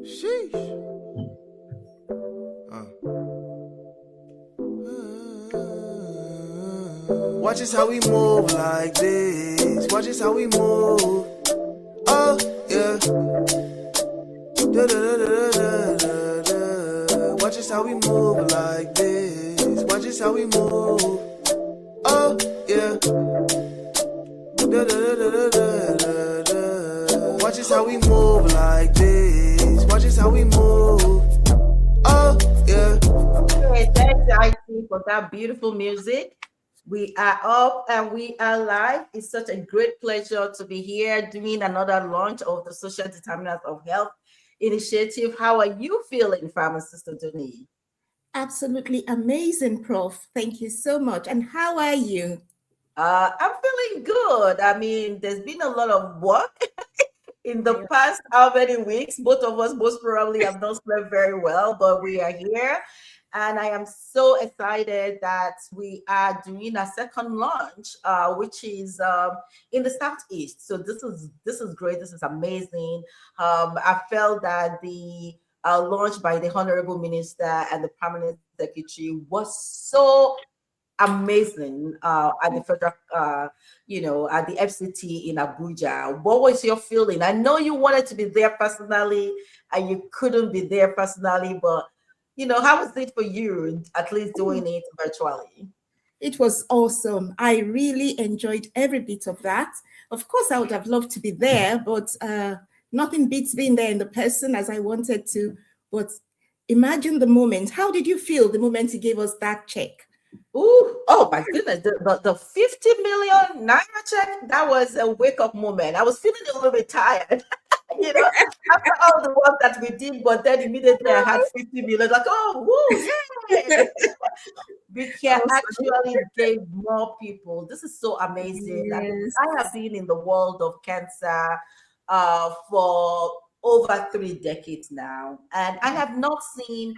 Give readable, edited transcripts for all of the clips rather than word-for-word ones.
Sheesh. Watch us how we move like this. Watch us how we move. Oh, yeah. Da, da, da, da, da, da, da. Watch us how we move like this. Watch us how we move. Oh, yeah. Da, da, da, da, da, da, da. Watch us how we move like this. Watch us how we move. Oh, yeah. Okay, thanks, IT, for that beautiful music. We are up and we are live. It's such a great pleasure to be here doing another launch of the Social Determinants of Health initiative. How are you feeling, Pharmacist Doni? Absolutely amazing, Prof. Thank you so much. And how are you? I'm feeling good. I mean, there's been a lot of work in the past how many weeks. Both of us most probably have not slept very well, but we are here. And I am so excited that we are doing a second launch, which is in the Southeast. So this is great. This is amazing. I felt that the launch by the Honorable Minister and the Permanent Secretary was so amazing at the federal, at the FCT in Abuja. What was your feeling? I know you wanted to be there personally and you couldn't be there personally, but how was it for you, at least doing it virtually? It was awesome. I really enjoyed every bit of that. Of course, I would have loved to be there, but nothing beats being there in the person as I wanted to. But imagine the moment. How did you feel the moment he gave us that check? Ooh, oh my goodness, the 50 million naira check, that was a wake-up moment. I was feeling a little bit tired. After all the work that we did, but then immediately I had 50 million, like, oh, woo, yeah. We can actually gave more people. This is so amazing. Yes. I have been in the world of cancer for over 3 decades now, and I have not seen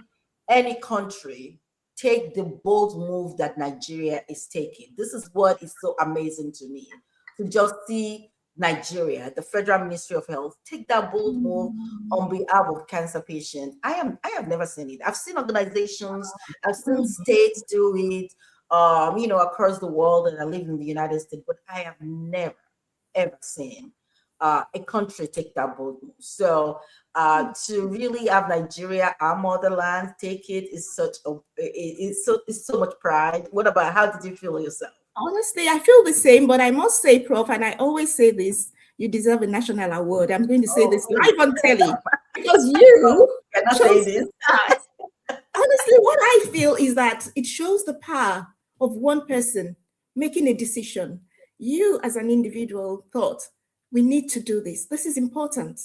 any country take the bold move that Nigeria is taking. This is what is so amazing to me, to just see Nigeria, the Federal Ministry of Health, take that bold move on behalf of cancer patients. I have never seen it. I've seen organizations, I've seen states do it, across the world, and I live in the United States, but I have never ever seen a country take that bold move. So to really have Nigeria, our motherland, take it is it's so much pride. What about, how did you feel yourself? Honestly, I feel the same, but I must say, Prof, and I always say this, you deserve a national award. I'm going to say this live on telly because you cannot say this. Honestly, what I feel is that it shows the power of one person making a decision. You, as an individual, thought, we need to do this. This is important.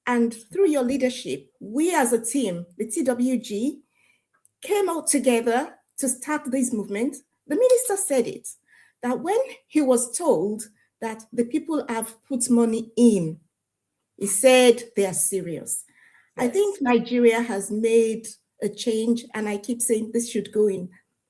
And through your leadership, we as a team, the TWG, came out together to start this movement. The minister said it, that when he was told that the people have put money in, he said they are serious. Yes. I think Nigeria has made a change, and I keep saying this should go in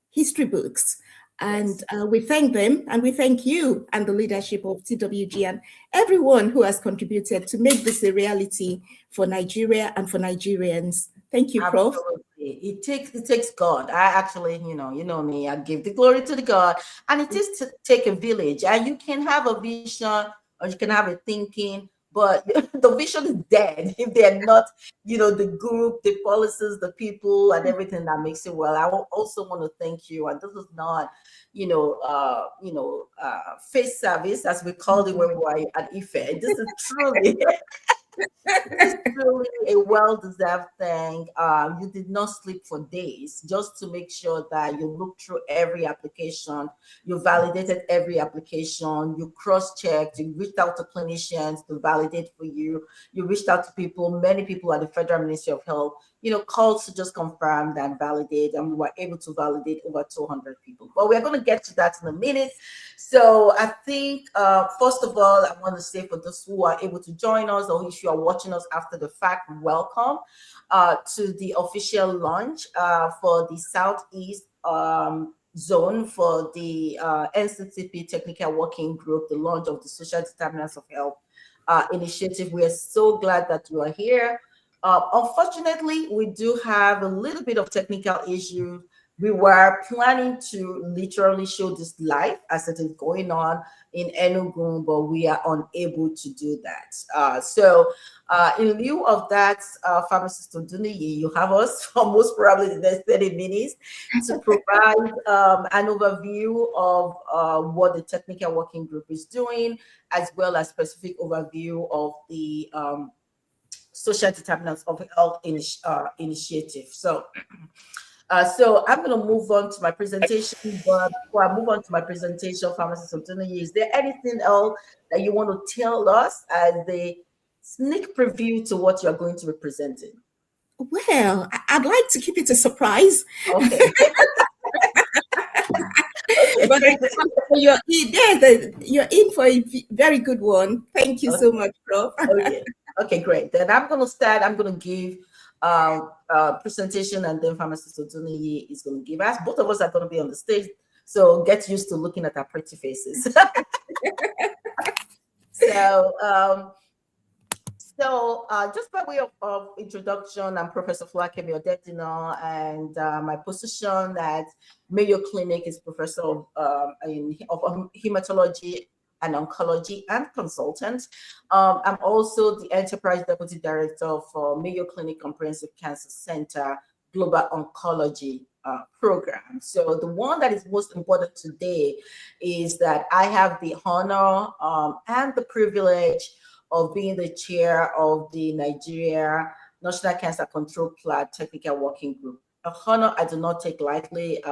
history books. And we thank them, and we thank you and the leadership of TWG and everyone who has contributed to make this a reality for Nigeria and for Nigerians. Thank you, Prof. Absolutely. It takes God. I actually, you know me, I give the glory to the God. And it is to take a village. And you can have a vision or you can have a thinking, but the vision is dead if they're not, the group, the policies, the people, and everything that makes it well. I also want to thank you. And this is not, face service, as we called it when we were at IFE. This is truly it's truly a well-deserved thing. You did not sleep for days just to make sure that you looked through every application, you validated every application, you cross-checked, you reached out to clinicians to validate for you, you reached out to people, many people at the Federal Ministry of Health, called to just confirm and validate, and we were able to validate over 200 people. But we're going to get to that in a minute. So I think, first of all, I want to say for those who are able to join us, or if you are watching us after the fact, welcome to the official launch for the Southeast zone for the NCCP Technical Working Group, the launch of the Social Determinants of Health initiative. We are so glad that you are here. Unfortunately, we do have a little bit of technical issue. We were planning to literally show this live as it is going on in Enugu, but we are unable to do that. In lieu of that, Pharmacist Oduniyi, you have us for most probably the next 30 minutes to provide an overview of what the technical working group is doing, as well as specific overview of the social determinants of health initiative. So I'm going to move on to my presentation, but before I move on to my presentation, Pharmacist Oduniyi, is there anything else that you want to tell us as the sneak preview to what you're going to be presenting? Well, I'd like to keep it a surprise. Okay. But you're in for a very good one. Thank you so much, Prof. Okay, great. Then I'm going to start. I'm going to give presentation, and then Pharmacist Oduniyi is going to give us. Both of us are going to be on the stage, so get used to looking at our pretty faces. Just by way of introduction, I'm Professor Flakemi Odedino, and my position at Mayo Clinic is Professor of Hematology and Oncology and consultant. I'm also the Enterprise Deputy Director for Mayo Clinic Comprehensive Cancer Center Global Oncology program. So the one that is most important today is that I have the honor and the privilege of being the chair of the Nigeria National Cancer Control Plan Technical Working Group. A honor I do not take lightly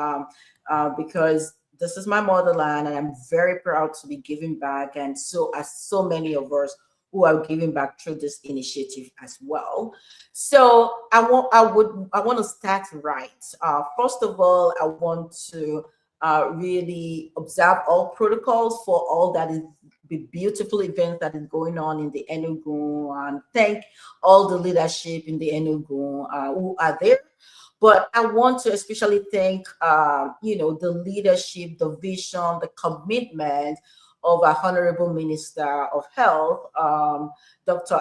because this is my motherland, and I'm very proud to be giving back, and so as so many of us who are giving back through this initiative as well. So I want to start right. First of all, I want to really observe all protocols for all that is the beautiful event that is going on in the Enugu, and thank all the leadership in the Enugu who are there. But I want to especially thank, the leadership, the vision, the commitment of our Honorable Minister of Health, Dr.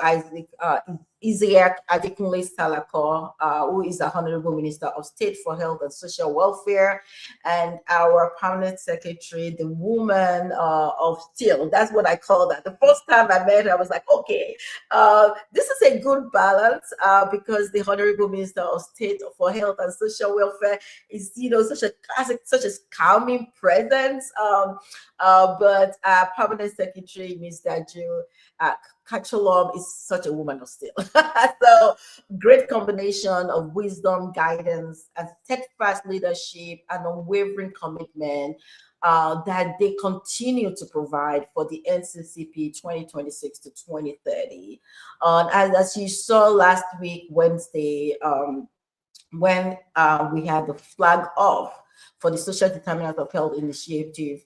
Isiaq Adekunle Salako, who is the Honorable Minister of State for Health and Social Welfare, and our Permanent Secretary, the woman of steel. That's what I call that. The first time I met her, I was like, okay, this is a good balance because the Honorable Minister of State for Health and Social Welfare is, such a classic, such a calming presence. But Permanent Secretary, Ms. Daju Kachalom, is such a woman of steel. So great combination of wisdom, guidance, and steadfast leadership and unwavering commitment that they continue to provide for the NCCP 2026 to 2030. And as you saw last week, Wednesday, when we had the flag off for the Social Determinants of Health Initiative,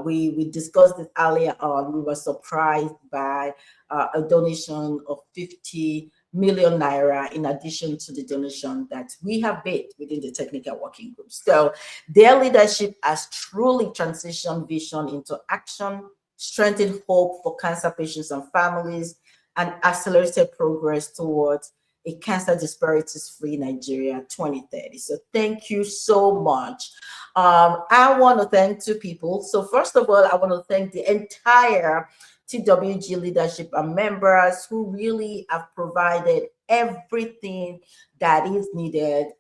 we discussed it earlier on. We were surprised by a donation of 50 million naira in addition to the donation that we have made within the technical working group. So their leadership has truly transitioned vision into action, strengthened hope for cancer patients and families, and accelerated progress towards a cancer disparities-free Nigeria 2030. So thank you so much. I want to thank two people. So first of all, I want to thank the entire TWG leadership and members who really have provided everything that is needed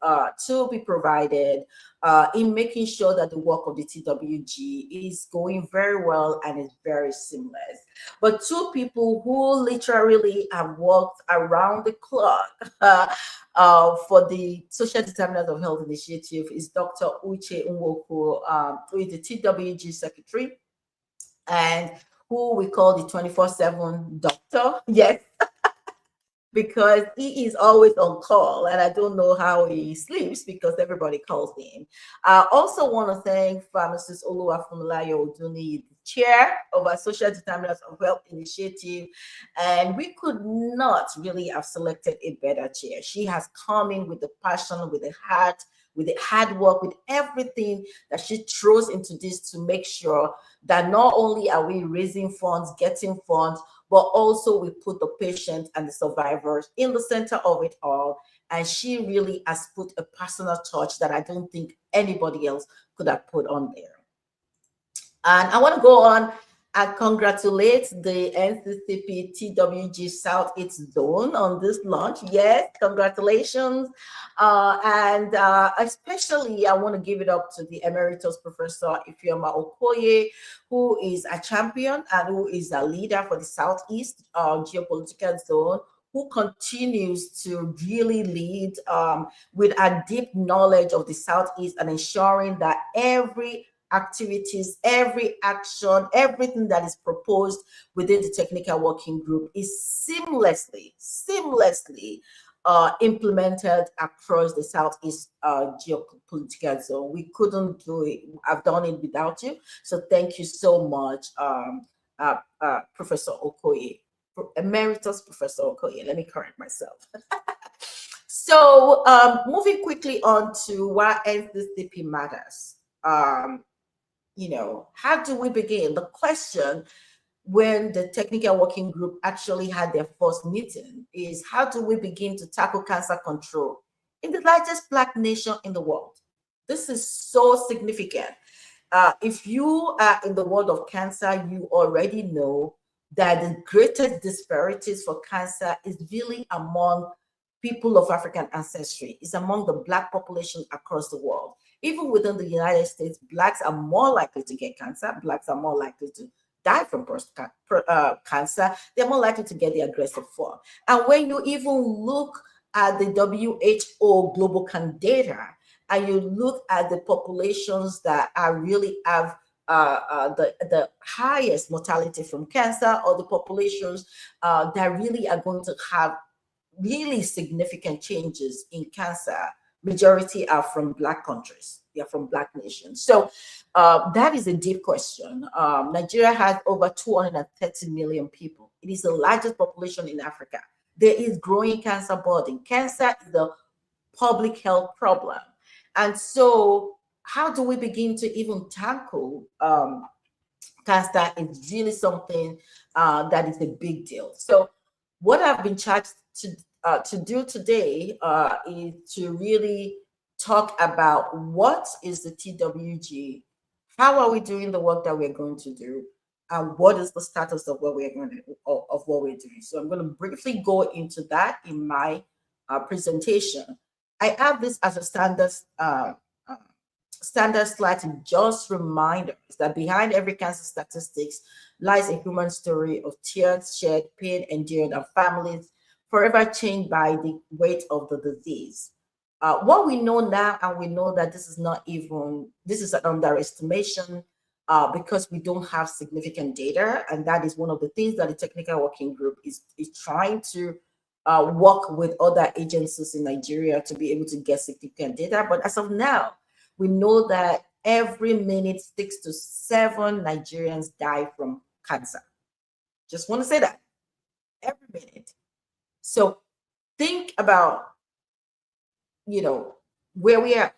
to be provided in making sure that the work of the TWG is going very well and is very seamless. But two people who literally have worked around the clock for the Social Determinants of Health Initiative is Dr. Uche Nwoku, who is the TWG secretary, and who we call the 24/7 doctor. Yes. Because he is always on call, and I don't know how he sleeps because everybody calls him. I also want to thank Pharmacist Oluwafunmilayo Oduniyi, the chair of our Social Determinants of Health Initiative, and we could not really have selected a better chair. She has come in with the passion, with the heart, with the hard work, with everything that she throws into this to make sure that not only are we raising funds, getting funds, but but also we put the patient and the survivors in the center of it all. And she really has put a personal touch that I don't think anybody else could have put on there. And I want to go on and congratulate the NCCP TWG Southeast Zone on this launch. Yes, congratulations. Especially, I want to give it up to the Emeritus Professor Ifeoma Okoye, who is a champion and who is a leader for the Southeast geopolitical zone, who continues to really lead with a deep knowledge of the Southeast and ensuring that every activities, every action, everything that is proposed within the technical working group is seamlessly implemented across the Southeast geopolitical zone. We couldn't do it. I've done it without you. So thank you so much, Professor Okoye, Emeritus Professor Okoye. Let me correct myself. So moving quickly on to why NCCP matters. How do we begin? The question when the technical working group actually had their first meeting is, how do we begin to tackle cancer control in the largest Black nation in the world? This is so significant. If you are in the world of cancer, you already know that the greatest disparities for cancer is really among people of African ancestry. It's among the Black population across the world. Even within the United States, Blacks are more likely to get cancer. Blacks are more likely to die from cancer. They're more likely to get the aggressive form. And when you even look at the WHO global can data, and you look at the populations that are really have the highest mortality from cancer, or the populations that really are going to have really significant changes in cancer, majority are from Black countries. They are from Black nations. So that is a deep question. Nigeria has over 230 million people. It is the largest population in Africa. There is growing cancer burden. Cancer is a public health problem. And so how do we begin to even tackle cancer? Is really something that is a big deal. So what I've been charged to do today is to really talk about what is the TWG, how are we doing the work that we're going to do, and what is the status of what we're doing. So I'm going to briefly go into that in my presentation. I have this as a standard slide to just remind us that behind every cancer statistics lies a human story of tears shed, pain endured, and families forever changed by the weight of the disease. What we know now, and we know that this is an underestimation because we don't have significant data, and that is one of the things that the technical working group is trying to work with other agencies in Nigeria to be able to get significant data. But as of now, we know that every minute 6 to 7 Nigerians die from cancer. Just want to say that every minute. So think about, where we are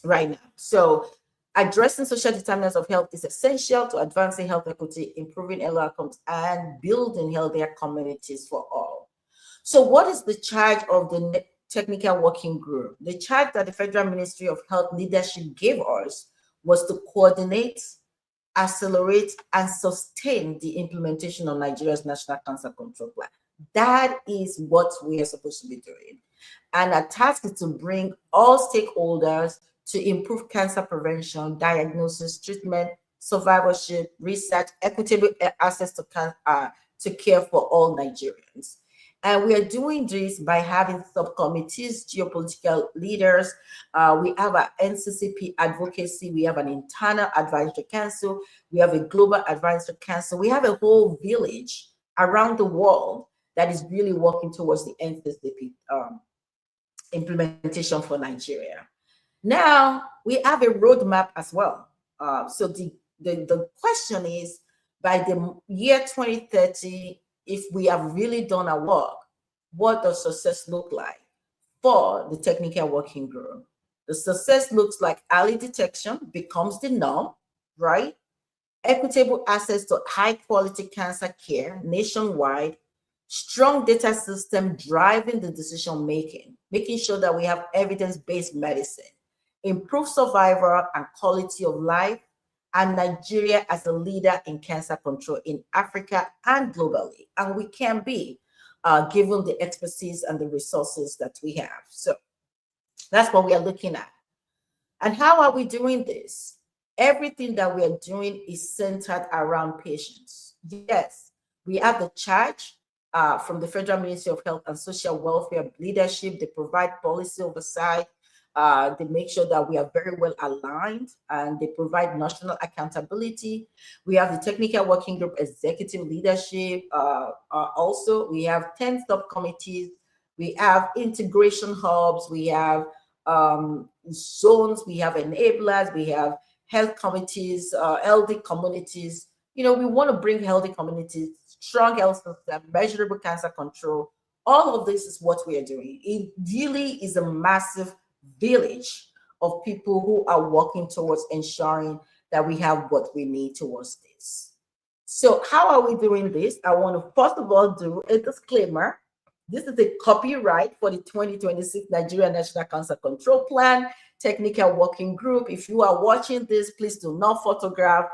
right now. So addressing social determinants of health is essential to advancing health equity, improving health outcomes, and building healthier communities for all. So what is the charge of the technical working group? The charge that the Federal Ministry of Health leadership gave us was to coordinate, accelerate, and sustain the implementation of Nigeria's National Cancer Control Plan. That is what we are supposed to be doing. And our task is to bring all stakeholders to improve cancer prevention, diagnosis, treatment, survivorship, research, equitable access to care for all Nigerians. And we are doing this by having subcommittees, geopolitical leaders. We have our NCCP advocacy. We have an internal advisory council. We have a global advisory council. We have a whole village around the world that is really working towards the NCCP implementation for Nigeria. Now, we have a roadmap as well. So the question is, by the year 2030, if we have really done our work, what does success look like for the technical working group? The success looks like early detection becomes the norm, right? equitable access to high quality cancer care nationwide, strong data system driving the decision making, making sure that we have evidence-based medicine, improve survival and quality of life, and Nigeria as a leader in cancer control in Africa and globally. And we can be, given the expertise and the resources that we have. So that's what we are looking at. And how are we doing this? Everything that we are doing is centered around patients. Yes, we have the charge from the Federal Ministry of Health and Social Welfare leadership. They provide policy oversight. They make sure that we are very well aligned, and they provide national accountability. We have the technical working group executive leadership. Also, we have 10 subcommittees. We have integration hubs. We have zones. We have enablers. We have health committees, healthy communities. We want to bring healthy communities, strong health system, measurable cancer control. All of this is what we are doing. It really is a massive village of people who are working towards ensuring that we have what we need towards this. So how are we doing this? I want to first of all do a disclaimer. This is a copyright for the 2026 Nigeria National Cancer Control Plan Technical Working Group. If you are watching this, please do not photograph,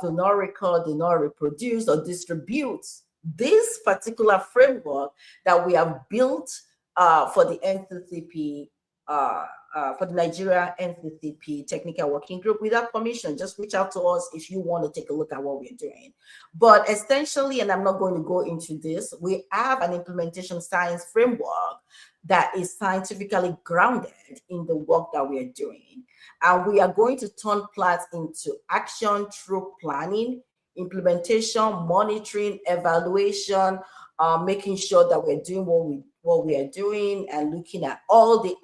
do not record, do not reproduce or distribute this particular framework that we have built for the NCCP, for the Nigeria NCCP Technical Working Group without permission. Just reach out to us if you want to take a look at what we're doing. But essentially, and I'm not going to go into this, we have an implementation science framework that is scientifically grounded in the work that we are doing. And we are going to turn plans into action through planning, implementation, monitoring, evaluation, making sure that we're doing what we are doing, and looking at all the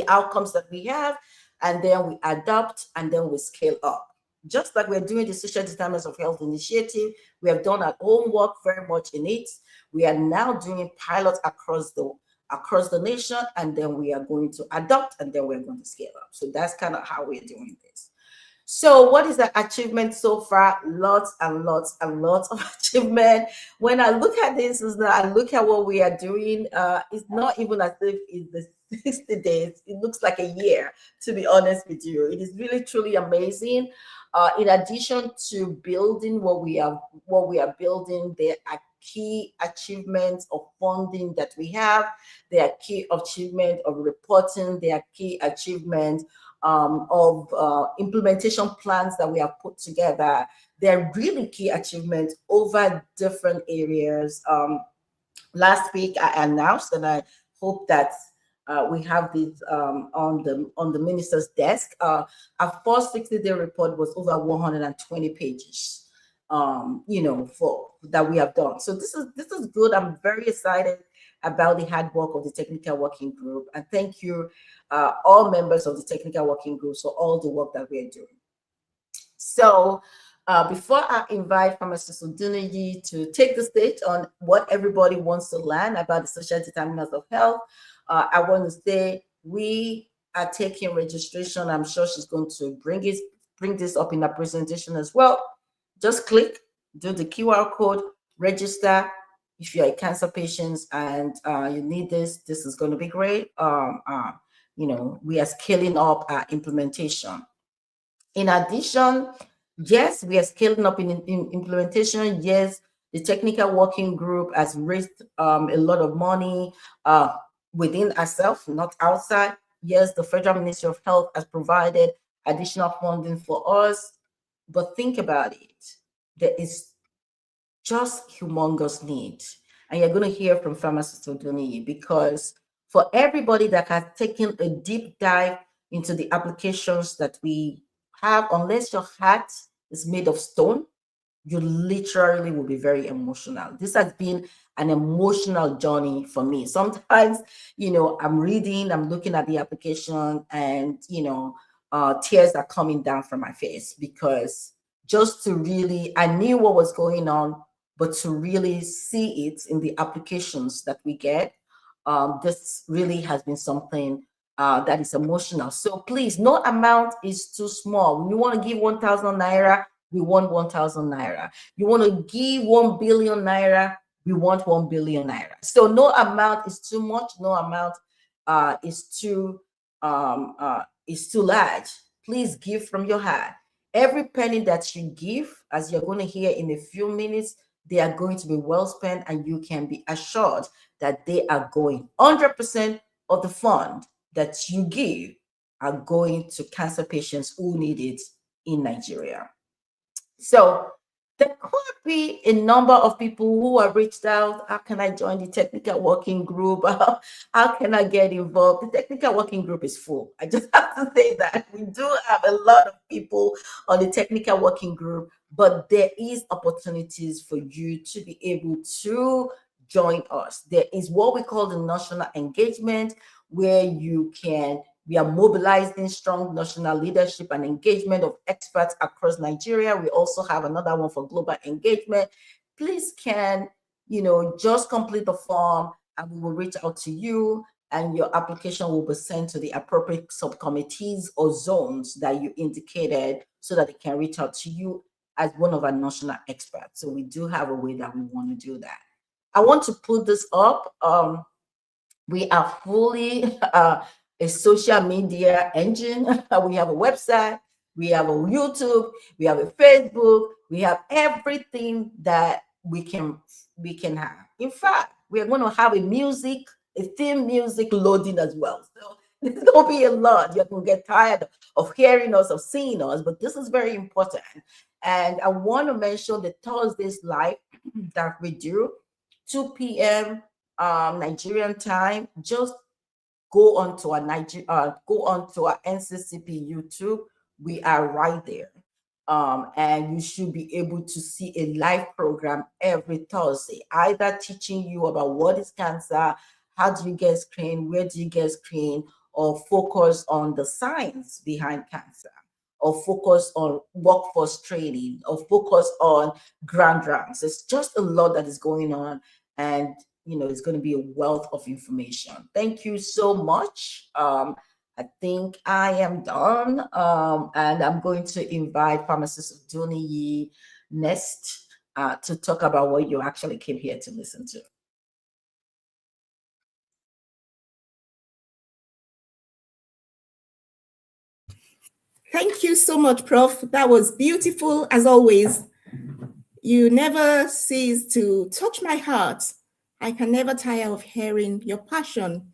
outcomes that we have, and then we adapt, and then we scale up. Just like we're doing the social determinants of health initiative, we have done our homework very much in it. We are now doing pilots across the nation, and then we are going to adopt, and then we're going to scale up. So that's kind of how we're doing this. So what is the achievement so far? Lots and lots and lots of achievement. When I look at this, I look at what we are doing. It's not even as if it's the 60 days. It looks like a year, to be honest with you. It is really, truly amazing. In addition to building what we are building, there are key achievements of funding that we have. There are key achievements of reporting. There are key achievements of implementation plans that we have put together. They're really key achievements over different areas. Last week I announced, and I hope that we have this on the minister's desk. Our first 60-day report was over 120 pages. For that we have done. So this is good. I'm very excited about the hard work of the technical working group, and thank you all members of the technical working group for all the work that we are doing. So before I invite Pharmacist Oduneji to take the stage on what everybody wants to learn about the social determinants of health, I want to say we are taking registration. I'm sure she's going to bring this up in her presentation as well. Just click, do the QR code, register. If you're a cancer patient and you need this is going to be great. We are scaling up our implementation. In addition, yes, we are scaling up in implementation. Yes, the technical working group has raised a lot of money within ourselves, not outside. Yes, the Federal Ministry of Health has provided additional funding for us. But think about it. There is just humongous need. And you're going to hear from Pharmacist Oduneji, because for everybody that has taken a deep dive into the applications that we have, unless your heart is made of stone, you literally will be very emotional. This has been an emotional journey for me. Sometimes, I'm reading, I'm looking at the application, and, tears are coming down from my face, because just to really, I knew what was going on, but to really see it in the applications that we get, this really has been something that is emotional. So please, no amount is too small. When you want to give 1,000 naira, we want 1,000 naira. You want to give 1 billion naira, we want 1 billion naira. So no amount is too much. No amount is too large. Please give from your heart. Every penny that you give, as you're going to hear in a few minutes, they are going to be well spent, and you can be assured that they are going 100% of the fund that you give are going to cancer patients who need it in Nigeria. So there could be a number of people who have reached out. How can I join the technical working group? How can I get involved? The technical working group is full. I just have to say that we do have a lot of people on the technical working group, but there is opportunities for you to be able to join us. There is what we call the national engagement, where we are mobilizing strong national leadership and engagement of experts across Nigeria. We also have another one for global engagement. Please just complete the form, and we will reach out to you, and your application will be sent to the appropriate subcommittees or zones that you indicated, so that they can reach out to you as one of our national experts. So we do have a way that we want to do that. I want to put this up. We are fully a social media engine. We have a website, we have a YouTube, we have a Facebook, we have everything that we can have. In fact, we are going to have a theme music loading as well. So it's going to be a lot. You're going to get tired of hearing us, of seeing us, but this is very important. And I want to mention the Thursdays live that we do, 2 p.m. Nigerian time. Just go on to our NCCP YouTube. We are right there. And you should be able to see a live program every Thursday, either teaching you about what is cancer, how do you get screened, where do you get screened, or focus on the science behind cancer, or focus on workforce training, or focus on grant rounds. It's just a lot that is going on, and it's going to be a wealth of information. Thank you so much. I think I am done, and I'm going to invite Pharmacist Duniyi next to talk about what you actually came here to listen to. Thank you so much, Prof. That was beautiful, as always. You never cease to touch my heart. I can never tire of hearing your passion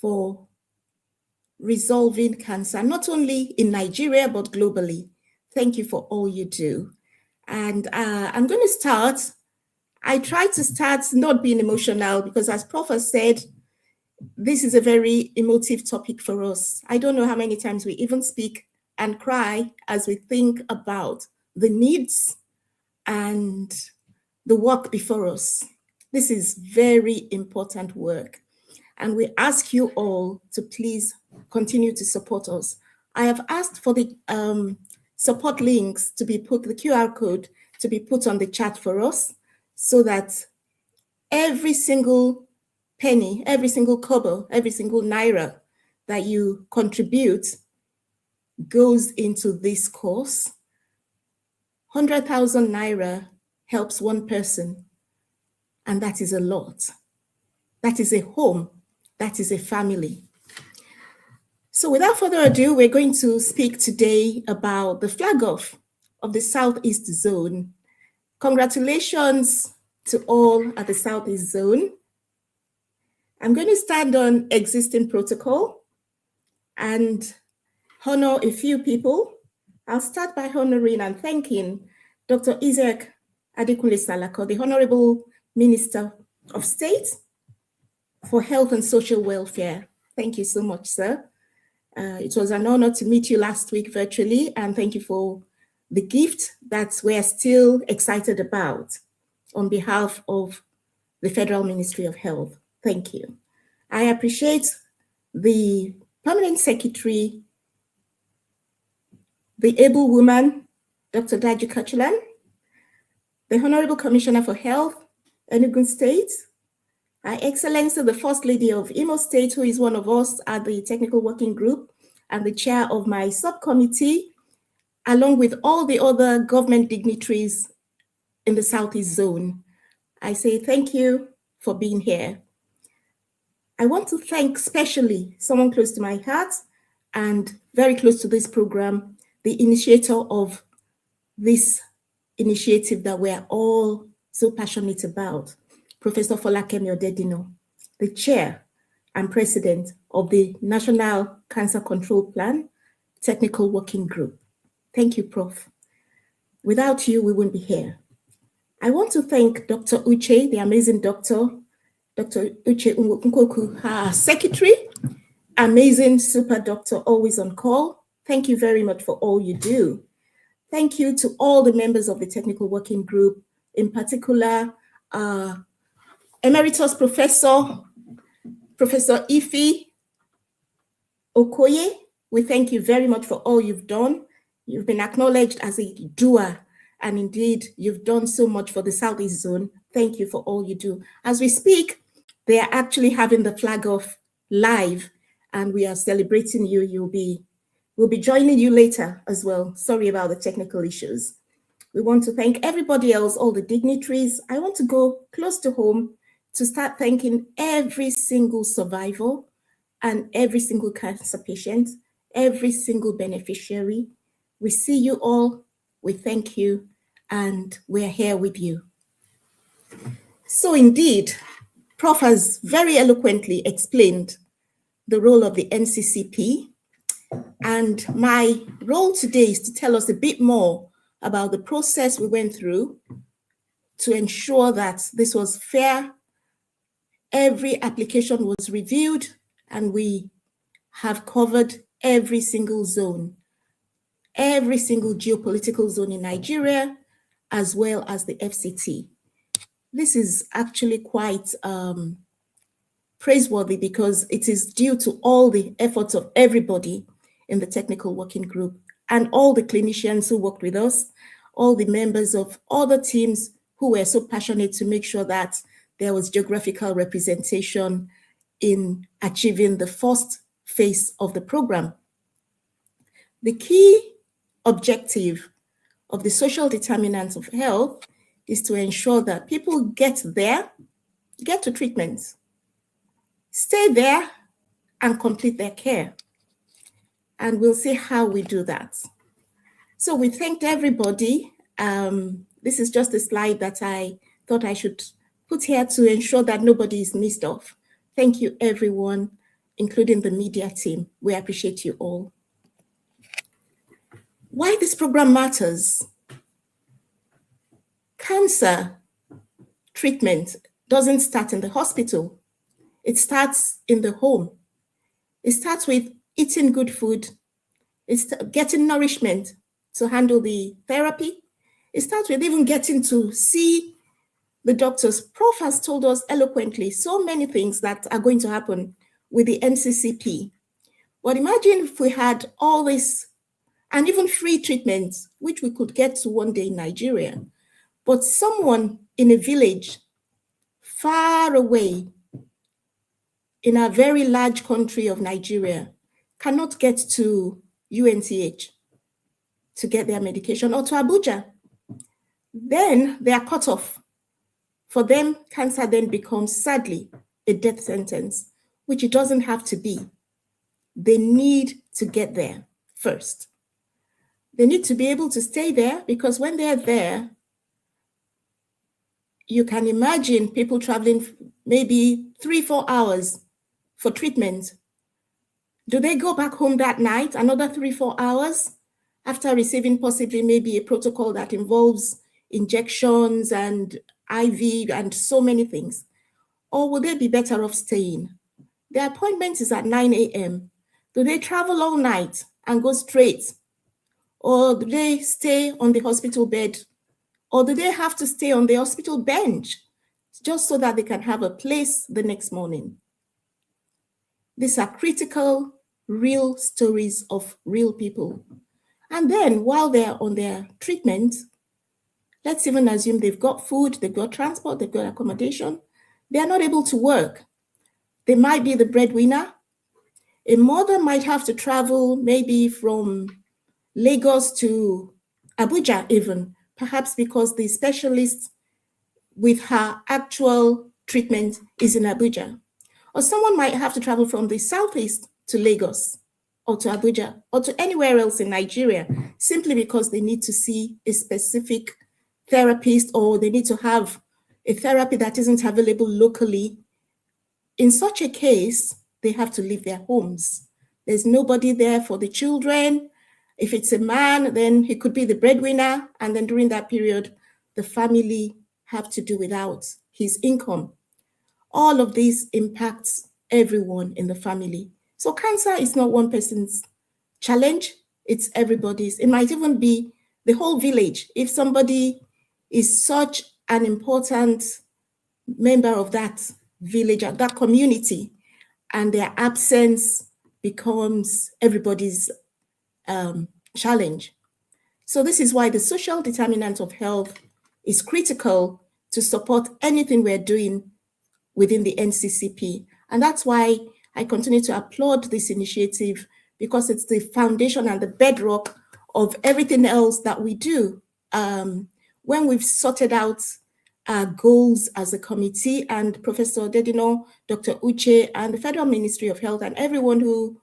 for resolving cancer, not only in Nigeria, but globally. Thank you for all you do. And I'm going to start. I try to start not being emotional, because as Prof has said, this is a very emotive topic for us. I don't know how many times we even speak and cry as we think about the needs and the work before us. This is very important work. And we ask you all to please continue to support us. I have asked for the support links to be put, the QR code to be put on the chat for us, so that every single penny, every single kobo, every single naira that you contribute goes into this cause. 100,000 naira helps one person, and that is a lot. That is a home. That is a family. So without further ado, we're going to speak today about the flag off of the Southeast Zone. Congratulations to all at the Southeast Zone. I'm going to stand on existing protocol and honor a few people. I'll start by honoring and thanking Dr. Isaac Adekunle Salako, the Honorable Minister of State for Health and Social Welfare. Thank you so much, sir. It was an honor to meet you last week virtually, and thank you for the gift that we're still excited about on behalf of the Federal Ministry of Health. Thank you. I appreciate the Permanent Secretary, the able woman, Dr. Daji Kachulan, the Honorable Commissioner for Health, Enugu State, Her Excellency, the First Lady of Imo State, who is one of us at the Technical Working Group and the chair of my subcommittee, along with all the other government dignitaries in the Southeast Zone. I say thank you for being here. I want to thank especially someone close to my heart and very close to this program, the initiator of this initiative that we're all so passionate about, Professor Folakemi Odedino, the chair and president of the National Cancer Control Plan Technical Working Group. Thank you, Prof. Without you, we wouldn't be here. I want to thank Dr. Uche, the amazing doctor, Dr. Uche Nkoku, her secretary, amazing super doctor, always on call. Thank you very much for all you do. Thank you to all the members of the Technical Working Group, in particular, Emeritus Professor Ife Okoye. We thank you very much for all you've done. You've been acknowledged as a doer, and indeed, you've done so much for the Southeast Zone. Thank you for all you do. As we speak, they are actually having the flag off live, and we are celebrating you. We'll be joining you later as well. Sorry about the technical issues. We want to thank everybody else, all the dignitaries. I want to go close to home to start thanking every single survivor and every single cancer patient, every single beneficiary. We see you all, we thank you, and we're here with you. So indeed, Prof has very eloquently explained the role of the NCCP, and my role today is to tell us a bit more about the process we went through to ensure that this was fair. Every application was reviewed, and we have covered every single zone, every single geopolitical zone in Nigeria, as well as the FCT. This is actually quite praiseworthy because it is due to all the efforts of everybody in the Technical Working Group and all the clinicians who worked with us, all the members of other teams who were so passionate to make sure that there was geographical representation in achieving the first phase of the program. The key objective of the social determinants of health is to ensure that people get to treatment, stay there, and complete their care. And we'll see how we do that. So we thanked everybody. This is just a slide that I thought I should put here to ensure that nobody is missed off. Thank you, everyone, including the media team. We appreciate you all. Why this program matters? Cancer treatment doesn't start in the hospital. It starts in the home. It starts with eating good food. It's getting nourishment to handle the therapy. It starts with even getting to see the doctors. Prof has told us eloquently so many things that are going to happen with the NCCP. But imagine if we had all this and even free treatments, which we could get to one day in Nigeria. But someone in a village far away in a very large country of Nigeria cannot get to UNTH to get their medication or to Abuja. Then they are cut off. For them, cancer then becomes, sadly, a death sentence, which it doesn't have to be. They need to get there first. They need to be able to stay there because when they're there, you can imagine people traveling maybe 3-4 hours for treatment. Do they go back home that night, another 3-4 hours after receiving possibly maybe a protocol that involves injections and IV and so many things? Or will they be better off staying? Their appointment is at 9 a.m. Do they travel all night and go straight? Or do they stay on the hospital bed? Or do they have to stay on the hospital bench just so that they can have a place the next morning? These are critical, real stories of real people. And then while they're on their treatment, let's even assume they've got food, they've got transport, they've got accommodation. They are not able to work. They might be the breadwinner. A mother might have to travel maybe from Lagos to Abuja even, perhaps because the specialist with her actual treatment is in Abuja. Or someone might have to travel from the southeast to Lagos or to Abuja or to anywhere else in Nigeria simply because they need to see a specific therapist or they need to have a therapy that isn't available locally. In such a case, they have to leave their homes. There's nobody there for the children. If it's a man, then he could be the breadwinner. And then during that period, the family have to do without his income. All of this impacts everyone in the family. So cancer is not one person's challenge, it's everybody's. It might even be the whole village. If somebody is such an important member of that village, that community, and their absence becomes everybody's challenge. So this is why the social determinant of health is critical to support anything we're doing within the NCCP. And that's why I continue to applaud this initiative, because it's the foundation and the bedrock of everything else that we do. When we've sorted out our goals as a committee, and Professor Dedino, Dr. Uche, and the Federal Ministry of Health, and everyone who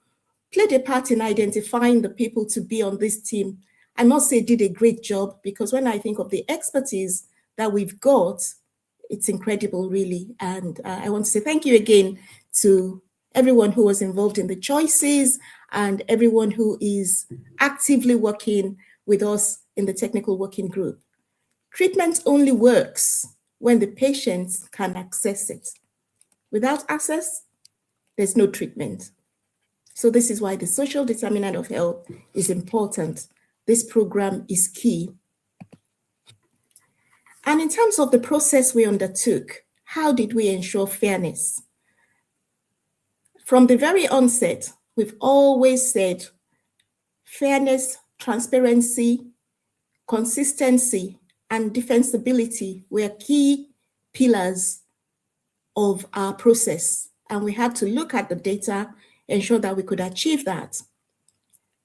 played a part in identifying the people to be on this team, I must say did a great job, because when I think of the expertise that we've got, it's incredible, really. And I want to say thank you again to everyone who was involved in the choices and everyone who is actively working with us in the technical working group. Treatment only works when the patients can access it. Without access, there's no treatment. So this is why the social determinant of health is important. This program is key. And in terms of the process we undertook, how did we ensure fairness? From the very onset, we've always said fairness, transparency, consistency, and defensibility were key pillars of our process. And we had to look at the data, ensure that we could achieve that.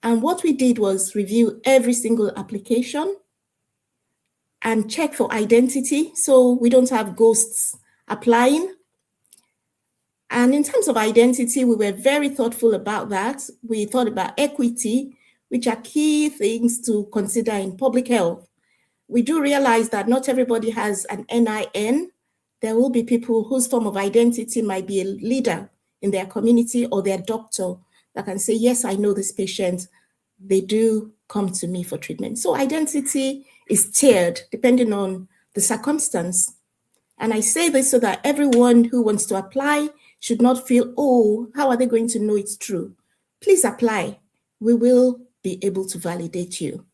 And what we did was review every single application and check for identity, so we don't have ghosts applying. And in terms of identity, we were very thoughtful about that. We thought about equity, which are key things to consider in public health. We do realize that not everybody has an NIN. There will be people whose form of identity might be a leader in their community or their doctor that can say, yes, I know this patient. They do come to me for treatment. So identity is tiered depending on the circumstance. And I say this so that everyone who wants to apply should not feel, oh, how are they going to know it's true? Please apply. We will be able to validate you.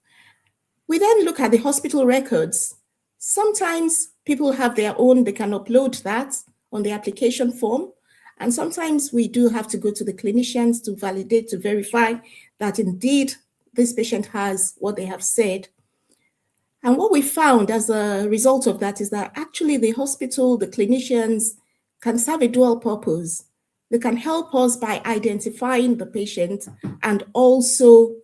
We then look at the hospital records. Sometimes people have their own, they can upload that on the application form. And sometimes we do have to go to the clinicians to validate, to verify that indeed this patient has what they have said. And what we found as a result of that is that actually the hospital, the clinicians can serve a dual purpose. They can help us by identifying the patient and also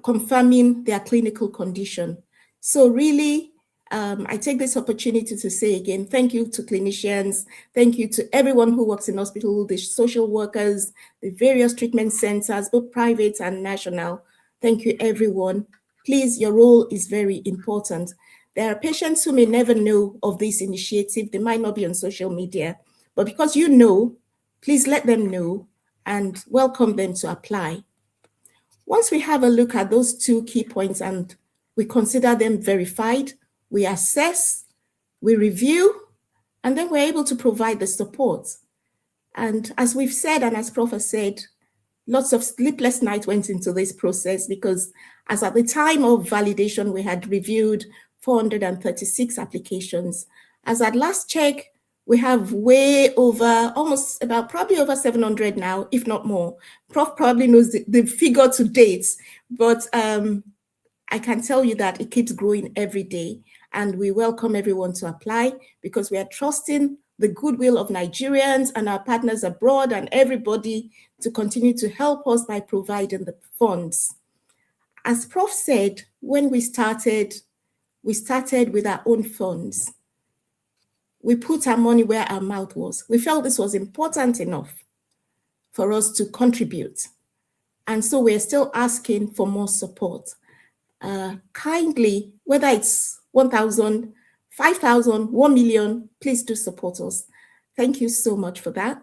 confirming their clinical condition. So really, I take this opportunity to say again, thank you to clinicians, thank you to everyone who works in hospital, the social workers, the various treatment centers, both private and national. Thank you, everyone. Please, your role is very important. There are patients who may never know of this initiative. They might not be on social media, but because you know, please let them know and welcome them to apply. Once we have a look at those two key points and we consider them verified, we assess, we review, and then we're able to provide the support. And as we've said, and as Prof has said, lots of sleepless nights went into this process because as at the time of validation, we had reviewed 436 applications. As at last check, we have way over, almost about probably over 700 now, if not more. Prof probably knows the figure to date, but I can tell you that it keeps growing every day. And we welcome everyone to apply because we are trusting the goodwill of Nigerians and our partners abroad and everybody to continue to help us by providing the funds. As Prof said, when we started with our own funds. We put our money where our mouth was. We felt this was important enough for us to contribute. And so we're still asking for more support. Kindly, whether it's 1,000, 5,000, 1 million, please do support us. Thank you so much for that.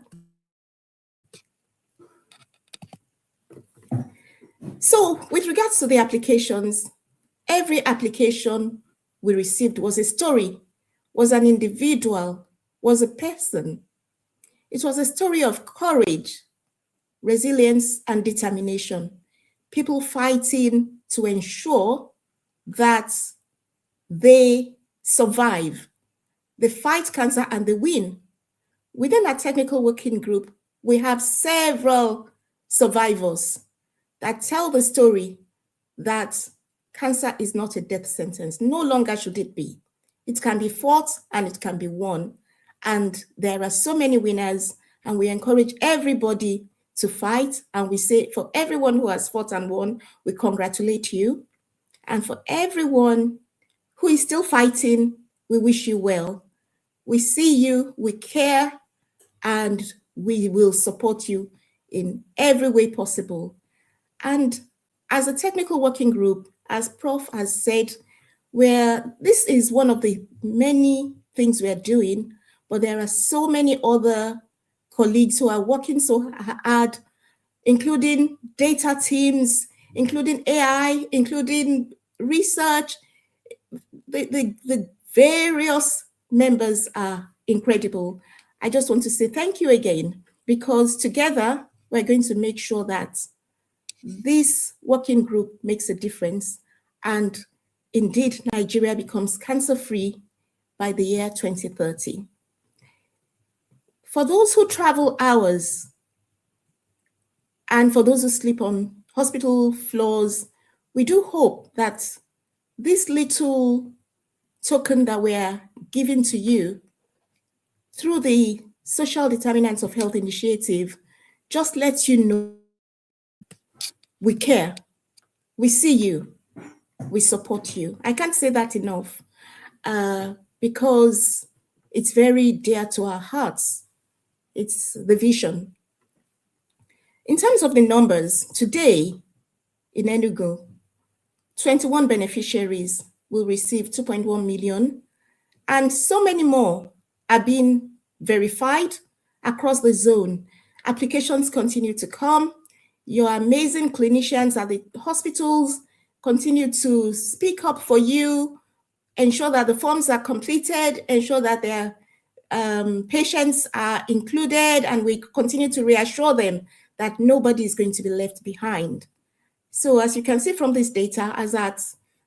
So with regards to the applications, every application we received was a story, was an individual, was a person. It was a story of courage, resilience, and determination. People fighting to ensure that they survive, they fight cancer and they win. Within our technical working group, we have several survivors that tell the story that cancer is not a death sentence. No longer should it be. It can be fought and it can be won. And there are so many winners, and we encourage everybody to fight. And we say, for everyone who has fought and won, we congratulate you. And for everyone who is still fighting, we wish you well. We see you, we care, and we will support you in every way possible. And as a technical working group, as Prof has said, this is one of the many things we are doing, but there are so many other colleagues who are working so hard, including data teams, including AI, including research. The various members are incredible. I just want to say thank you again, because together we're going to make sure that this working group makes a difference, and indeed Nigeria becomes cancer-free by the year 2030. For those who travel hours and for those who sleep on hospital floors, we do hope that this little token that we're giving to you through the Social Determinants of Health initiative just lets you know we care, we see you, we support you. I can't say that enough because it's very dear to our hearts. It's the vision. In terms of the numbers, today in Enugu, 21 beneficiaries will receive 2.1 million, and so many more are being verified across the zone. Applications continue to come. Your amazing clinicians at the hospitals continue to speak up for you, ensure that the forms are completed, ensure that their patients are included, and we continue to reassure them that nobody is going to be left behind. So as you can see from this data, as at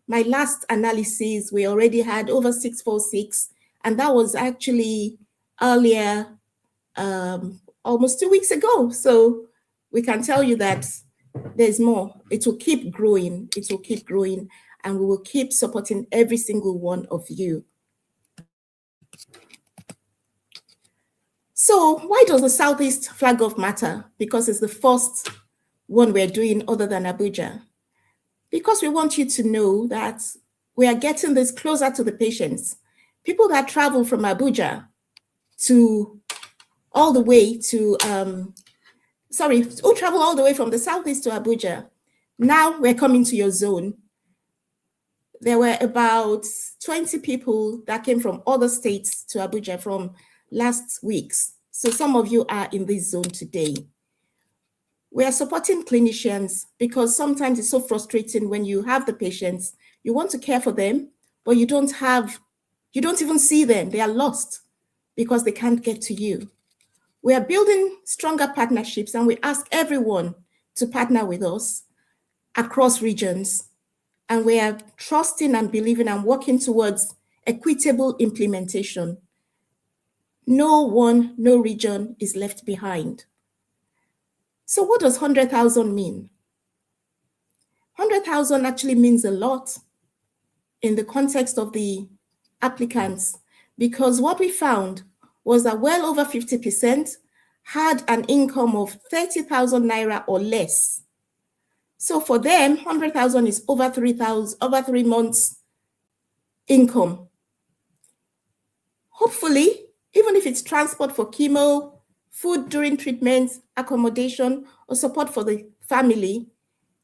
my last analysis, we already had over 646, and that was actually earlier, almost 2 weeks ago. So we can tell you that there's more. It will keep growing. It will keep growing, and we will keep supporting every single one of you. So why does the Southeast flag off matter? Because it's the first one we're doing other than Abuja. Because we want you to know that we are getting this closer to the patients. People that travel from Abuja to all the way to, who travel all the way from the Southeast to Abuja. Now we're coming to your zone. There were about 20 people that came from other states to Abuja from last week's. So some of you are in this zone today. We are supporting clinicians because sometimes it's so frustrating when you have the patients, you want to care for them, but you don't even see them. They are lost because they can't get to you. We are building stronger partnerships, and we ask everyone to partner with us across regions. And we are trusting and believing and working towards equitable implementation. No region is left behind. So what does 100,000 mean? 100,000 actually means a lot in the context of the applicants, because what we found was that well over 50% had an income of 30,000 naira or less. So for them, 100,000 is over 3 months income. Hopefully, even if it's transport for chemo, food during treatment, accommodation, or support for the family,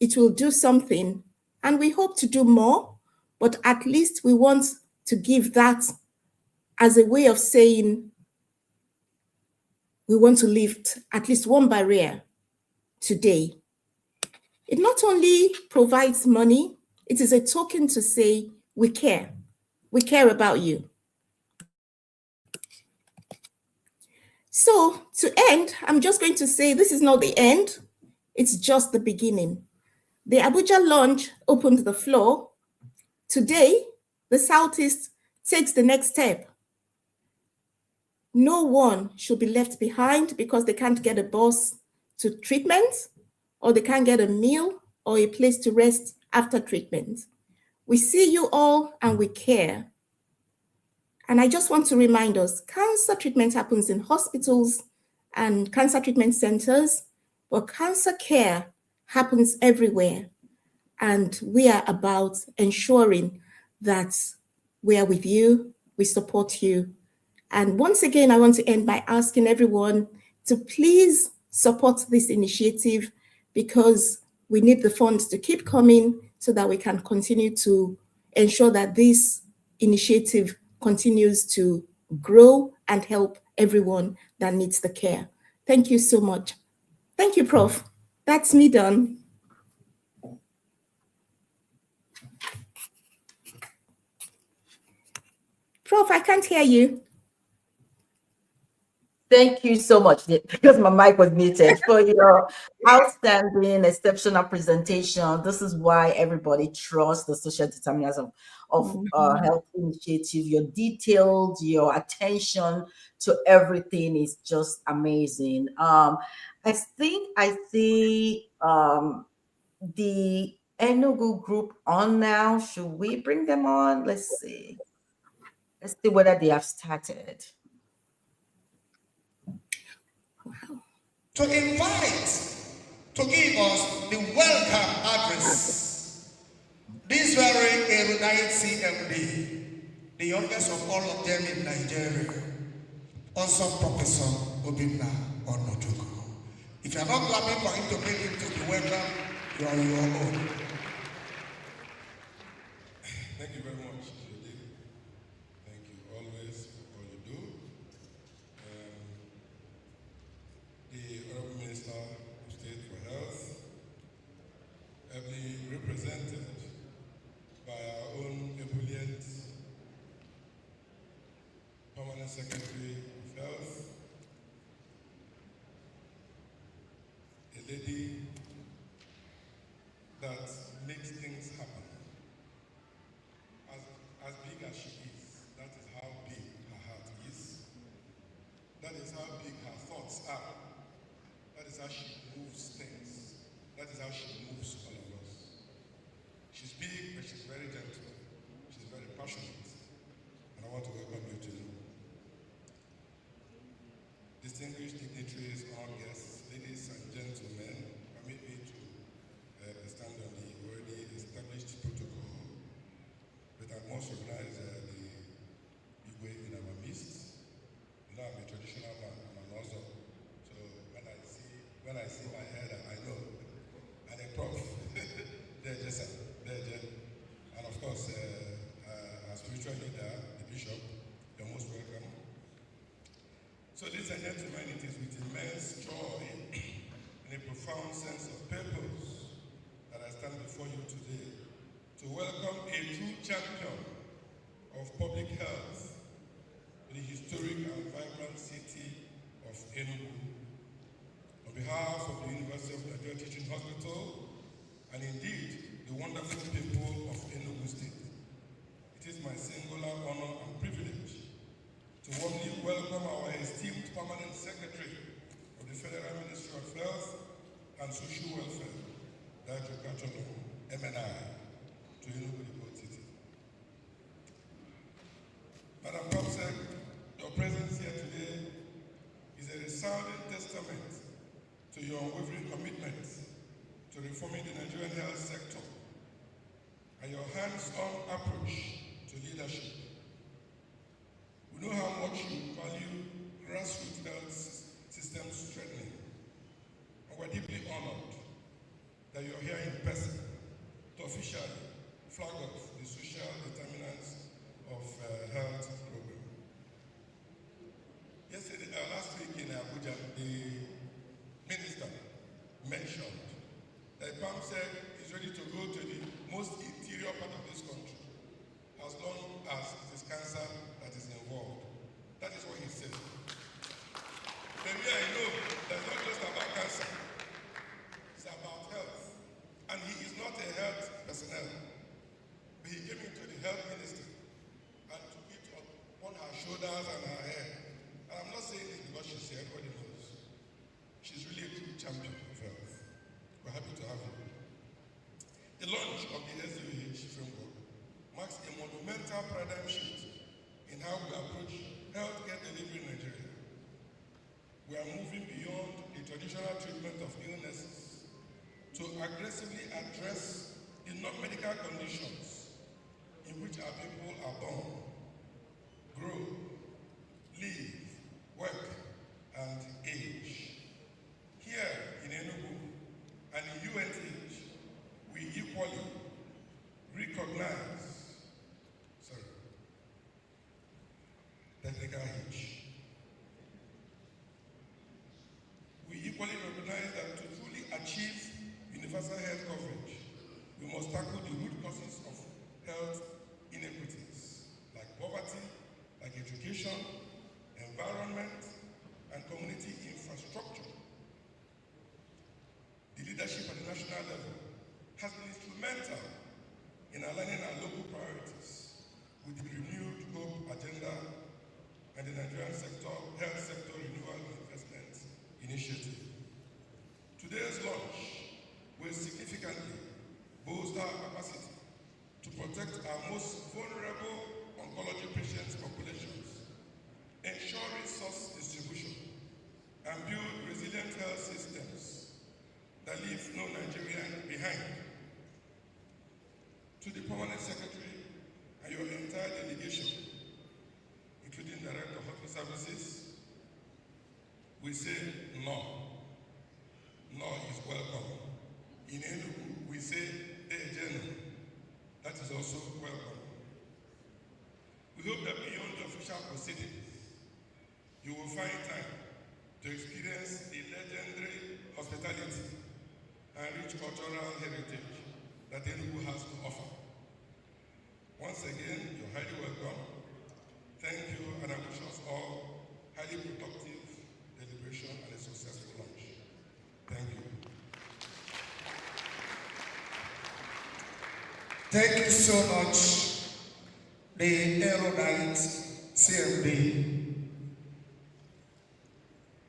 it will do something. And we hope to do more, but at least we want to give that as a way of saying we want to lift at least one barrier today. It not only provides money, it is a token to say we care. We care about you. So to end, I'm just going to say this is not the end. It's just the beginning. The Abuja launch opened the floor. Today, the Southeast takes the next step. No one should be left behind because they can't get a bus to treatment, or they can't get a meal or a place to rest after treatment. We see you all and we care. And I just want to remind us, cancer treatment happens in hospitals and cancer treatment centers, but cancer care happens everywhere. And we are about ensuring that we are with you, we support you. And once again, I want to end by asking everyone to please support this initiative, because we need the funds to keep coming so that we can continue to ensure that this initiative continues to grow and help everyone that needs the care. Thank you so much. Thank you, Prof. That's me done. Prof, I can't hear you. Thank you so much, because my mic was muted, for your outstanding, exceptional presentation. This is why everybody trusts the social determinants of health initiative. Your detailed, your attention to everything is just amazing. I think I see the Enugu group on now. Should we bring them on? Let's see. Let's see whether they have started. To invite, to give us the welcome address. This very erudite CMD, the youngest of all of them in Nigeria, also Professor Obinna Onotuko. If you are not clapping for him to bring him to the welcome, you are on your own. Thank you very much, Jody. Thank you always for all you do. The Honorable Minister of State for Health, ably represented by our own ebullient Permanent Secretary of Health, a lady that makes things happen. As big as she is, that is how big her heart is. That is how big her thoughts are. That is how she moves things. That is how she moves all of us. She's big, but she's very gentle. She's very passionate. And I want to welcome you to distinguished dignitaries, all guests, ladies and gentlemen. Permit me to stand on the already established protocol. But I must recognize the big way in our midst. You know, I'm a traditional man. I'm an also. So when I see my head, I know. And a prof, they're just, and of course, our spiritual leader, the bishop, you're most welcome. So, ladies and gentlemen, it is with immense joy and a profound sense of purpose that I stand before you today to welcome a true champion of public health in the historic and vibrant city of Enugu. On behalf of the University of Nigeria Teaching Hospital, and indeed the wonderful people of Enugu State, it is my singular honor and privilege to warmly welcome our esteemed Permanent Secretary of the Federal Ministry of Health and Social Welfare, Dr. Kachono, MNI, to Enugu City. Madam Comsec, your presence here today resounding testament to your unwavering commitment to reforming the Nigerian health sector and your hands-on approach to leadership. We know how much you value grassroots health system strengthening, and we're deeply honored that you're here in person to officially flag off the social determinants of health program. Yesterday, last week in Abuja, the minister mentioned that PAM said he's ready to go to the most interior part of this country as long as it is cancer that is involved. That is what he said. Maybe I know that's not just about cancer, it's about health. And he is not a health personnel, but he came into the health ministry and took it upon her shoulders and her head. And I'm not saying this because she's here, everybody knows. She's really a true champion of health. We're happy to have you. The launch of the SDOH framework marks a monumental paradigm shift in how we approach healthcare delivery in Nigeria. We are moving beyond the traditional treatment of illnesses to aggressively address the non-medical conditions in which our people are born, grow, live, work, and age. Here in Enugu and in UNTH, we equally recognize, technical hitch. We equally recognize that to truly achieve universal health coverage, we must tackle the root causes of health inequities, like poverty, like education, environment, and community infrastructure. The leadership at the national level has been instrumental in aligning our local priorities with the renewed hope agenda and the Nigerian health sector renewal and investment initiative. Today's launch will significantly boost our capacity to protect our most vulnerable oncology patients' populations, ensure resource distribution, and build resilient health systems that leave no Nigerian behind. To the Permanent Secretary and your entire delegation, including Director of Hospital Services, we say no. No is welcome. In Enugu, we say Ejeno. That is also welcome. We hope that beyond the official proceedings, you will find time to experience the legendary hospitality and rich cultural heritage that Enugu has to offer. Once again, you're highly welcome. Thank you, and I wish us all highly productive deliberation and a successful launch. Thank you. Thank you so much, the erudite CMD.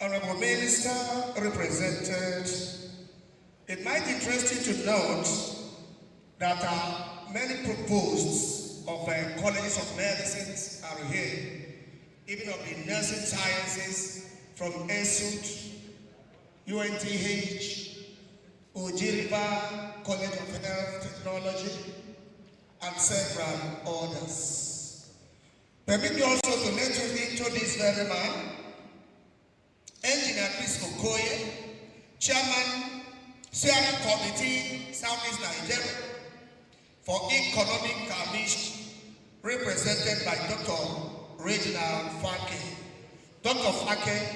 Honorable Minister represented, it might interest you to note that many proposed of colleges of medicines are here, even of the nursing sciences from ESUT, UNTH, Ojiriba College of Health Technology, and several others. Permit me also to let you into this very man, Engineer Chris Okoye, Chairman, Steering Committee, Southeast Nigeria, for Economic Commission, represented by Dr. Reginald Fake. Dr. Fake,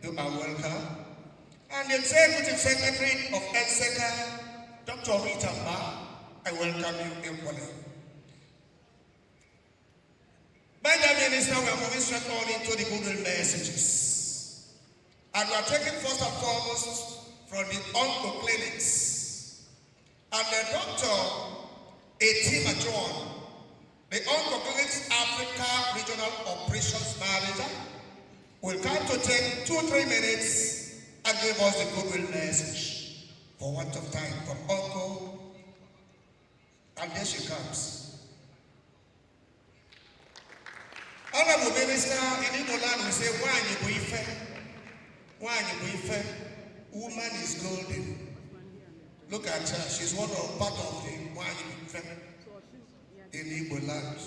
you are welcome. And the Executive Secretary of NCCP, Dr. Rita Ma, I welcome you equally. By the Minister, we are moving straight on into the goodwill messages. And we are taking first and foremost from the onco clinics. And the Dr. A.T. John, the onco clinics Africa Regional Operations Manager, will come to take 2-3 minutes and give us the goodwill message for want of time from onco. And there she comes. Honorable Minister, in Igbo land we say, why you go ife? Woman is golden. Look at her. She's part of the one in Igbo land.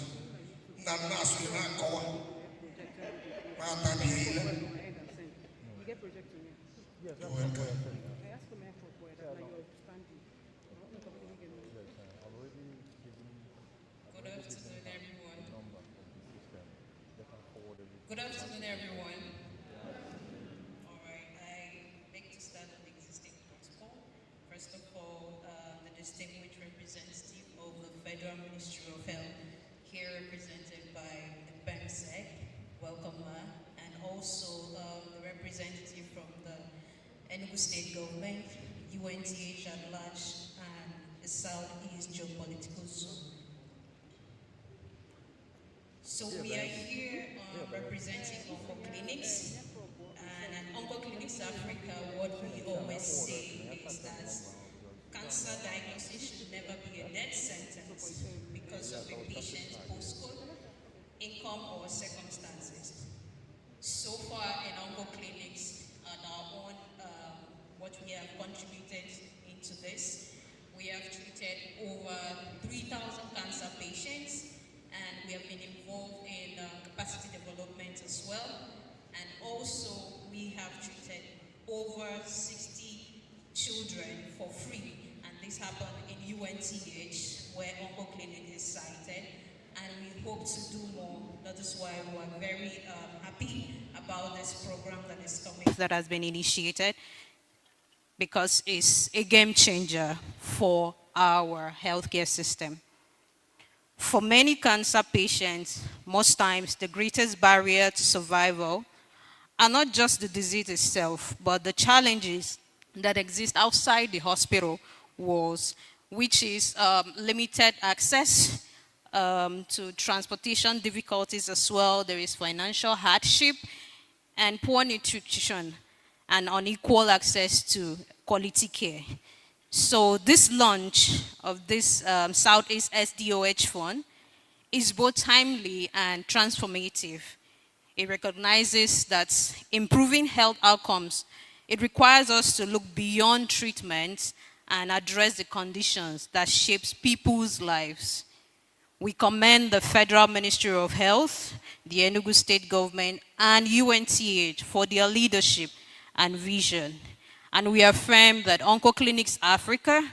You're welcome. Good afternoon, everyone. All right, I beg to start on the existing protocol. First of all, the distinguished representative of the Federal Ministry of Health, here represented by the PEMSEC, welcome her, and also the representative from the Enugu State Government, UNTH at large, and the Southeast Geopolitical Zone. So we are here representing Onco Clinics, and at Onco Clinics Africa, what we always say is that cancer diagnosis should never be a death sentence because of a patient's postcode, income, or circumstances. So far in Onco Clinics, on our own, what we have contributed into this, we have treated over 3,000 cancer patients, and we have been involved in capacity development as well. And also, we have treated over 60 children for free. And this happened in UNTH, where Onco Clinic is cited. And we hope to do more. That is why we are very happy about this program that is coming, that has been initiated, because it's a game changer for our healthcare system. For many cancer patients, most times the greatest barrier to survival are not just the disease itself, but the challenges that exist outside the hospital walls, which is limited access to transportation difficulties as well. There is financial hardship and poor nutrition and unequal access to quality care. So this launch of this Southeast SDOH fund is both timely and transformative. It recognizes that improving health outcomes, it requires us to look beyond treatment and address the conditions that shapes people's lives. We commend the Federal Ministry of Health, the Enugu State Government, and UNTH for their leadership and vision. And we affirm that Onco Clinics Africa's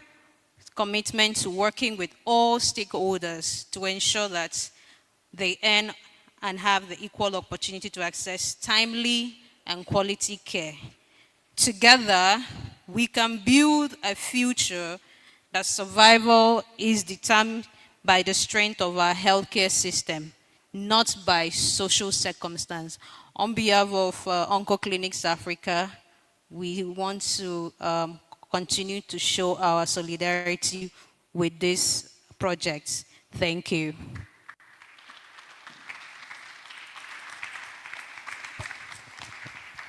commitment to working with all stakeholders to ensure that they earn and have the equal opportunity to access timely and quality care. Together, we can build a future that survival is determined by the strength of our healthcare system, not by social circumstance. On behalf of Onco Clinics Africa, we want to continue to show our solidarity with this project. Thank you.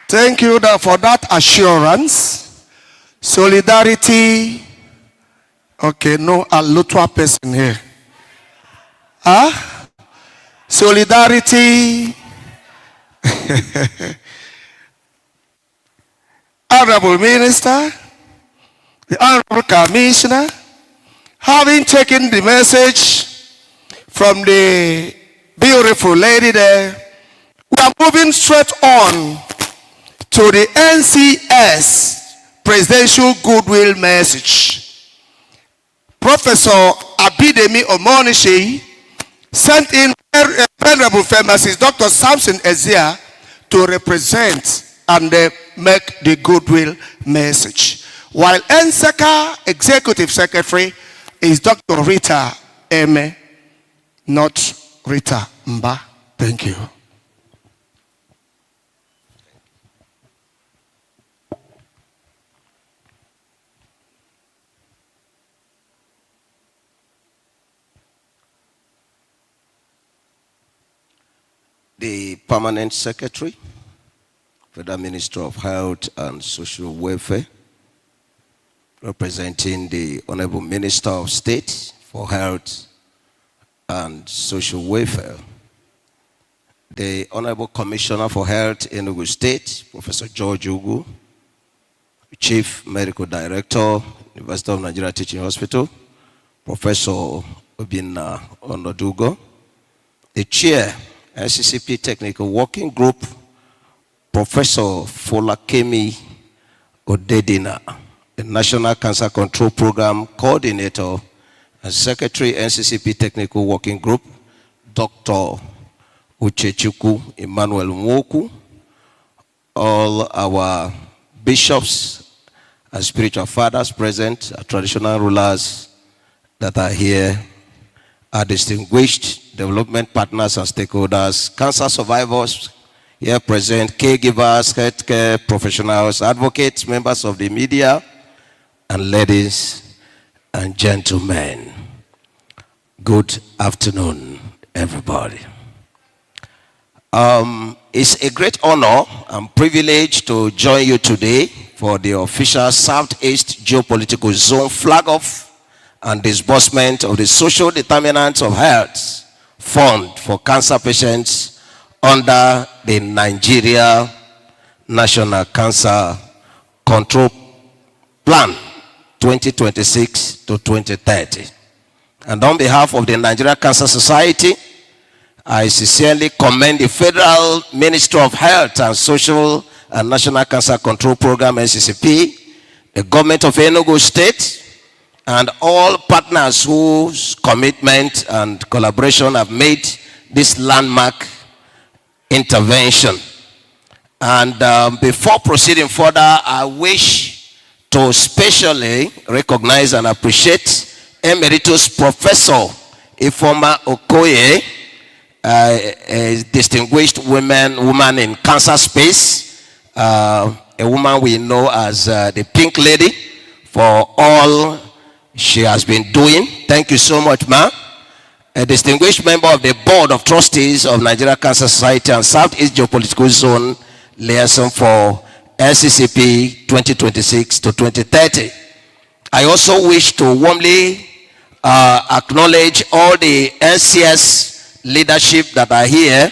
Thank you for that assurance. Solidarity. Okay, no Alutwa person here. Solidarity. Honorable Minister, the Honorable Commissioner, having taken the message from the beautiful lady there, we are moving straight on to the NCS Presidential Goodwill Message. Professor Abidemi Omonishi sent in Venerable Pharmacist Dr. Samson Ezia to represent and make the goodwill message. While NCCP Executive Secretary is Dr. Rita Eme, not Rita Mba. Thank you. The Permanent Secretary for the Minister of Health and Social Welfare, representing the Honorable Minister of State for Health and Social Welfare, the Honorable Commissioner for Health in Enugu State, Professor George Ugu, Chief Medical Director, University of Nigeria Teaching Hospital, Professor Obinna Onodugo, the Chair, NCCP Technical Working Group, Professor Folakemi Odedina, the National Cancer Control Program Coordinator and Secretary, NCCP Technical Working Group, Dr. Uchechukwu Emmanuel Nwoku, all our bishops and spiritual fathers present, our traditional rulers that are here, our distinguished development partners and stakeholders, cancer survivors here present, caregivers, healthcare professionals, advocates, members of the media, and ladies and gentlemen. Good afternoon, everybody. It's a great honor and privilege to join you today for the official Southeast Geopolitical Zone flag-off and disbursement of the Social Determinants of Health Fund for cancer patients under the Nigeria National Cancer Control Plan 2026 to 2030. And on behalf of the Nigeria Cancer Society, I sincerely commend the Federal Ministry of Health and Social and National Cancer Control Program, NCCP, the government of Enugu State, and all partners whose commitment and collaboration have made this landmark intervention. And before proceeding further, I wish to specially recognize and appreciate Emeritus Professor Ifeoma Okoye, a distinguished woman in cancer space, a woman we know as the Pink Lady, for all she has been doing. Thank you so much, ma'am. A distinguished member of the Board of Trustees of Nigeria Cancer Society and Southeast Geopolitical Zone Liaison for NCCP 2026 to 2030. I also wish to warmly acknowledge all the NCS leadership that are here.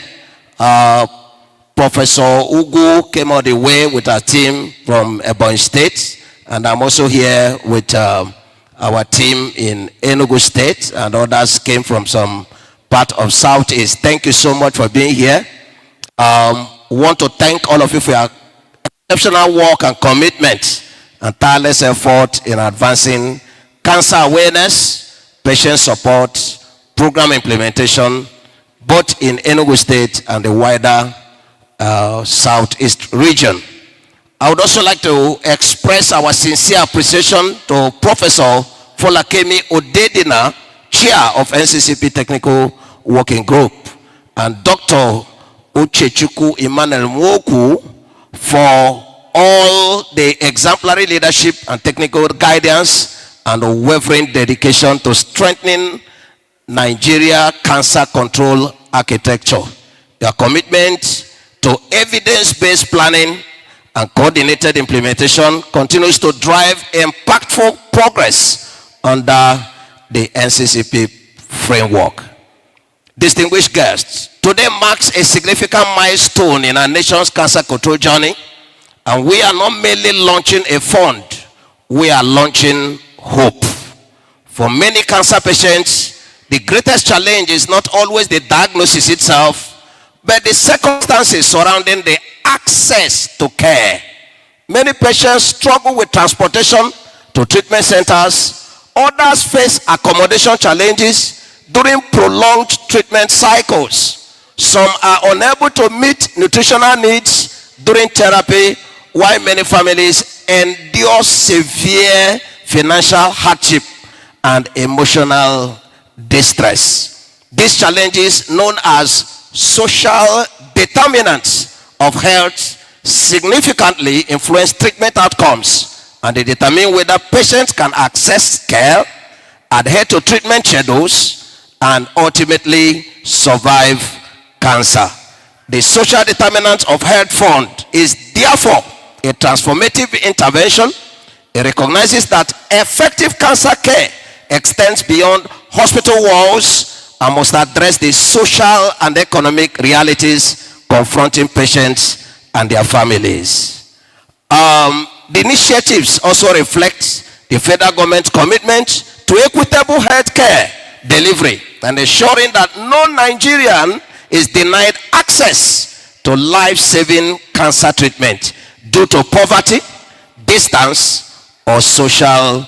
Professor Ugu came all the way with our team from Ebonyi State, and I'm also here with our team in Enugu State, and others came from some part of Southeast. Thank you so much for being here. Want to thank all of you for your exceptional work and commitment and tireless effort in advancing cancer awareness, patient support, program implementation, both in Enugu State and the wider Southeast region. I would also like to express our sincere appreciation to Professor Folakemi Odedina, Chair of NCCP Technical Working Group, and Dr. Uchechukwu Emmanuel Nwoku for all the exemplary leadership and technical guidance and unwavering dedication to strengthening Nigeria cancer control architecture. Their commitment to evidence-based planning and coordinated implementation continues to drive impactful progress under the NCCP framework. Distinguished guests, today marks a significant milestone in our nation's cancer control journey, and we are not merely launching a fund, we are launching hope. For many cancer patients, the greatest challenge is not always the diagnosis itself, but the circumstances surrounding the access to care. Many patients struggle with transportation to treatment centers. Others face accommodation challenges during prolonged treatment cycles. Some are unable to meet nutritional needs during therapy, while many families endure severe financial hardship and emotional distress. These challenges, known as social determinants of health, significantly influence treatment outcomes, and they determine whether patients can access care, adhere to treatment schedules, and ultimately survive cancer. The Social Determinants of Health Fund is therefore a transformative intervention. It recognizes that effective cancer care extends beyond hospital walls and must address the social and economic realities confronting patients and their families. The initiatives also reflect the federal government's commitment to equitable healthcare delivery and ensuring that no Nigerian is denied access to life-saving cancer treatment due to poverty, distance, or social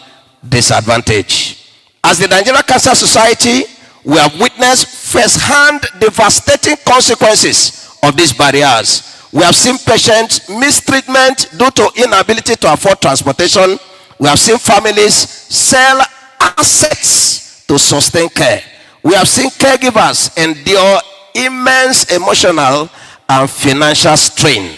disadvantage. As the Nigerian Cancer Society, we have witnessed first-hand devastating consequences of these barriers. We have seen patients miss treatment due to inability to afford transportation. We have seen families sell assets to sustain care. We have seen caregivers endure immense emotional and financial strain.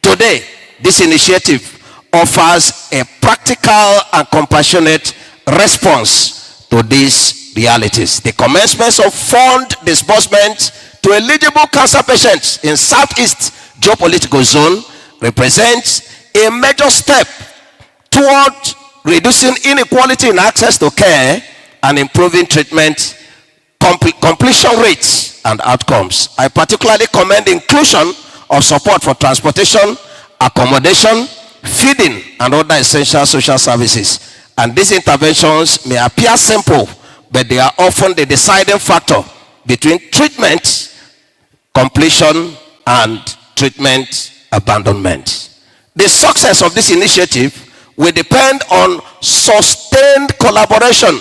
Today, this initiative offers a practical and compassionate response to these realities. The commencement of fund disbursement to eligible cancer patients in Southeast geopolitical zone represents a major step toward reducing inequality in access to care and improving treatment completion rates and outcomes. I particularly commend the inclusion of support for transportation, accommodation, feeding, and other essential social services. And these interventions may appear simple, but they are often the deciding factor between treatment completion and treatment abandonment. The success of this initiative will depend on sustained collaboration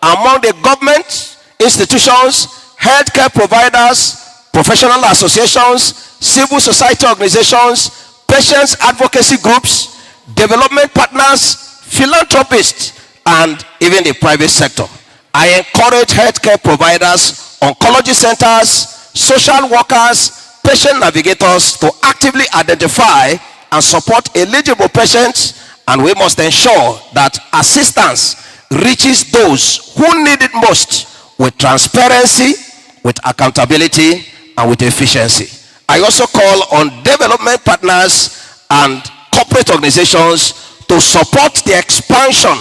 among the government, institutions, healthcare providers, professional associations, civil society organizations, patients advocacy groups, development partners, philanthropists, and even the private sector. I encourage healthcare providers, oncology centers, social workers, patient navigators to actively identify and support eligible patients, and we must ensure that assistance reaches those who need it most with transparency, with accountability, and with efficiency. I also call on development partners and corporate organizations to support the expansion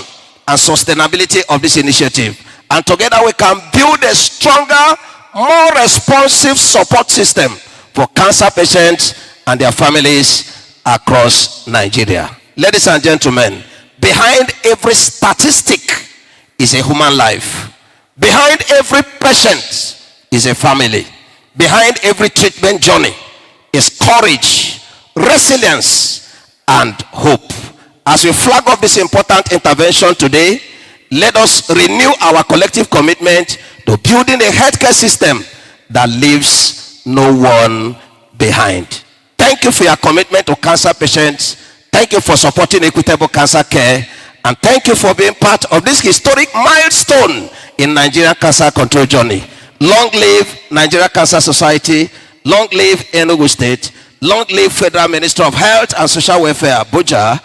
and sustainability of this initiative. And together we can build a stronger, more responsive support system for cancer patients and their families across Nigeria. Ladies and gentlemen, behind every statistic is a human life. Behind every patient is a family. Behind every treatment journey is courage, resilience, and hope. As we flag off this important intervention today, let us renew our collective commitment to building a healthcare system that leaves no one behind. Thank you for your commitment to cancer patients. Thank you for supporting equitable cancer care. And thank you for being part of this historic milestone in Nigerian cancer control journey. Long live Nigeria Cancer Society. Long live Enugu State. Long live Federal Minister of Health and Social Welfare, Abuja.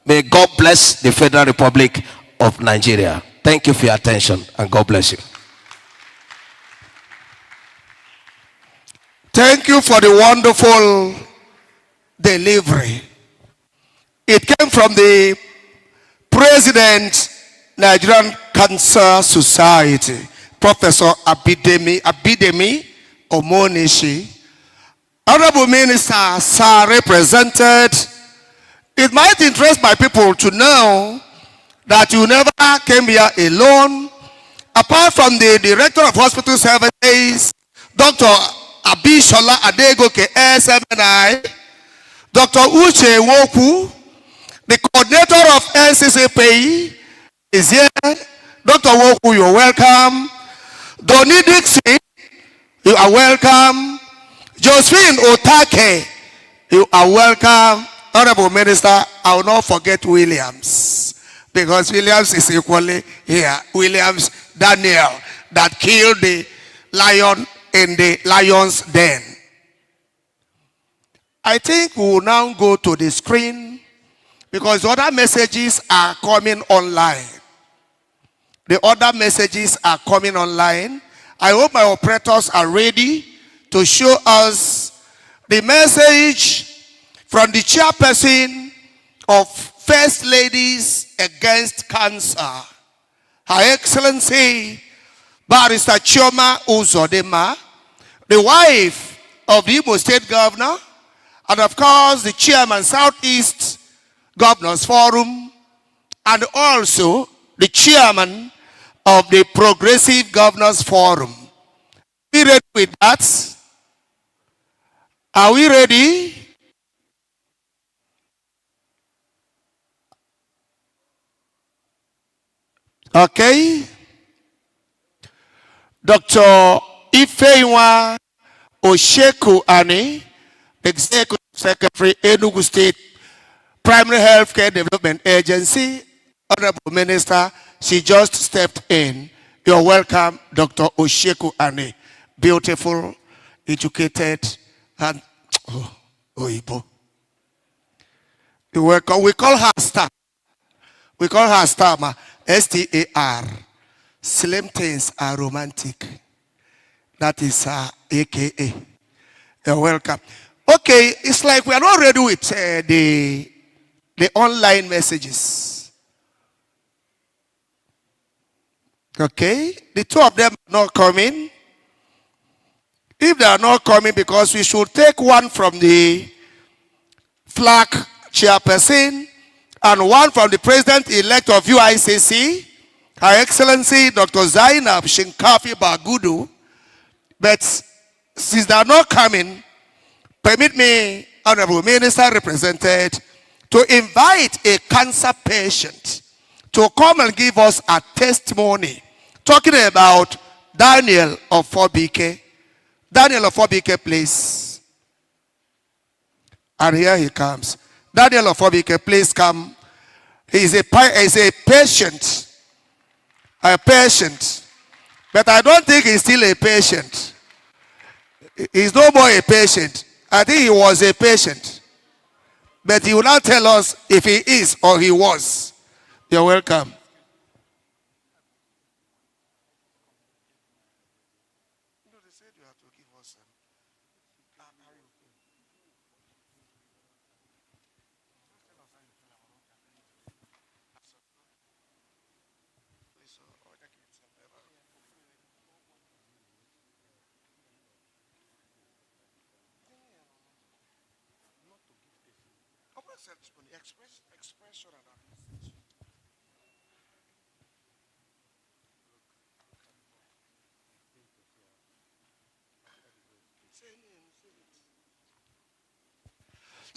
May God bless the Federal Republic of Nigeria. Thank you for your attention, and God bless you. Thank you for the wonderful delivery. It came from the President, Nigerian Cancer Society, Professor Abidemi Omonishi. Honorable Minister, sir, represented. It might interest my people to know that you never came here alone. Apart from the Director of Hospital Services, Dr. Abishola Adegoke, SMNI, Dr. Uche Woku, the coordinator of NCCP is here. Dr. Woku, you're welcome. Donnie Dixon, you are welcome. Josephine Otake, you are welcome. Honorable Minister, I will not forget Williams, because Williams is equally here. Williams Daniel, that killed the lion in the lion's den. I think we will now go to the screen, because other messages are coming online. The other messages are coming online. I hope my operators are ready to show us the message from the chairperson of First Ladies Against Cancer, Her Excellency, Barrister Chioma Uzodema, the wife of the Imo State Governor, and of course the chairman Southeast Governors Forum, and also the chairman of the Progressive Governors Forum. Are we ready with that? Are we ready? Okay. Dr. Ifeanyi Osheku Ani, Executive Secretary, Enugu State Primary Healthcare Development Agency. Honorable Minister, she just stepped in. You're welcome, Dr. Osheku Ani. Beautiful, educated, and Oyibo. You're welcome. We call her star. We call her star, S-T-A-R. Slim things are romantic. That is her AKA. You're welcome. Okay, it's like we are not ready with the online messages. Okay, the two of them are not coming. If they are not coming, because we should take one from the flag chairperson and one from the president-elect of UICC, Her Excellency Dr. Zainab Shinkafi Bagudu. But since they are not coming, permit me, Honorable Minister represented, to invite a cancer patient to come and give us a testimony talking about Daniel of 4BK. Daniel of 4BK, please. And here he comes. Daniel of 4BK, please come. He is a patient. A patient. But I don't think he's still a patient. He's no more a patient. I think he was a patient. But he will not tell us if he is or he was. You're welcome.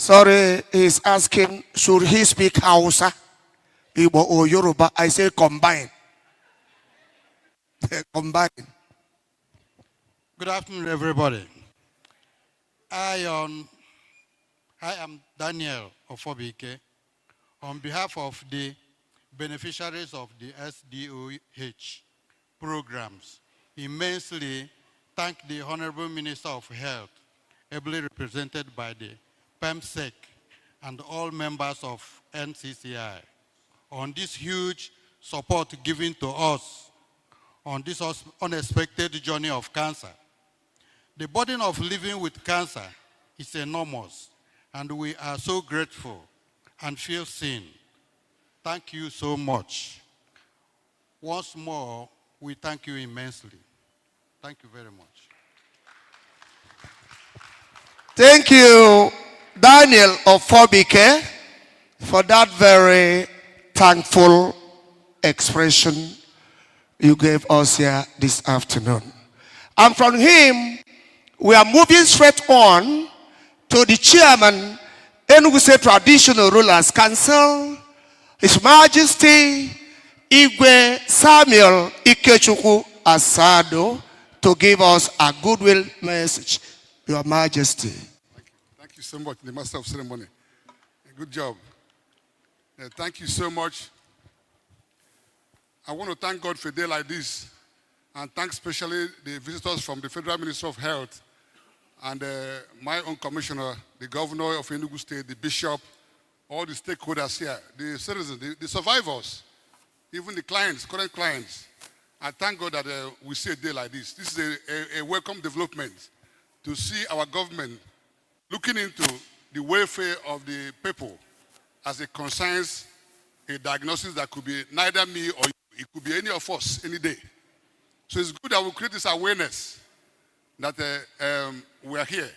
Sorry, he's asking, should he speak Hausa, Igbo, or Yoruba? I say combine. Combine. Good afternoon, everybody. I am Daniel of 4BK. On behalf of the beneficiaries of the SDOH programs, immensely thank the Honorable Minister of Health, ably represented by the PEMSEC and all members of NCCI, on this huge support given to us on this unexpected journey of cancer. The burden of living with cancer is enormous, and we are so grateful and feel seen. Thank you so much. Once more, we thank you immensely. Thank you very much. Thank you, Daniel of 4BK, for that very thankful expression you gave us here this afternoon. And from him, we are moving straight on to the chairman, Enugu State Traditional Rulers Council, His Majesty Igwe Samuel Ikechukwu Asado, to give us a goodwill message. Your Majesty. Thank you so much, the Master of Ceremony. Good job. Thank you so much. I want to thank God for a day like this, and thank especially the visitors from the Federal Ministry of Health and my own commissioner, the governor of Enugu State, the bishop, all the stakeholders here, the citizens, the survivors, even the clients, current clients. I thank God that we see a day like this. This is a welcome development to see our government looking into the welfare of the people as it concerns a diagnosis that could be neither me or you. It could be any of us, any day. So it's good that we create this awareness that we are here.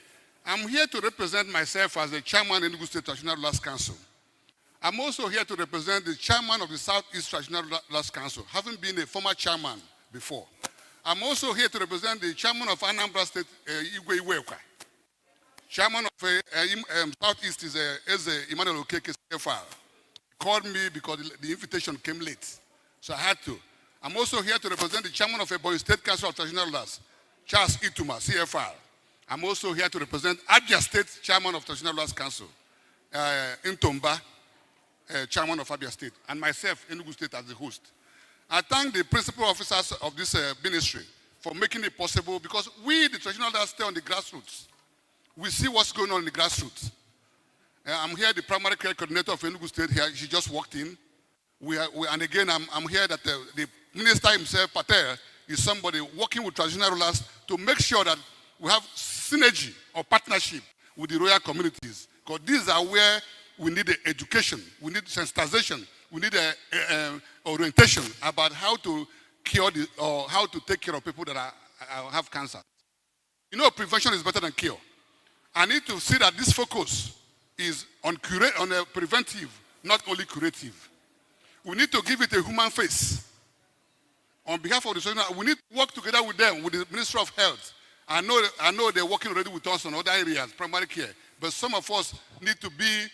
I'm here to represent myself as the chairman of the Enugu State Traditional Rulers Council. I'm also here to represent the chairman of the Southeast Traditional Rulers Council, having been a former chairman before. I'm also here to represent the chairman of Anambra State, Igwe Iweka. Chairman of Southeast is Emmanuel Okeke CFR. He called me because the invitation came late, so I had to. I'm also here to represent the chairman of Ebonyi State Council of Traditional Rulers, Charles Ituma, CFR. I'm also here to represent Abia State chairman of Traditional Rulers Council, Intomba, chairman of Abia State, and myself, Enugu State, as the host. I thank the principal officers of this ministry for making it possible, because we, the traditional rulers, stay on the grassroots. We see what's going on in the grassroots. I'm here, the primary care coordinator of Enugu State here. She just walked in. And again, I'm here that the minister himself, Patel, is somebody working with traditional rulers to make sure that we have synergy or partnership with the royal communities. Because these are where we need the education, we need sensitization, we need orientation about how to cure or how to take care of people that have cancer. You know, prevention is better than cure. I need to see that this focus is on preventive, not only curative. We need to give it a human face. On behalf of the children, we need to work together with them, with the Ministry of Health. I know they're working already with us on other areas, primary care, but some of us need to be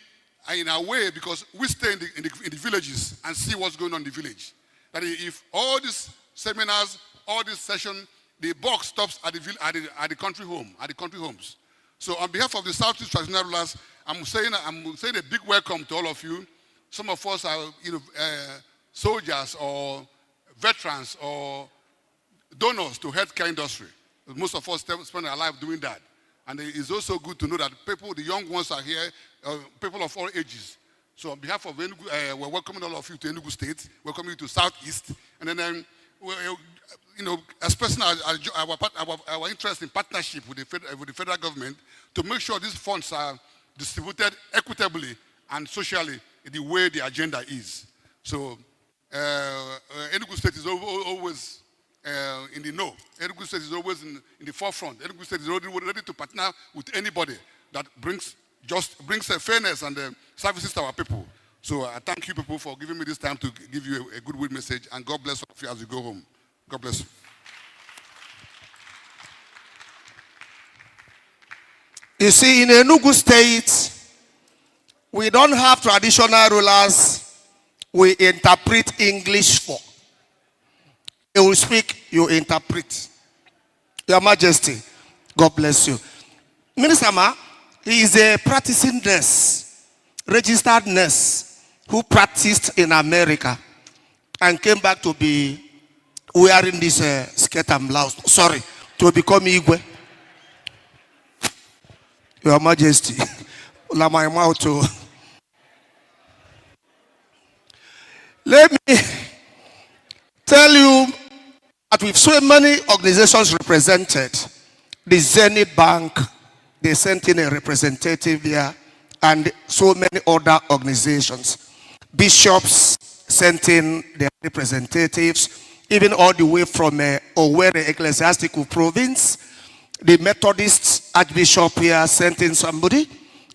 in our way, because we stay in the villages and see what's going on in the village. That if all these seminars, all this session, the buck stops at the country home, at the country homes. So on behalf of the Southeast Traditional Rulers, I'm saying a big welcome to all of you. Some of us are soldiers or veterans or donors to healthcare industry. Most of us spend our life doing that. And it's also good to know that people, the young ones are here, people of all ages. So on behalf of Enugu, we're welcoming all of you to Enugu State, welcoming you to Southeast, and then expressing our interest in partnership with the federal government to make sure these funds are distributed equitably and socially in the way the agenda is. So Enugu State is always in the know. Enugu State is always in the forefront. Enugu State is ready to partner with anybody that brings a fairness and services to our people. So I thank you people for giving me this time to give you a goodwill message, and God bless all of you as you go home. God bless you. You see, in Enugu State, we don't have traditional rulers we interpret English for. They will speak, you interpret. Your Majesty, God bless you. Minister Ma, he is a practicing nurse, registered nurse, who practiced in America and came back to be wearing this skirt and blouse. Sorry, to become Igwe. Your Majesty, let my mouth to. Let me tell you that with so many organizations represented, the Zenith Bank, they sent in a representative here, and so many other organizations. Bishops sent in their representatives, even all the way from Owerri Ecclesiastical Province. The Methodist Archbishop here sent in somebody,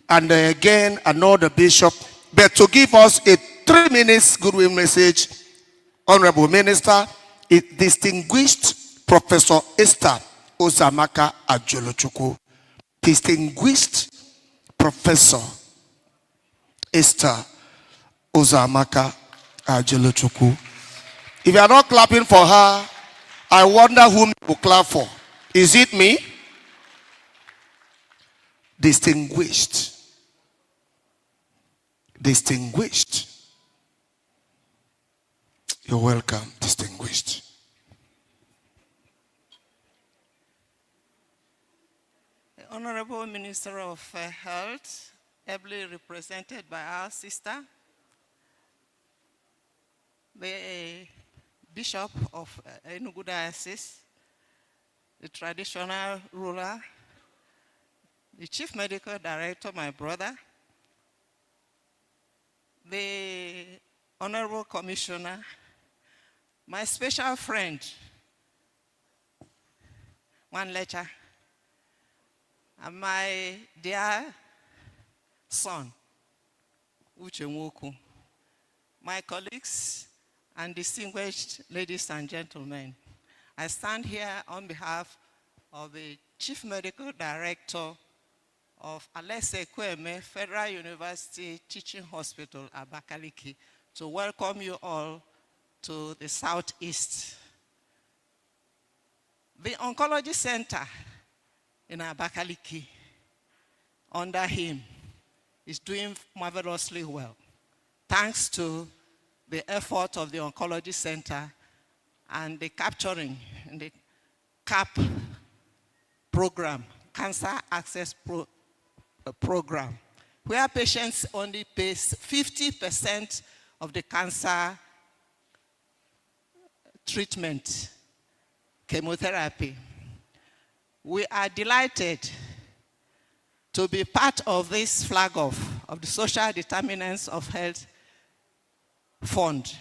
and again another bishop. But to give us a 3 minutes goodwill message, Honorable Minister, distinguished Professor Esther Ozamaka Ajolochukwu. Distinguished Professor Esther Ozamaka Ajolochukwu. If you are not clapping for her, I wonder whom you will clap for. Is it me? Distinguished. Distinguished. You're welcome, distinguished. The Honorable Minister of Health, ably represented by our sister, the Bishop of Enugu Diocese, the traditional ruler, the Chief Medical Director, my brother, the Honorable Commissioner, my special friend, one lecture. And my dear son, Uche Nwoku, my colleagues and distinguished ladies and gentlemen, I stand here on behalf of the Chief Medical Director of Alese Kweme Federal University Teaching Hospital, Abakaliki, to welcome you all to the Southeast. The Oncology Center in Abakaliki, under him, is doing marvelously well, thanks to the effort of the Oncology Center and the capturing in the CAP program, Cancer Access Program, where patients only pay 50% of the cancer treatment, chemotherapy. We are delighted to be part of this flag off of the Social Determinants of Health Fund.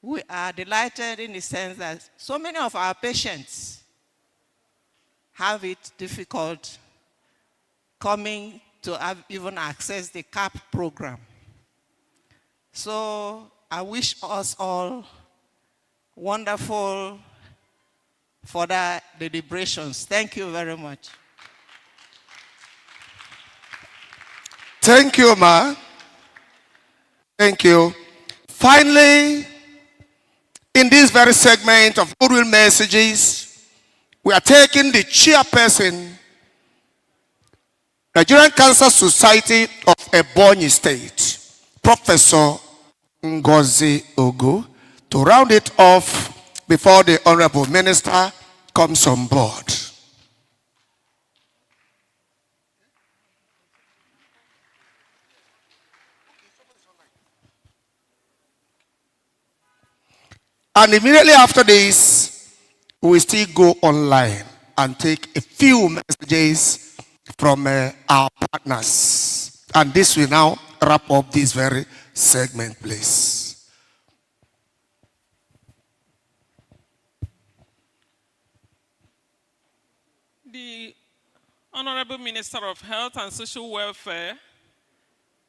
We are delighted in the sense that so many of our patients have it difficult coming to have even access the CAP program. So I wish us all wonderful further deliberations. Thank you very much. Thank you, Ma. Thank you. Finally, in this very segment of goodwill messages, we are taking the chairperson, Nigerian Cancer Society of Ebonyi State, Professor Ngozi Ogu, to round it off before the Honorable Minister comes on board. And immediately after this, we will still go online and take a few messages from our partners. And this will now wrap up this very segment, please. The Honorable Minister of Health and Social Welfare,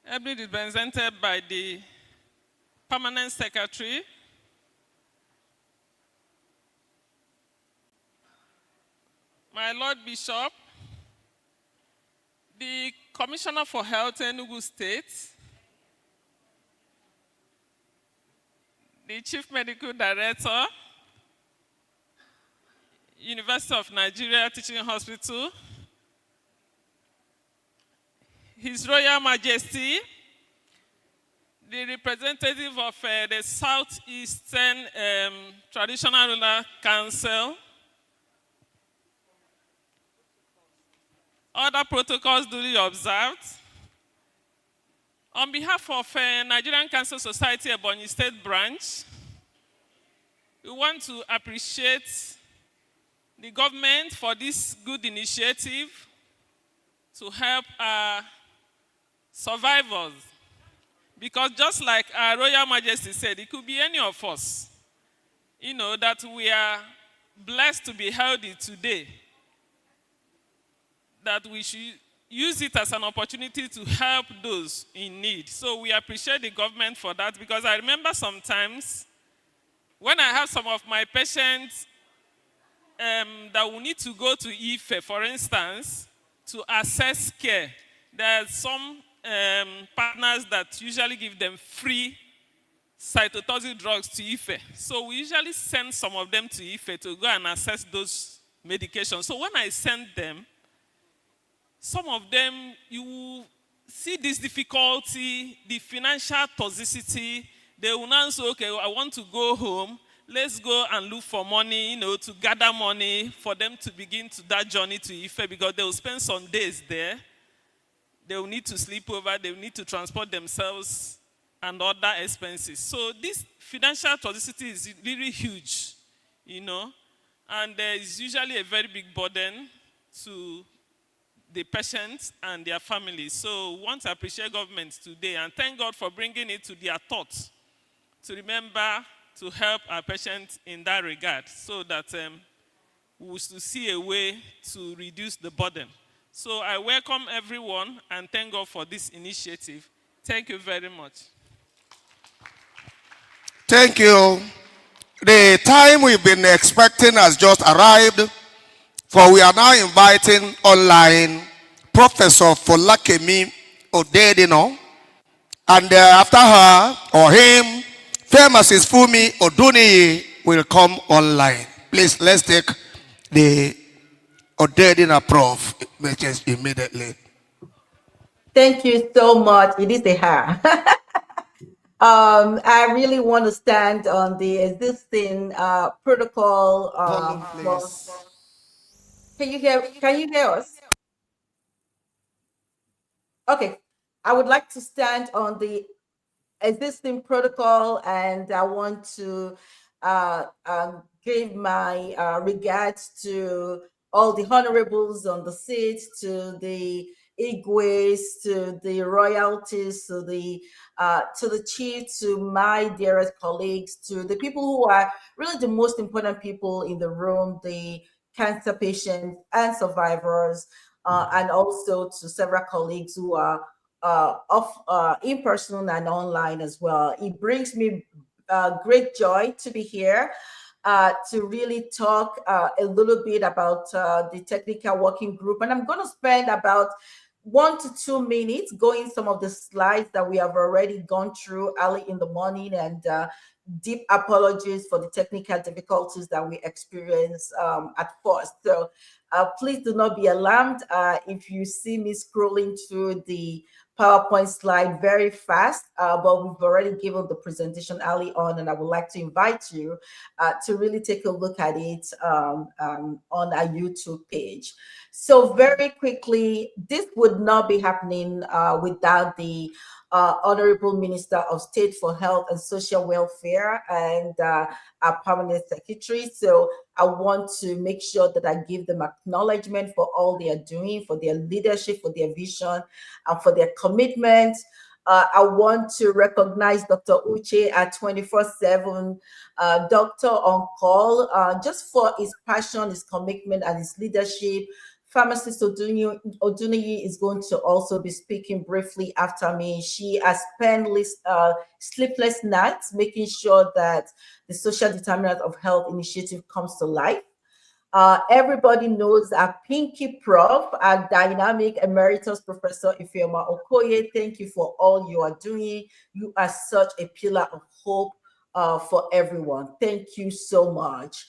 ably represented by the Permanent Secretary, my Lord Bishop, the Commissioner for Health in Enugu State, the Chief Medical Director, University of Nigeria Teaching Hospital, His Royal Majesty, the representative of the Southeastern Traditional Ruler Council, other protocols duly observed. On behalf of Nigerian Cancer Society Ebonyi State Branch, we want to appreciate the government for this good initiative to help our survivors. Because just like our Royal Majesty said, it could be any of us, you know, that we are blessed to be healthy today, that we should use it as an opportunity to help those in need. So we appreciate the government for that, because I remember sometimes when I have some of my patients that will need to go to Ife, for instance, to assess care, there are some partners that usually give them free cytotoxic drugs to Ife. So we usually send some of them to Ife to go and assess those medications. So when I send them, some of them, you will see this difficulty, the financial toxicity. They will now say, okay, I want to go home. Let's go and look for money, you know, to gather money for them to begin to that journey to Ife, because they will spend some days there. They will need to sleep over. They will need to transport themselves and other expenses. So this financial toxicity is really huge, you know, and there is usually a very big burden to the patients and their families. So we want to appreciate government today and thank God for bringing it to their thoughts to remember to help our patients in that regard, so that was to see a way to reduce the burden. So I welcome everyone and thank God for this initiative. Thank you very much. Thank you. The time we've been expecting has just arrived, for we are now inviting online Professor Folakemi Odedino, and after her or him, Pharmacist Fumi Oduniyi will come online. Please, let's take the Odedina Prof immediately. Thank you so much. It is a her. I really want to stand on the existing protocol. Volume, please. Can you hear us? Okay. I would like to stand on the existing protocol, and I want to give my regards to all the honorables on the seat, to the Igwes, to the royalties, to the chief, to my dearest colleagues, to the people who are really the most important people in the room, the cancer patients and survivors, and also to several colleagues who are in person and online as well. It brings me great joy to be here to really talk a little bit about the technical working group. And I'm going to spend about 1 to 2 minutes going some of the slides that we have already gone through early in the morning, and deep apologies for the technical difficulties that we experienced at first. So please do not be alarmed if you see me scrolling through the PowerPoint slide very fast, but we've already given the presentation early on, and I would like to invite you to really take a look at it on our YouTube page. So very quickly, this would not be happening without the Honorable Minister of State for Health and Social Welfare and our Permanent Secretary. So I want to make sure that I give them acknowledgement for all they are doing, for their leadership, for their vision, and for their commitment. I want to recognize Dr. Uche, our 24/7 doctor on call, just for his passion, his commitment, and his leadership. Pharmacist Oduniyi is going to also be speaking briefly after me. She has spent sleepless nights making sure that the social determinant of health initiative comes to life. Everybody knows our Pinky Prof, our dynamic emeritus professor Ifeoma Okoye. Thank you for all you are doing. You are such a pillar of hope for everyone. Thank you so much.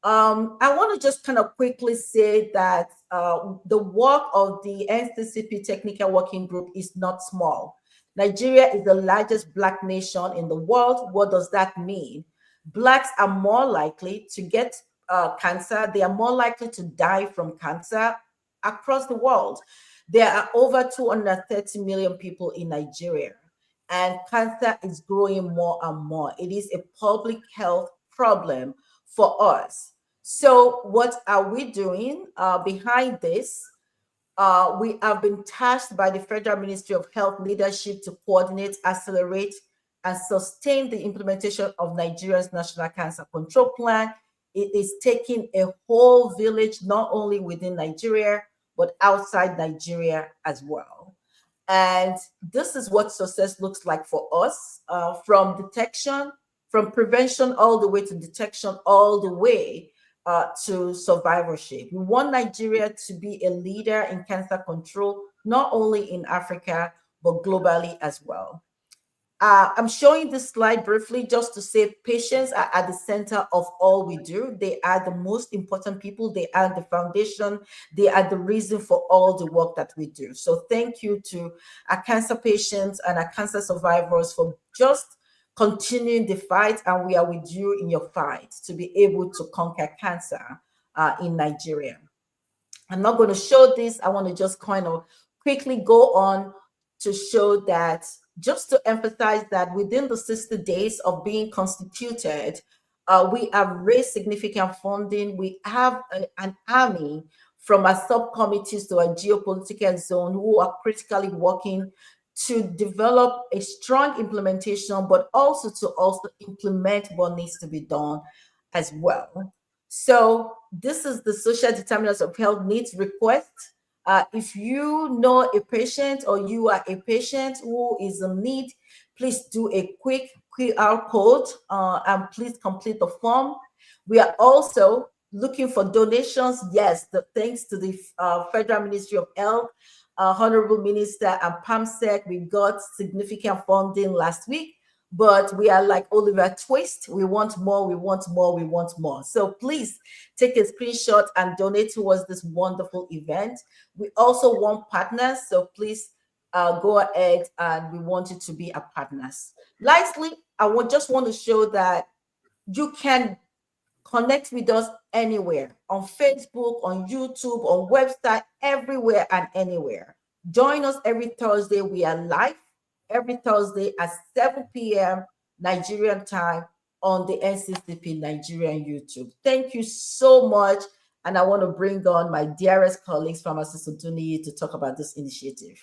I want to just kind of quickly say that the work of the NCCP Technical Working Group is not small. Nigeria is the largest Black nation in the world. What does that mean? Blacks are more likely to get cancer. They are more likely to die from cancer across the world. There are over 230 million people in Nigeria, and cancer is growing more and more. It is a public health problem for us. So what are we doing behind this? We have been tasked by the Federal Ministry of Health leadership to coordinate, accelerate, and sustain the implementation of Nigeria's National Cancer Control Plan. It is taking a whole village, not only within Nigeria, but outside Nigeria as well. And this is what success looks like for us, from detection, from prevention, all the way to detection, all the way to survivorship. We want Nigeria to be a leader in cancer control, not only in Africa, but globally as well. I'm showing this slide briefly just to say patients are at the center of all we do. They are the most important people. They are the foundation. They are the reason for all the work that we do. So thank you to our cancer patients and our cancer survivors for just continuing the fight, and we are with you in your fight to be able to conquer cancer in Nigeria. I'm not going to show this. I want to just kind of quickly go on to show that, just to emphasize that within the 60 days of being constituted, we have raised significant funding. We have an army from our subcommittees to our geopolitical zone who are critically working to develop a strong implementation, but also to implement what needs to be done as well. So this is the social determinants of health needs request. If you know a patient or you are a patient who is in need, please do a quick QR code and please complete the form. We are also looking for donations. Yes, thanks to the Federal Ministry of Health, Honorable Minister and PAMSEC, we got significant funding last week. But we are like Oliver Twist. We want more, we want more, we want more. So please take a screenshot and donate towards this wonderful event. We also want partners. So please go ahead and we want you to be our partners. Lastly, just want to show that you can connect with us anywhere on Facebook, on YouTube, on website, everywhere and anywhere. Join us every Thursday. We are live every Thursday at 7 p.m. Nigerian time on the NCCP Nigerian YouTube. Thank you so much. And I want to bring on my dearest colleagues, Pharmacist Oduni, to talk about this initiative.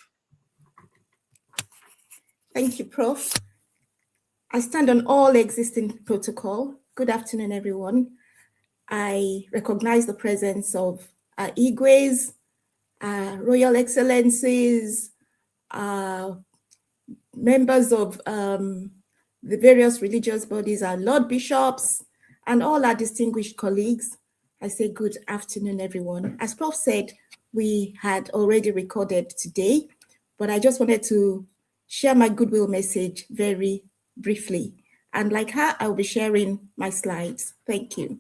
Thank you, Prof. I stand on all existing protocol. Good afternoon, everyone. I recognize the presence of Igwes, Royal Excellencies, members of the various religious bodies, our Lord Bishops, and all our distinguished colleagues. I say good afternoon, everyone. As Prof said, we had already recorded today, but I just wanted to share my goodwill message very briefly. And like her, I'll be sharing my slides. Thank you.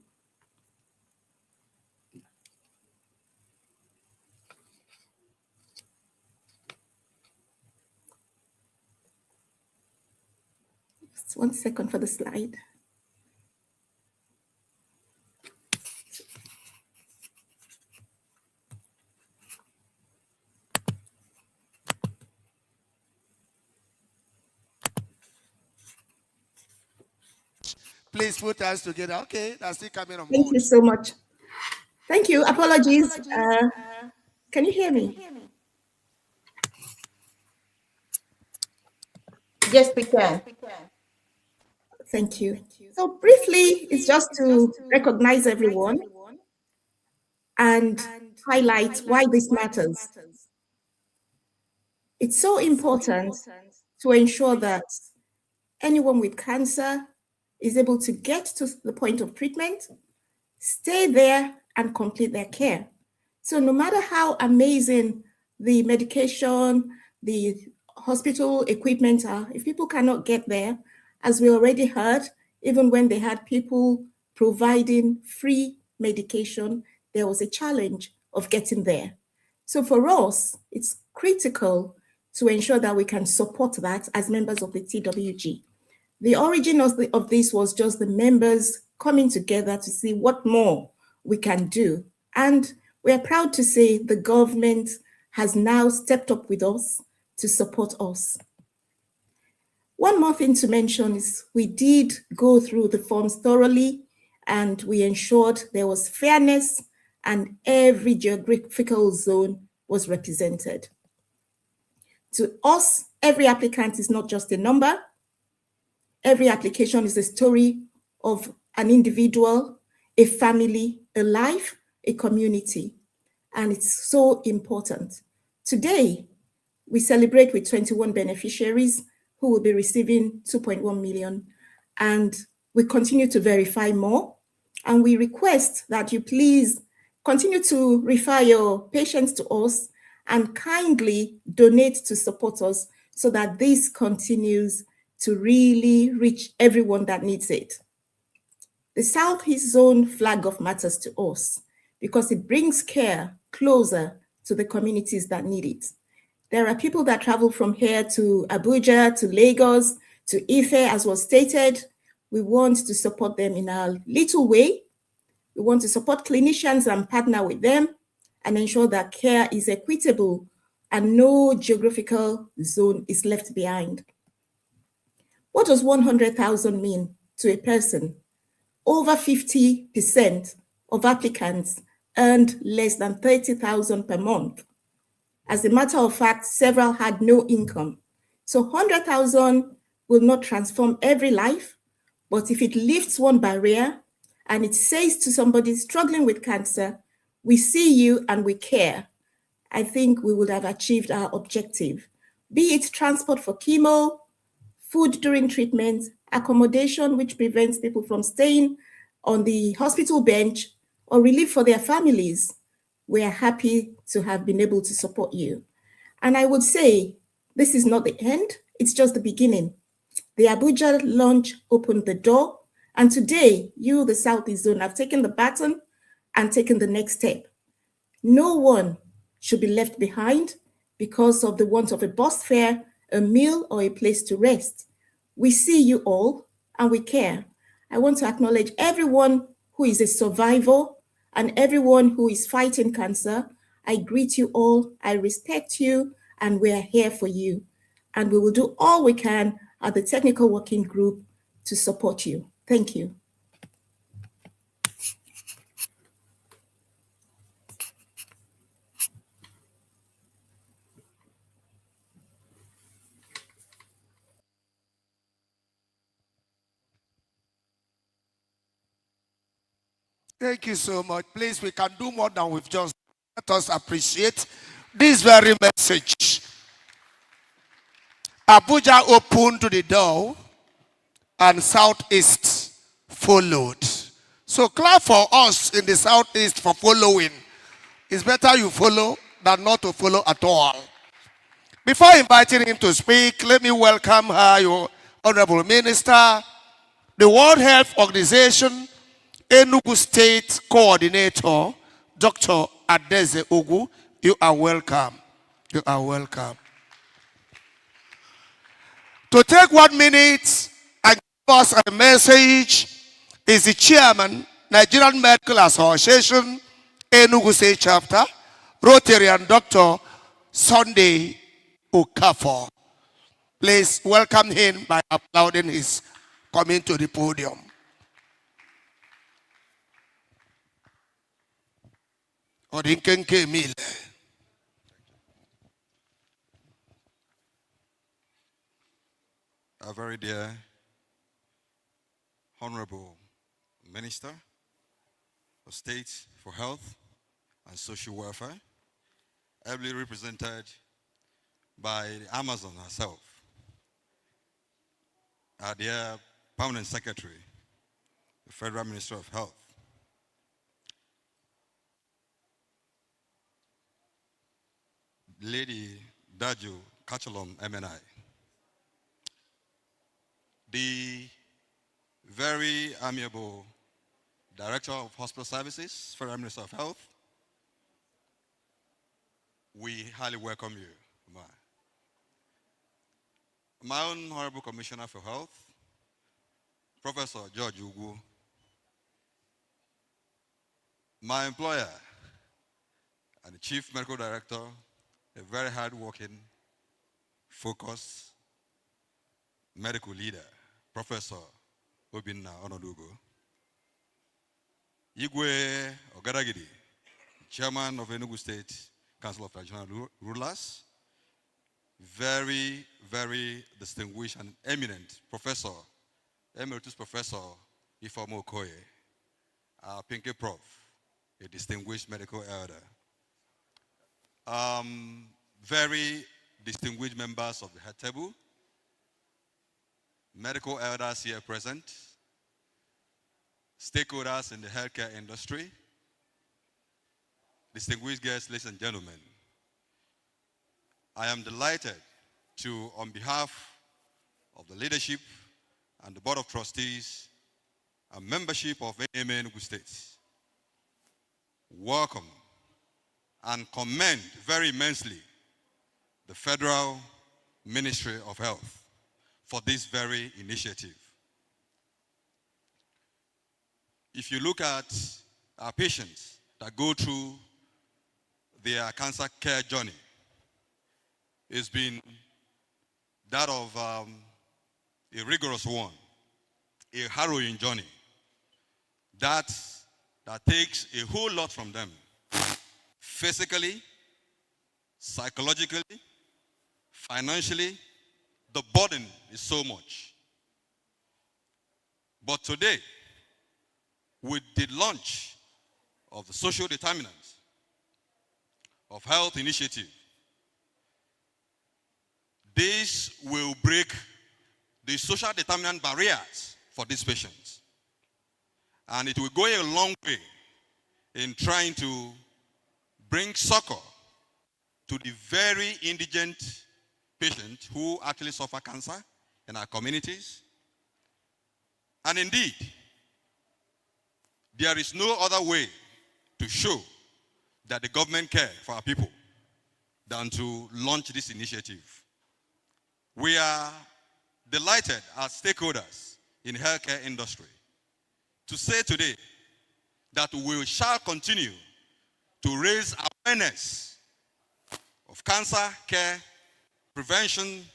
Just 1 second for the slide. Please put us together. Okay, that's still coming on board. Thank you so much. Thank you. Apologies. Can you hear me? Yes, we can. Thank you. So briefly, it's just to recognize everyone and highlight why this matters. It's so important to ensure that anyone with cancer is able to get to the point of treatment, stay there, and complete their care. So no matter how amazing the medication, the hospital equipment are, if people cannot get there, as we already heard, even when they had people providing free medication, there was a challenge of getting there. So for us, it's critical to ensure that we can support that as members of the TWG. The origin of this was just the members coming together to see what more we can do. And we are proud to say the government has now stepped up with us to support us. One more thing to mention is we did go through the forms thoroughly and we ensured there was fairness and every geographical zone was represented. To us, every applicant is not just a number. Every application is a story of an individual, a family, a life, a community, and it's so important. Today, we celebrate with 21 beneficiaries who will be receiving 2.1 million, and we continue to verify more, and we request that you please continue to refer your patients to us and kindly donate to support us so that this continues to really reach everyone that needs it. The Southeast Zone flag off matters to us because it brings care closer to the communities that need it. There are people that travel from here to Abuja, to Lagos, to Ife, as was stated. We want to support them in a little way. We want to support clinicians and partner with them and ensure that care is equitable and no geographical zone is left behind. What does 100,000 mean to a person? Over 50% of applicants earned less than 30,000 per month. As a matter of fact, several had no income. So 100,000 will not transform every life, but if it lifts one barrier and it says to somebody struggling with cancer, we see you and we care, I think we would have achieved our objective. Be it transport for chemo, food during treatment, accommodation which prevents people from staying on the hospital bench, or relief for their families. We are happy to have been able to support you. And I would say this is not the end, it's just the beginning. The Abuja launch opened the door, and today you, the Southeast Zone, have taken the baton and taken the next step. No one should be left behind because of the want of a bus fare, a meal, or a place to rest. We see you all and we care. I want to acknowledge everyone who is a survivor and everyone who is fighting cancer. I greet you all, I respect you, and we are here for you. And we will do all we can at the Technical Working Group to support you. Thank you. Thank you so much. Please, we can do more than we've just. Let us appreciate this very message. Abuja opened to the door and Southeast followed. So clap for us in the Southeast for following. It's better you follow than not to follow at all. Before inviting him to speak, let me welcome her, your Honorable Minister, the World Health Organization, Enugu State Coordinator, Dr. Adeze Ogu. You are welcome. You are welcome. To take 1 minute and give us a message is the Chairman, Nigerian Medical Association, Enugu State Chapter, Rotarian Dr. Sunday Okafor. Please welcome him by applauding his coming to the podium. Odinkenke Mile. Our very dear Honorable Minister of State for Health and Social Welfare, ably represented by the Amazon herself, our dear Permanent Secretary, the Federal Minister of Health, Lady Daju Kachalom MNI, the very amiable Director of Hospital Services, Federal Minister of Health, we highly welcome you. My own Honorable Commissioner for Health, Professor George Ugu, my employer and the Chief Medical Director, a very hard-working, focused medical leader, Professor Obinna Onodugo, Igwe Ogadagidi, Chairman of Enugu State Council of Traditional Rulers, very, very distinguished and eminent Professor, Emeritus Professor Ifeoma Okoye, our Pinky Prof, a distinguished medical elder. Very distinguished members of the head table, medical elders here present, stakeholders in the healthcare industry, distinguished guests, ladies and gentlemen. I am delighted to, on behalf of the leadership and the Board of Trustees and membership of NMA Enugu State, welcome and commend very immensely the Federal Ministry of Health for this very initiative. If you look at our patients that go through their cancer care journey, it's been that of a rigorous one, a harrowing journey that takes a whole lot from them, physically, psychologically, financially. The burden is so much. But today, with the launch of the social determinants of health initiative, this will break the social determinant barriers for these patients. And it will go a long way in trying to bring succor to the very indigent patients who actually suffer cancer in our communities. And indeed, there is no other way to show that the government cares for our people than to launch this initiative. We are delighted as stakeholders in the healthcare industry to say today that we shall continue to raise awareness of cancer care, prevention,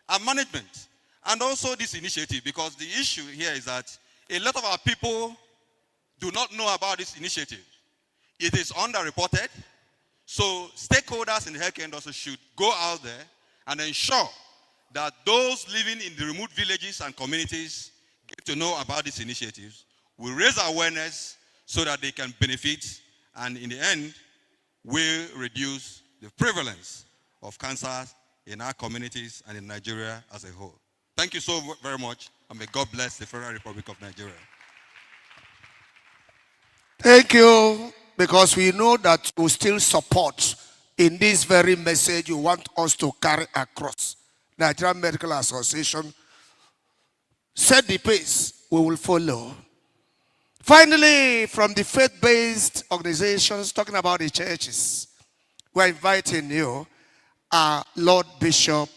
and management, and also this initiative, because the issue here is that a lot of our people do not know about this initiative. It is underreported, so stakeholders in the healthcare industry should go out there and ensure that those living in the remote villages and communities get to know about these initiatives. We raise awareness so that they can benefit, and in the end, will reduce the prevalence of cancer in our communities and in Nigeria as a whole. Thank you so very much, and may God bless the Federal Republic of Nigeria. Thank you, because we know that you still support in this very message you want us to carry across. Nigerian Medical Association set the pace, we will follow. Finally, from the faith-based organizations, talking about the churches, we're inviting you, our Lord Bishop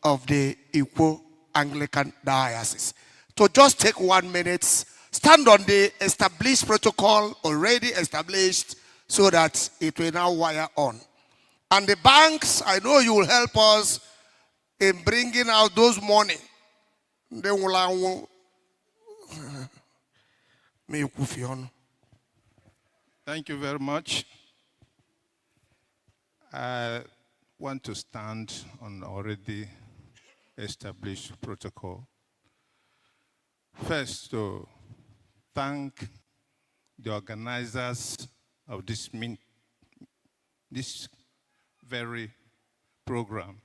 of the Ikwo Anglican Diocese, to just take 1 minute, stand on the established protocol already established so that it will now wire on. And the banks, I know you will help us in bringing out those money. Thank you very much. I want to stand on already established protocol. First, to thank the organizers of this very program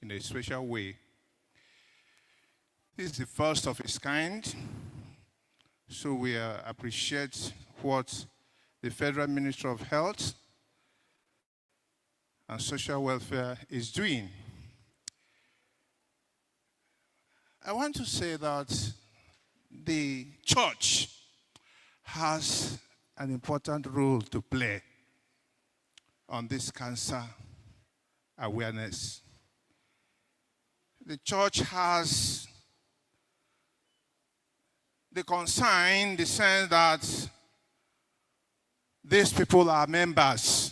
in a special way. This is the first of its kind, so we appreciate what the Federal Ministry of Health and Social Welfare is doing. I want to say that the church has an important role to play on this cancer awareness. The church has the concern, the sense that these people are members.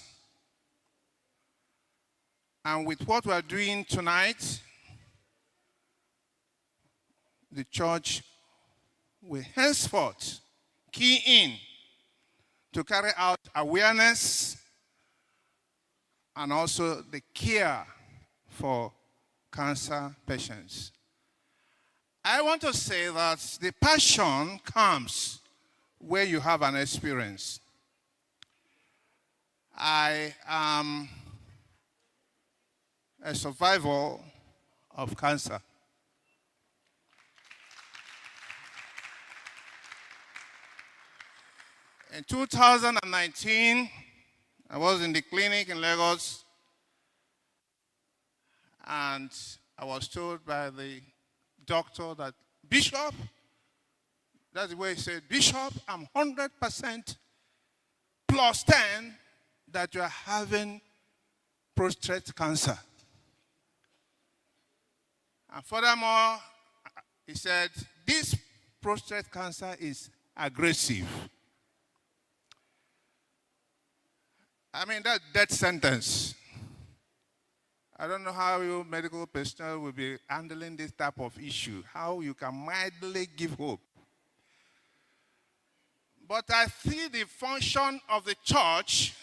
And with what we are doing tonight, the church will henceforth key in to carry out awareness and also the care for cancer patients. I want to say that the passion comes where you have an experience. I am a survivor of cancer. In 2019, I was in the clinic in Lagos, and I was told by the doctor that, Bishop, that's the way he said, Bishop, I'm 100% plus 10 that you are having prostate cancer. And furthermore, he said, this prostate cancer is aggressive. I mean, that death sentence. I don't know how you medical personnel will be handling this type of issue, how you can mildly give hope. But I see the function of the church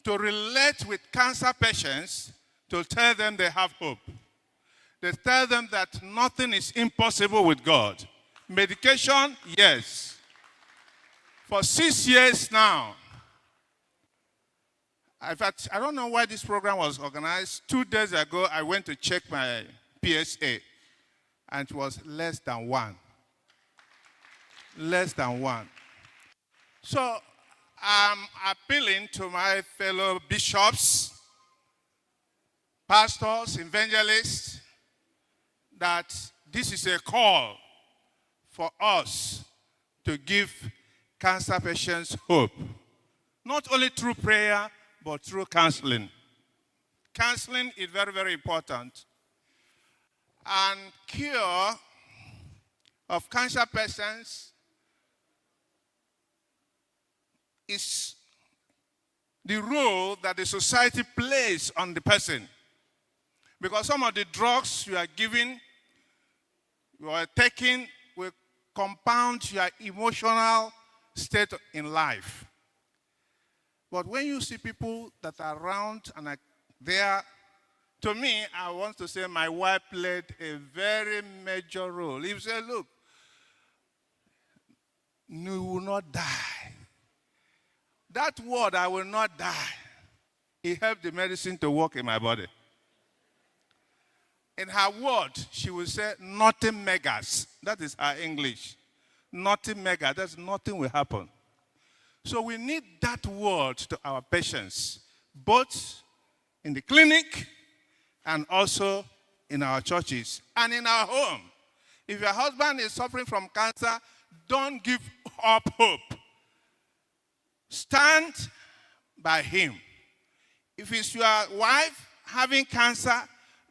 to relate with cancer patients, to tell them they have hope. They tell them that nothing is impossible with God. Medication, yes. For 6 years now, in fact, I don't know why this program was organized. 2 days ago, I went to check my PSA, and it was less than 1. Less than 1. So I'm appealing to my fellow bishops, pastors, evangelists, that this is a call for us to give cancer patients hope. Not only through prayer, but through counseling. Counseling is very, very important. And cure of cancer patients is the role that the society plays on the person. Because some of the drugs you are giving, you are taking, will compound your emotional state in life. But when you see people that are around and are there, to me, I want to say my wife played a very major role. If you say, look, you will not die. That word, I will not die, it helped the medicine to work in my body. In her word, she will say, nothing megas. That is her English. Nothing mega. That's nothing will happen. So we need that word to our patients, both in the clinic and also in our churches and in our home. If your husband is suffering from cancer, don't give up hope. Stand by him. If it's your wife having cancer,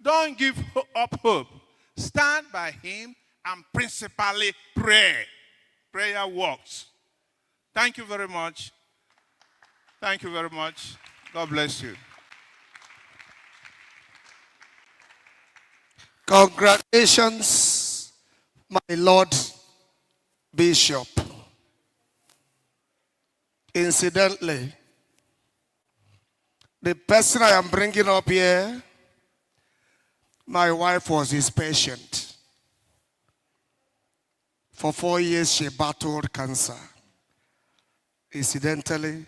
don't give up hope. Stand by him and principally pray. Prayer works. Thank you very much. Thank you very much. God bless you. Congratulations, my Lord Bishop. Incidentally, the person I am bringing up here, my wife was his patient. For 4 years, she battled cancer. Incidentally,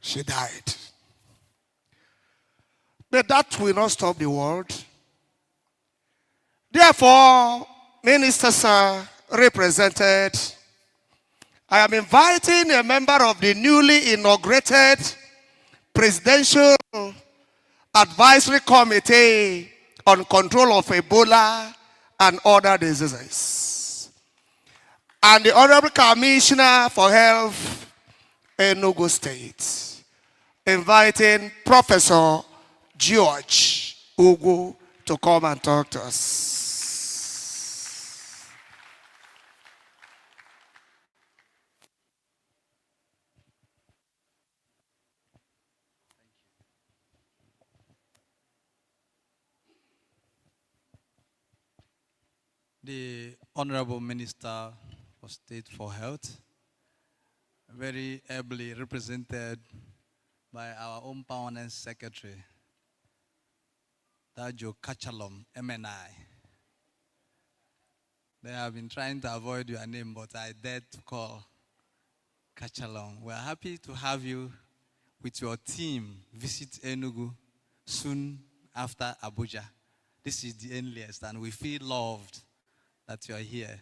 she died. But that will not stop the world. Therefore, ministers are represented. I am inviting a member of the newly inaugurated Presidential Advisory Committee on Control of Ebola and other diseases, and the Honorable Commissioner for Health, Enugu State, inviting Professor George Ugu to come and talk to us. The Honorable Minister for State for Health, very ably represented by our own permanent secretary, Dajo Kachalom, MNI. They have been trying to avoid your name, but I dared to call Kachalom. We are happy to have you with your team visit Enugu soon after Abuja. This is the earliest, and we feel loved that you are here.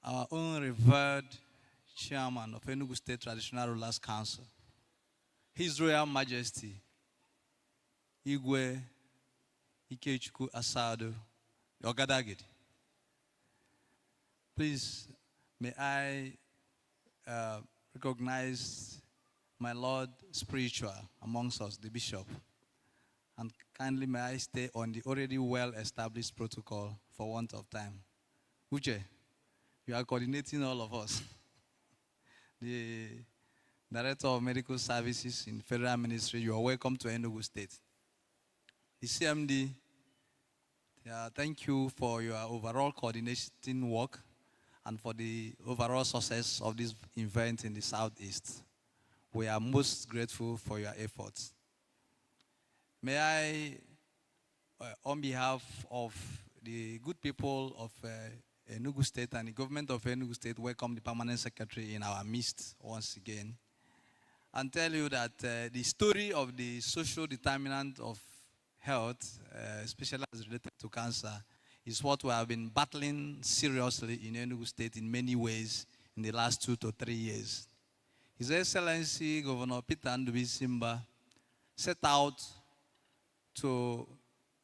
Our own revered chairman of Enugu State Traditional Rulers Council, His Royal Majesty, Igwe Ikechukwu Asado Ogadagidi. Please, may I recognize my Lord Spiritual amongst us, the Bishop. And kindly may I stay on the already well-established protocol for want of time. Uche, you are coordinating all of us. The Director of Medical Services in Federal Ministry, you are welcome to Enugu State. The CMD, thank you for your overall coordinating work and for the overall success of this event in the Southeast. We are most grateful for your efforts. May I on behalf of the good people of Enugu State and the government of Enugu State, welcome the permanent secretary in our midst once again, and tell you that the story of the social determinant of health, especially as related to cancer, is what we have been battling seriously in Enugu State in many ways in the last 2 to 3 years. His Excellency Governor Peter Ndubisimba set out to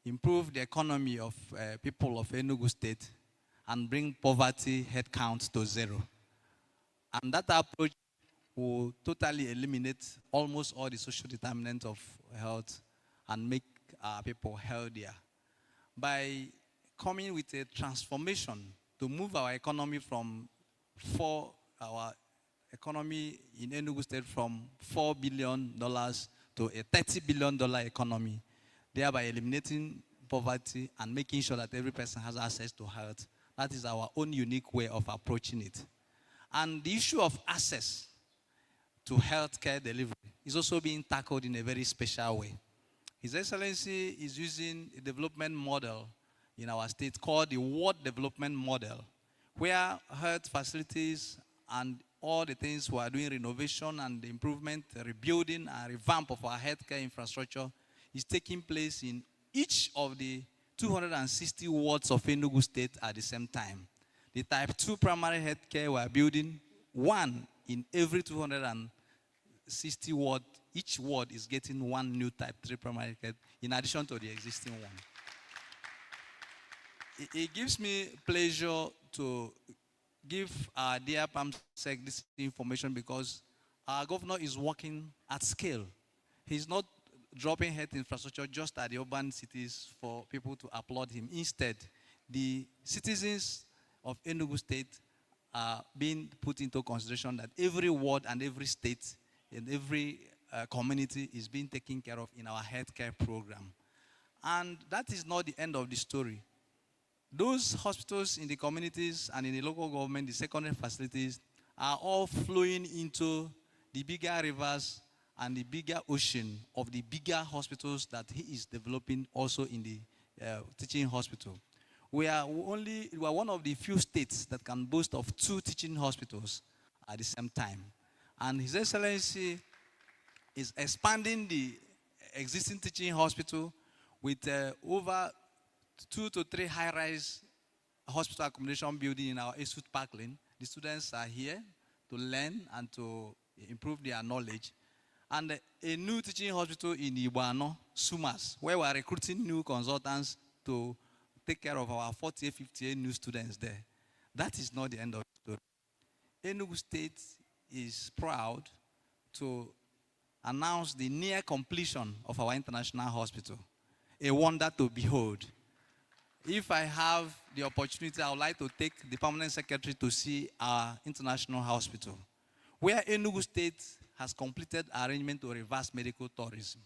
improve the economy of people of Enugu State and bring poverty headcount to 0. And that approach will totally eliminate almost all the social determinants of health and make our people healthier. By coming with a transformation to move our economy our economy in Enugu State from $4 billion to a $30 billion economy, thereby eliminating poverty and making sure that every person has access to health. That is our own unique way of approaching it. And the issue of access to healthcare delivery is also being tackled in a very special way. His Excellency is using a development model in our state called the Ward Development Model, where health facilities and all the things we are doing, renovation and improvement, rebuilding and revamp of our healthcare infrastructure is taking place in each of the 260 wards of Enugu State at the same time. The type 2 primary healthcare we are building, one in every 260 wards. Each ward is getting one new type 3 primary care in addition to the existing one. It gives me pleasure to give our dear PAMSEC this information because our governor is working at scale. He's not dropping health infrastructure just at the urban cities for people to applaud him. Instead, the citizens of Enugu State are being put into consideration that every ward and every state and every community is being taken care of in our healthcare program. And that is not the end of the story. Those hospitals in the communities and in the local government, the secondary facilities, are all flowing into the bigger rivers and the bigger ocean of the bigger hospitals that he is developing also in the teaching hospital. We are one of the few states that can boast of 2 teaching hospitals at the same time. And His Excellency is expanding the existing teaching hospital with over 2 to 3 high-rise hospital accommodation building in our Esut Park Lane. The students are here to learn and to improve their knowledge. And a new teaching hospital in Ibuano, Sumas, where we are recruiting new consultants to take care of our 48, 58 new students there. That is not the end of the story. Enugu State is proud to announce the near completion of our international hospital, a wonder to behold. If I have the opportunity, I would like to take the permanent secretary to see our international hospital, where Enugu State has completed arrangement to reverse medical tourism.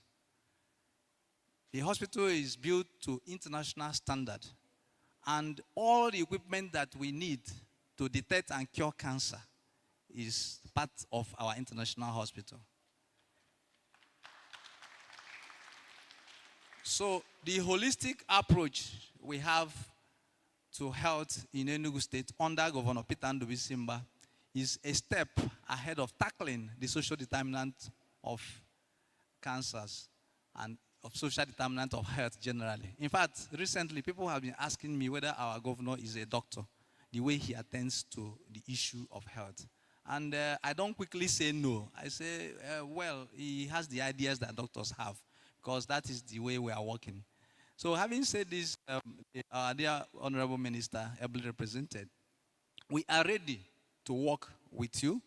The hospital is built to international standard, and all the equipment that we need to detect and cure cancer is part of our international hospital. So the holistic approach we have to health in Enugu State under Governor Peter Ndubisimba is a step ahead of tackling the social determinant of cancers and of social determinant of health generally. In fact, recently people have been asking me whether our governor is a doctor, the way he attends to the issue of health. And I don't quickly say no. I say, well, he has the ideas that doctors have, because that is the way we are working. So having said this, dear Honorable Minister, ably represented, we are ready to work with you.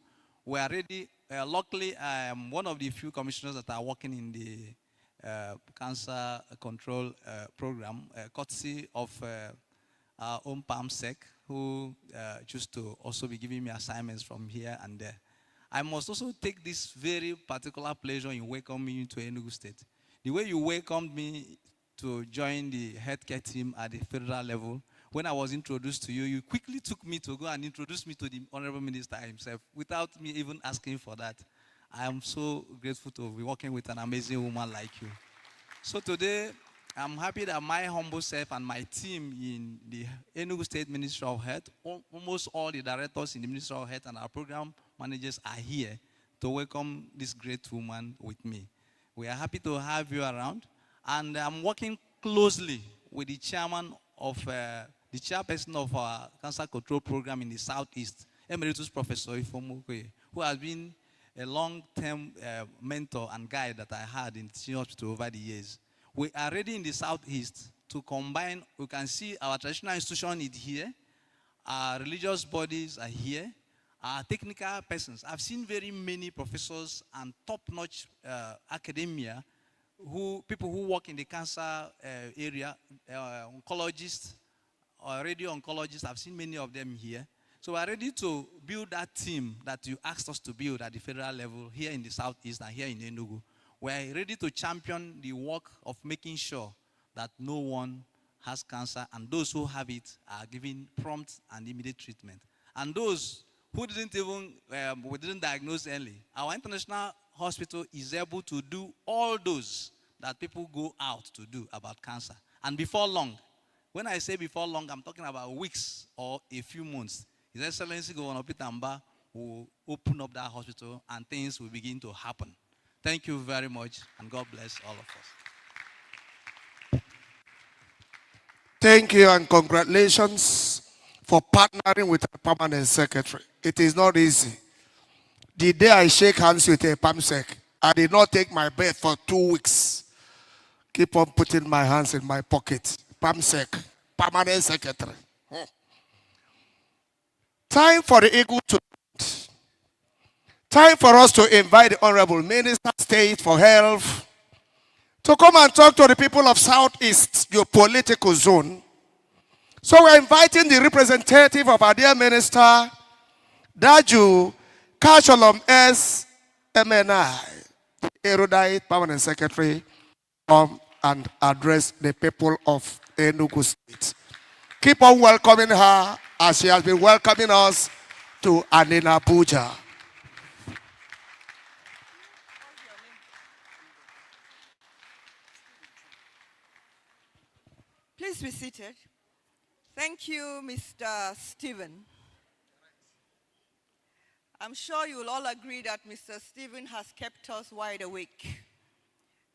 We are ready. Luckily, I am one of the few commissioners that are working in the cancer control program, courtesy of our own PAMSEC, who choose to also be giving me assignments from here and there. I must also take this very particular pleasure in welcoming you to Enugu State. The way you welcomed me to join the healthcare team at the federal level, when I was introduced to you, you quickly took me to go and introduce me to the Honorable Minister himself without me even asking for that. I am so grateful to be working with an amazing woman like you. So today, I'm happy that my humble self and my team in the Enugu State Ministry of Health, almost all the directors in the Ministry of Health and our program managers are here to welcome this great woman with me. We are happy to have you around, and I'm working closely with the chairman of the chairperson of our cancer control program in the Southeast, Emeritus Professor Ifomukoye, who has been a long-term mentor and guide that I had in the hospital over the years. We are ready in the Southeast to combine. We can see our traditional institution is here, our religious bodies are here, our technical persons. I've seen very many professors and top-notch academia, people who work in the cancer area, oncologists, or radio oncologists. I've seen many of them here. So we're ready to build that team that you asked us to build at the federal level here in the Southeast and here in Enugu. We're ready to champion the work of making sure that no one has cancer, and those who have it are given prompt and immediate treatment. And those who didn't even, we didn't diagnose early, our international hospital is able to do all those that people go out to do about cancer. And before long, when I say before long, I'm talking about weeks or a few months. His Excellency Governor Peter Mba will open up that hospital and things will begin to happen. Thank you very much, and God bless all of us. Thank you and congratulations for partnering with a permanent secretary. It is not easy. The day I shake hands with a PAMSEC, I did not take my bed for 2 weeks. Keep on putting my hands in my pocket. PAMSEC, permanent secretary. Time for the eagle to land. Time for us to invite the Honorable Minister of State for Health to come and talk to the people of Southeast, your political zone. So we're inviting the representative of our dear Minister, Daju Kasholom S. MNI, the erudite permanent secretary, come and address the people of Enugu State. Keep on welcoming her as she has been welcoming us to Anina Abuja. Please be seated. Thank you, Mr. Stephen. I'm sure you will all agree that Mr. Stephen has kept us wide awake.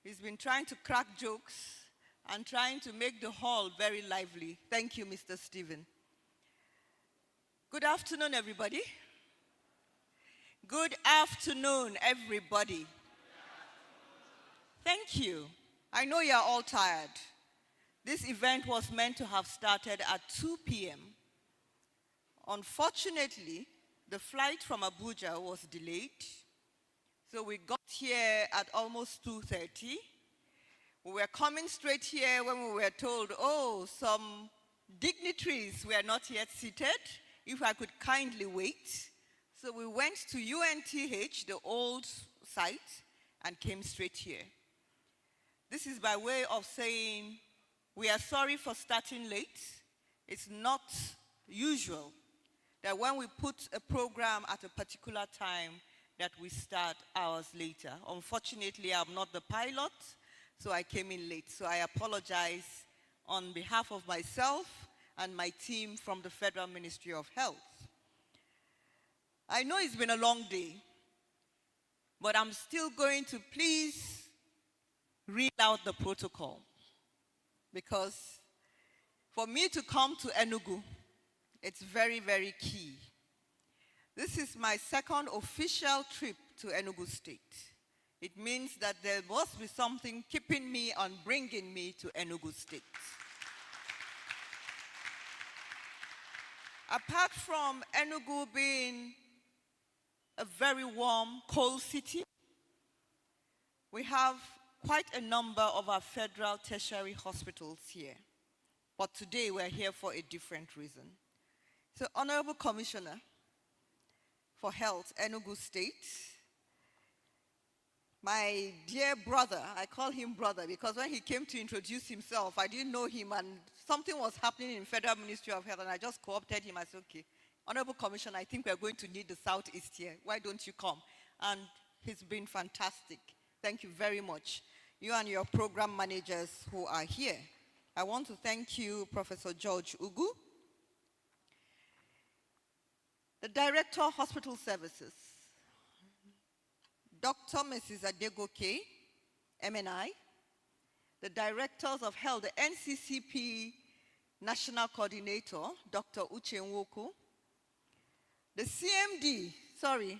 He's been trying to crack jokes and trying to make the hall very lively. Thank you, Mr. Stephen. Good afternoon, everybody. Good afternoon, everybody. Thank you. I know you're all tired. This event was meant to have started at 2 p.m. Unfortunately, the flight from Abuja was delayed, so we got here at almost 2:30. We were coming straight here when we were told, oh, some dignitaries were not yet seated, if I could kindly wait. So we went to UNTH, the old site, and came straight here. This is by way of saying, we are sorry for starting late. It's not usual that when we put a program at a particular time that we start hours later. Unfortunately, I'm not the pilot, so I came in late. So I apologize on behalf of myself and my team from the Federal Ministry of Health. I know it's been a long day, but I'm still going to please read out the protocol, because for me to come to Enugu, it's very, very key. This is my second official trip to Enugu State. It means that there must be something keeping me and bringing me to Enugu State. Apart from Enugu being a very warm, cold city, we have quite a number of our federal tertiary hospitals here. But today we're here for a different reason. So, Honorable Commissioner for Health, Enugu State, my dear brother, I call him brother because when he came to introduce himself, I didn't know him and something was happening in Federal Ministry of Health and I just co-opted him. I said, okay, Honorable Commissioner, I think we're going to need the Southeast here. Why don't you come? And he's been fantastic. Thank you very much. you and your program managers who are here. I want to thank you, Professor George Ugu, the Director of Hospital Services, Dr. Mrs. Adegoke, MNI, the Directors of Health, the NCCP National Coordinator, Dr. Uche Nwoku, the CMD, sorry,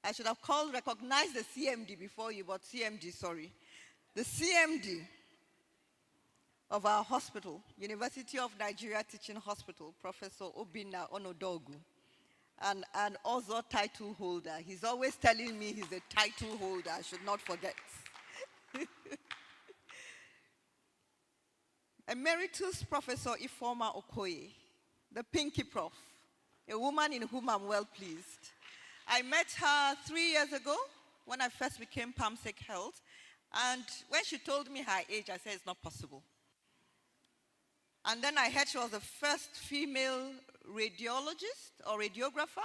I should have recognized the CMD before you, but CMD, sorry. The CMD of our hospital, University of Nigeria Teaching Hospital, Professor Obinna Onodogu, and an other title holder. He's always telling me he's a title holder, I should not forget. Emeritus Professor Ifoma Okoye, the Pinky Prof, a woman in whom I'm well pleased. I met her 3 years ago when I first became PAMSEC Health, and when she told me her age, I said it's not possible. And then I heard she was the first female radiologist or radiographer.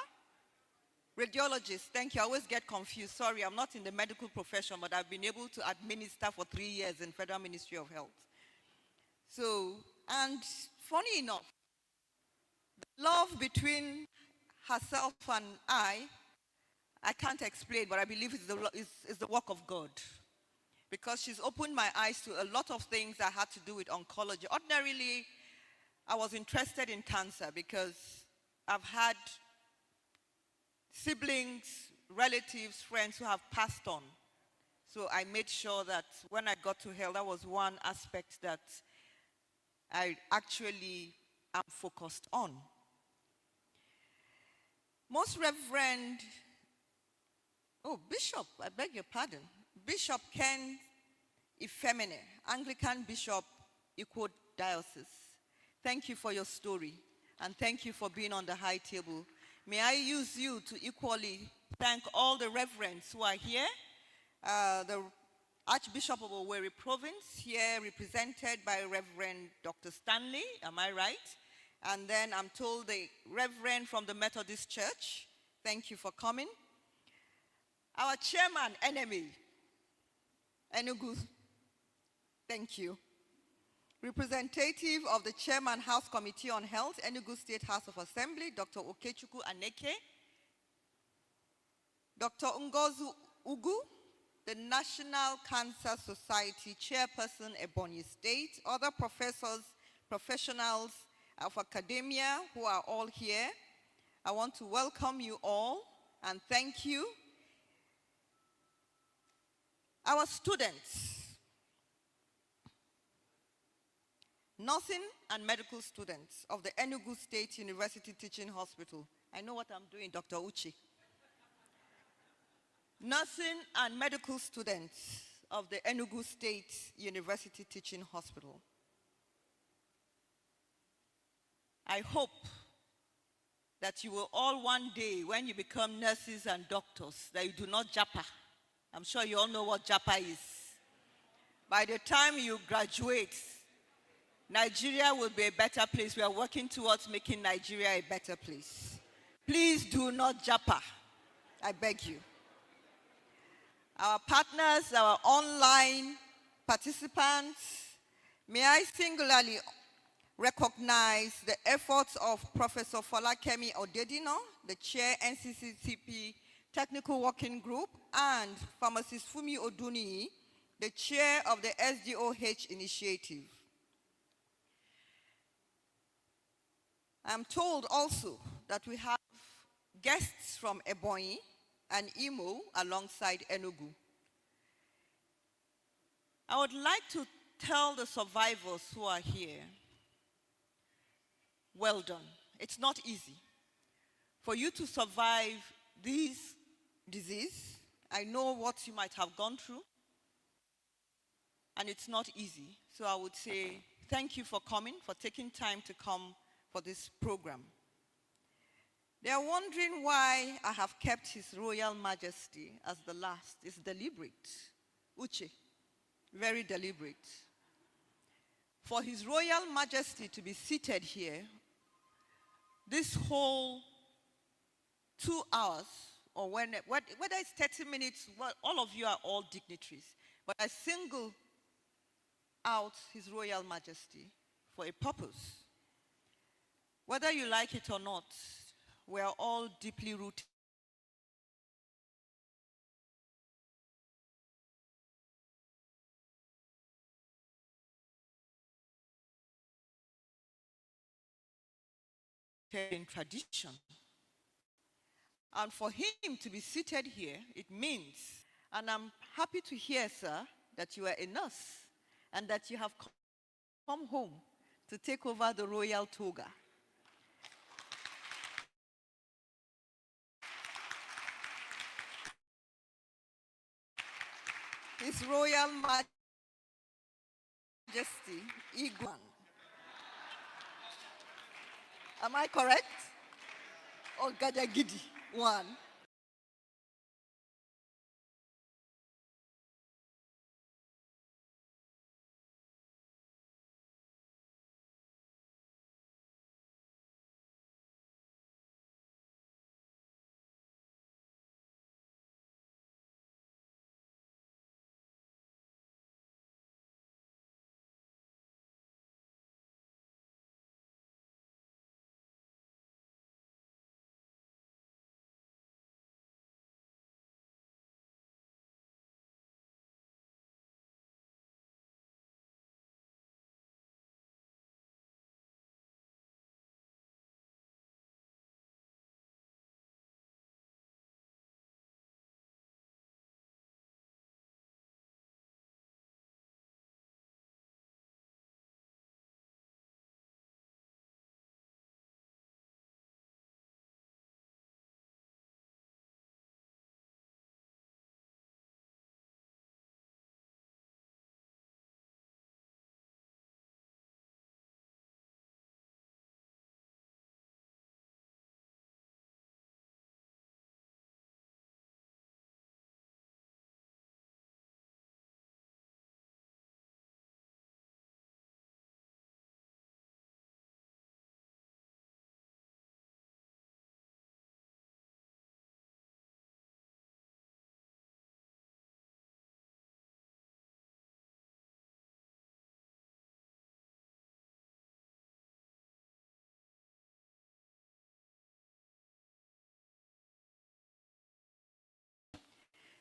Radiologist, thank you. I always get confused. Sorry, I'm not in the medical profession, but I've been able to administer for 3 years in Federal Ministry of Health. So, and funny enough, the love between herself and I can't explain, but I believe it's the work of God. Because she's opened my eyes to a lot of things that had to do with oncology. Ordinarily, I was interested in cancer because I've had siblings, relatives, friends who have passed on. So I made sure that when I got to health, that was one aspect that I actually am focused on. Most Reverend, Bishop, I beg your pardon, Bishop Ken Ifemene, Anglican Bishop, Ikwo Diocese. Thank you for your story, and thank you for being on the high table. May I use you to equally thank all the reverends who are here. The Archbishop of Owerri Province, here represented by Reverend Dr. Stanley, am I right? And then I'm told the Reverend from the Methodist Church. Thank you for coming. Our chairman, enemy, Enugu, thank you. Representative of the Chairman House Committee on Health, Enugu State House of Assembly, Dr. Okechukwu Aneke. Dr. Ngozu Ugu, the National Cancer Society Chairperson, Ebonyi State. Other professors, professionals of academia who are all here. I want to welcome you all and thank you. Our students, nursing and medical students of the Enugu State University Teaching Hospital. I know what I'm doing, Dr. Uchi. Nursing and medical students of the Enugu State University Teaching Hospital. I hope that you will all one day, when you become nurses and doctors, that you do not japa. I'm sure you all know what japa is. By the time you graduate, Nigeria will be a better place. We are working towards making Nigeria a better place. Please do not japa. I beg you. Our partners, our online participants, may I singularly recognize the efforts of Professor Folakemi Odedino, the Chair NCCP Technical Working Group, and Pharmacist Fumi Oduni, the Chair of the SDOH Initiative. I'm told also that we have guests from Ebonyi and Imo alongside Enugu. I would like to tell the survivors who are here, well done. It's not easy. For you to survive this disease, I know what you might have gone through, and it's not easy. So I would say thank you for coming, for taking time to come for this program. They are wondering why I have kept His Royal Majesty as the last. It's deliberate. Uche, very deliberate. For His Royal Majesty to be seated here, this whole 2 hours, or whether it's 30 minutes, well, all of you are all dignitaries. but I single out His Royal Majesty for a purpose. Whether you like it or not, we are all deeply rooted in tradition. And for him to be seated here, it means, and I'm happy to hear, sir, that you are a nurse and that you have come home to take over the royal toga. His Royal Majesty, Iguan. Am I correct? Or Gadagidi, one.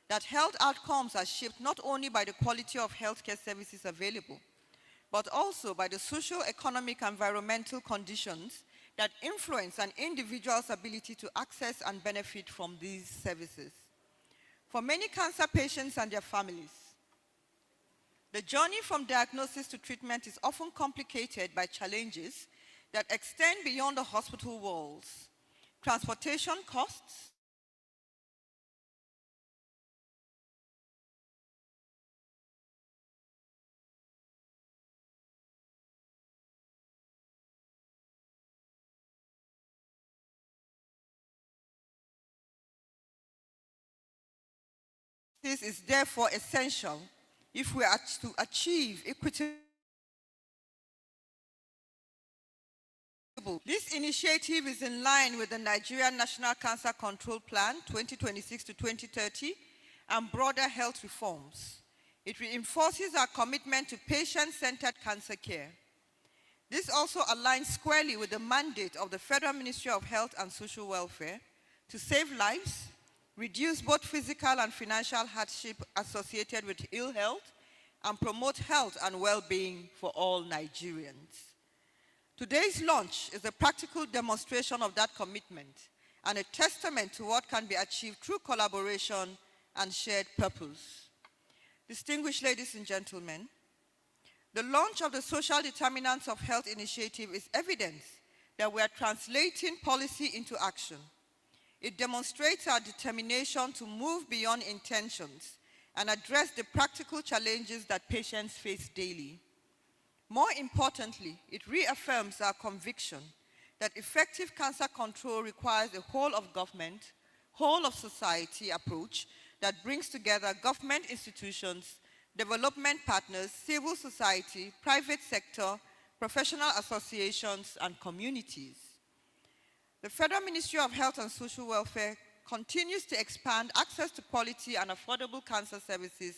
That health outcomes are shaped not only by the quality of healthcare services available, but also by the social, economic, and environmental conditions that influence an individual's ability to access and benefit from these services. For many cancer patients and their families, the journey from diagnosis to treatment is often complicated by challenges that extend beyond the hospital walls. Transportation costs, this is therefore essential if we are to achieve equitable. This initiative is in line with the Nigerian National Cancer Control Plan 2026 to 2030 and broader health reforms. It reinforces our commitment to patient-centered cancer care. This also aligns squarely with the mandate of the Federal Ministry of Health and Social Welfare to save lives, reduce both physical and financial hardship associated with ill health, and promote health and well-being for all Nigerians. Today's launch is a practical demonstration of that commitment and a testament to what can be achieved through collaboration and shared purpose. Distinguished ladies and gentlemen, the launch of the Social Determinants of Health initiative is evidence that we are translating policy into action. It demonstrates our determination to move beyond intentions and address the practical challenges that patients face daily. More importantly, it reaffirms our conviction that effective cancer control requires a whole of government, whole of society approach that brings together government institutions, development partners, civil society, private sector, professional associations, and communities. The Federal Ministry of Health and Social Welfare continues to expand access to quality and affordable cancer services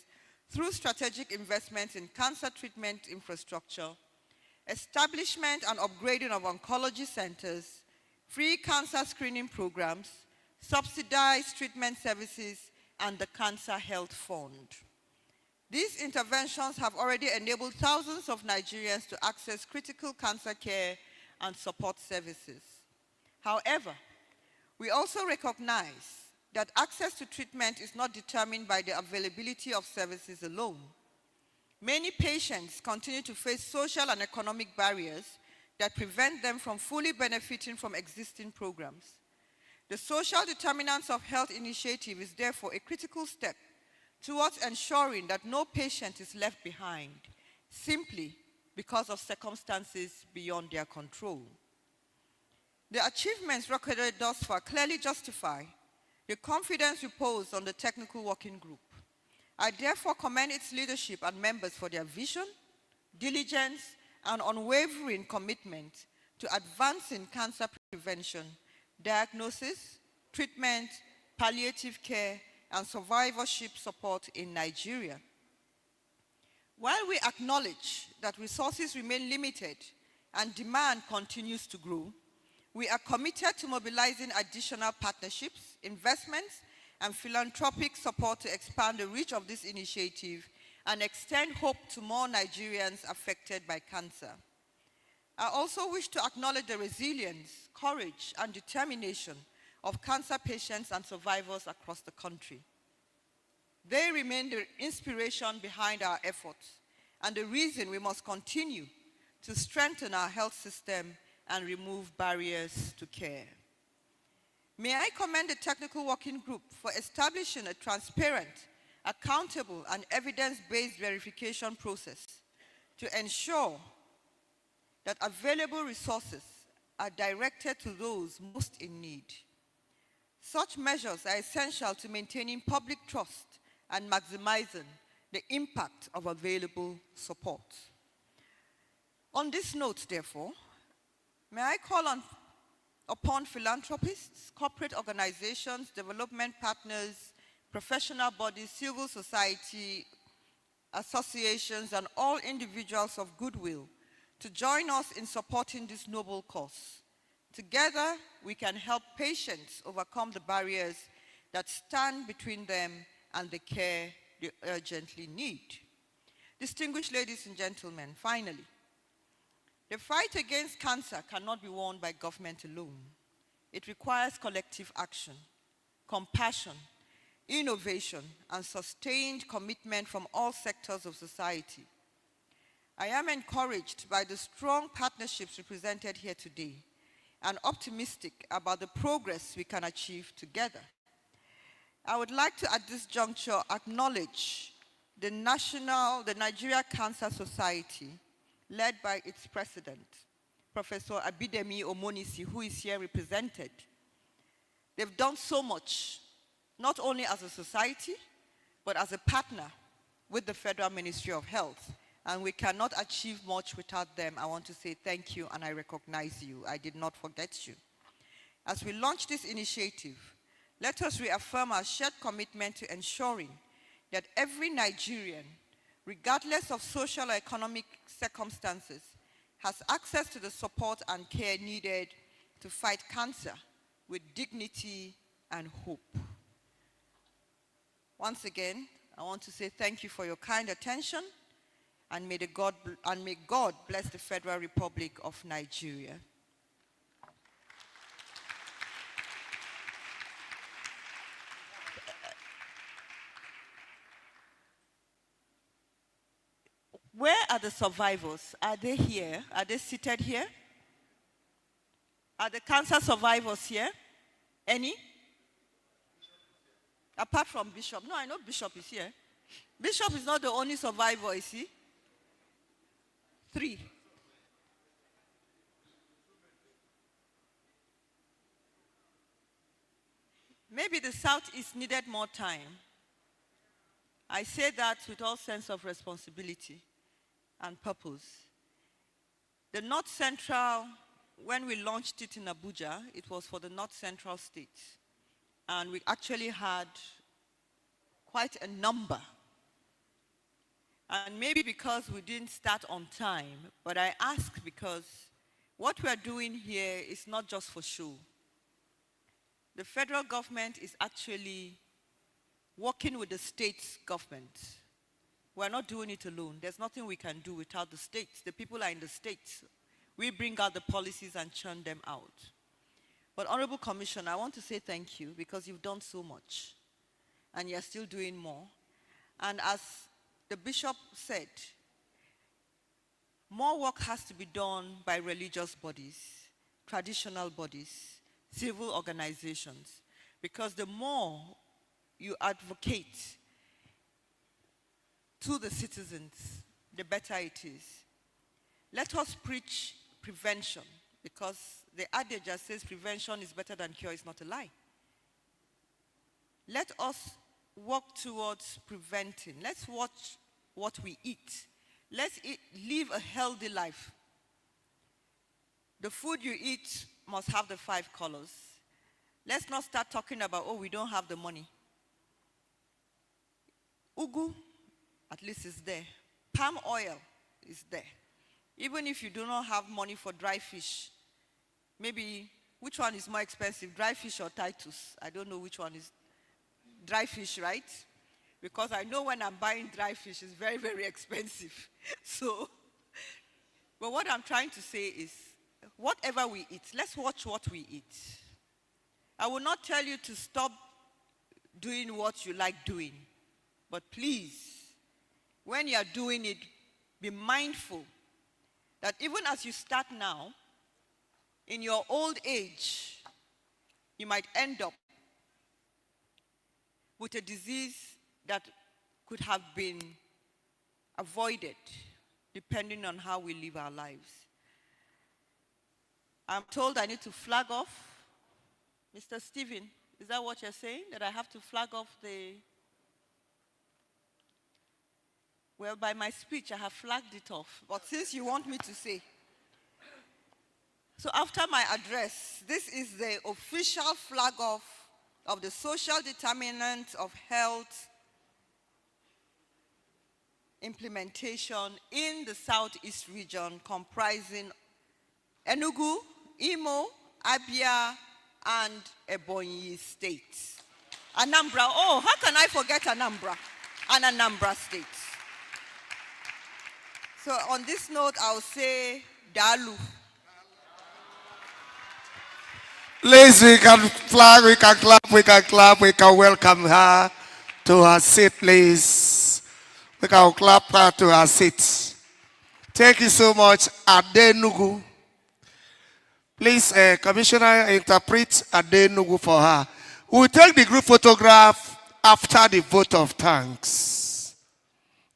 through strategic investments in cancer treatment infrastructure, establishment and upgrading of oncology centers, free cancer screening programs, subsidized treatment services, and the Cancer Health Fund. These interventions have already enabled thousands of Nigerians to access critical cancer care and support services. However, we also recognize that access to treatment is not determined by the availability of services alone. Many patients continue to face social and economic barriers that prevent them from fully benefiting from existing programs. The Social Determinants of Health initiative is therefore a critical step towards ensuring that no patient is left behind simply because of circumstances beyond their control. The achievements recorded thus far clearly justify the confidence reposed on the Technical Working Group. I therefore commend its leadership and members for their vision, diligence, and unwavering commitment to advancing cancer prevention, diagnosis, treatment, palliative care, and survivorship support in Nigeria. While we acknowledge that resources remain limited and demand continues to grow, we are committed to mobilizing additional partnerships, investments, and philanthropic support to expand the reach of this initiative and extend hope to more Nigerians affected by cancer. I also wish to acknowledge the resilience, courage, and determination of cancer patients and survivors across the country. They remain the inspiration behind our efforts and the reason we must continue to strengthen our health system and remove barriers to care. May I commend the Technical Working Group for establishing a transparent, accountable, and evidence-based verification process to ensure that available resources are directed to those most in need. Such measures are essential to maintaining public trust and maximizing the impact of available support. On this note, therefore, may I call upon philanthropists, corporate organizations, development partners, professional bodies, civil society, associations, and all individuals of goodwill to join us in supporting this noble cause. Together, we can help patients overcome the barriers that stand between them and the care they urgently need. Distinguished ladies and gentlemen, finally, the fight against cancer cannot be won by government alone. It requires collective action, compassion, innovation, and sustained commitment from all sectors of society. I am encouraged by the strong partnerships represented here today and optimistic about the progress we can achieve together. I would like to, at this juncture, acknowledge the Nigeria Cancer Society, led by its president, Professor Abidemi Omonisi, who is here represented. They've done so much, not only as a society, but as a partner with the Federal Ministry of Health. And we cannot achieve much without them. I want to say thank you and I recognize you. I did not forget you. As we launch this initiative, let us reaffirm our shared commitment to ensuring that every Nigerian, regardless of social or economic circumstances, has access to the support and care needed to fight cancer with dignity and hope. Once again, I want to say thank you for your kind attention, and may God bless the Federal Republic of Nigeria. Where are the survivors? Are they here? Are they seated here? Are the cancer survivors here? Any? Apart from Bishop. No, I know Bishop is here. Bishop is not the only survivor, is he? 3. Maybe the Southeast needed more time. I say that with all sense of responsibility and purpose. The North Central, when we launched it in Abuja, it was for the North Central states. And we actually had quite a number And maybe because we didn't start on time, but I ask because what we are doing here is not just for show. The federal government is actually working with the state government. We're not doing it alone. There's nothing we can do without the states. The people are in the states. We bring out the policies and churn them out. But Honorable Commissioner, I want to say thank you because you've done so much and you're still doing more. And as the bishop said, more work has to be done by religious bodies, traditional bodies, civil organizations, because the more you advocate to the citizens, the better it is. Let us preach prevention, because the adage that says prevention is better than cure is not a lie. Let us work towards preventing. Let's watch what we eat. Let's live a healthy life. The food you eat must have the 5 colors. Let's not start talking about, oh, we don't have the money. Ugu, at least is there. Palm oil is there. Even if you do not have money for dry fish, maybe which one is more expensive, dry fish or Titus? I don't know which one is dry fish, right? Because I know when I'm buying dry fish, it's very, very expensive. So, but what I'm trying to say is, whatever we eat, let's watch what we eat. I will not tell you to stop doing what you like doing, but please, when you are doing it, be mindful that even as you start now, in your old age, you might end up with a disease that could have been avoided depending on how we live our lives. I'm told I need to flag off. Mr. Stephen, is that what you're saying? That I have to flag off the... Well, by my speech, I have flagged it off. But since you want me to say. So after my address, this is the official flag off of the social determinants of health implementation in the Southeast region, comprising Enugu, Imo, Abia, and Ebonyi states. Anambra, oh, how can I forget Anambra? And Anambra states. So on this note, I'll say Dalu. Please, we can flag, we can clap, we can clap, we can welcome her to her seat, please. We can clap her to her seat. Thank you so much, Adenugu. Please, Commissioner, interpret Adenugu for her. We'll take the group photograph after the vote of thanks.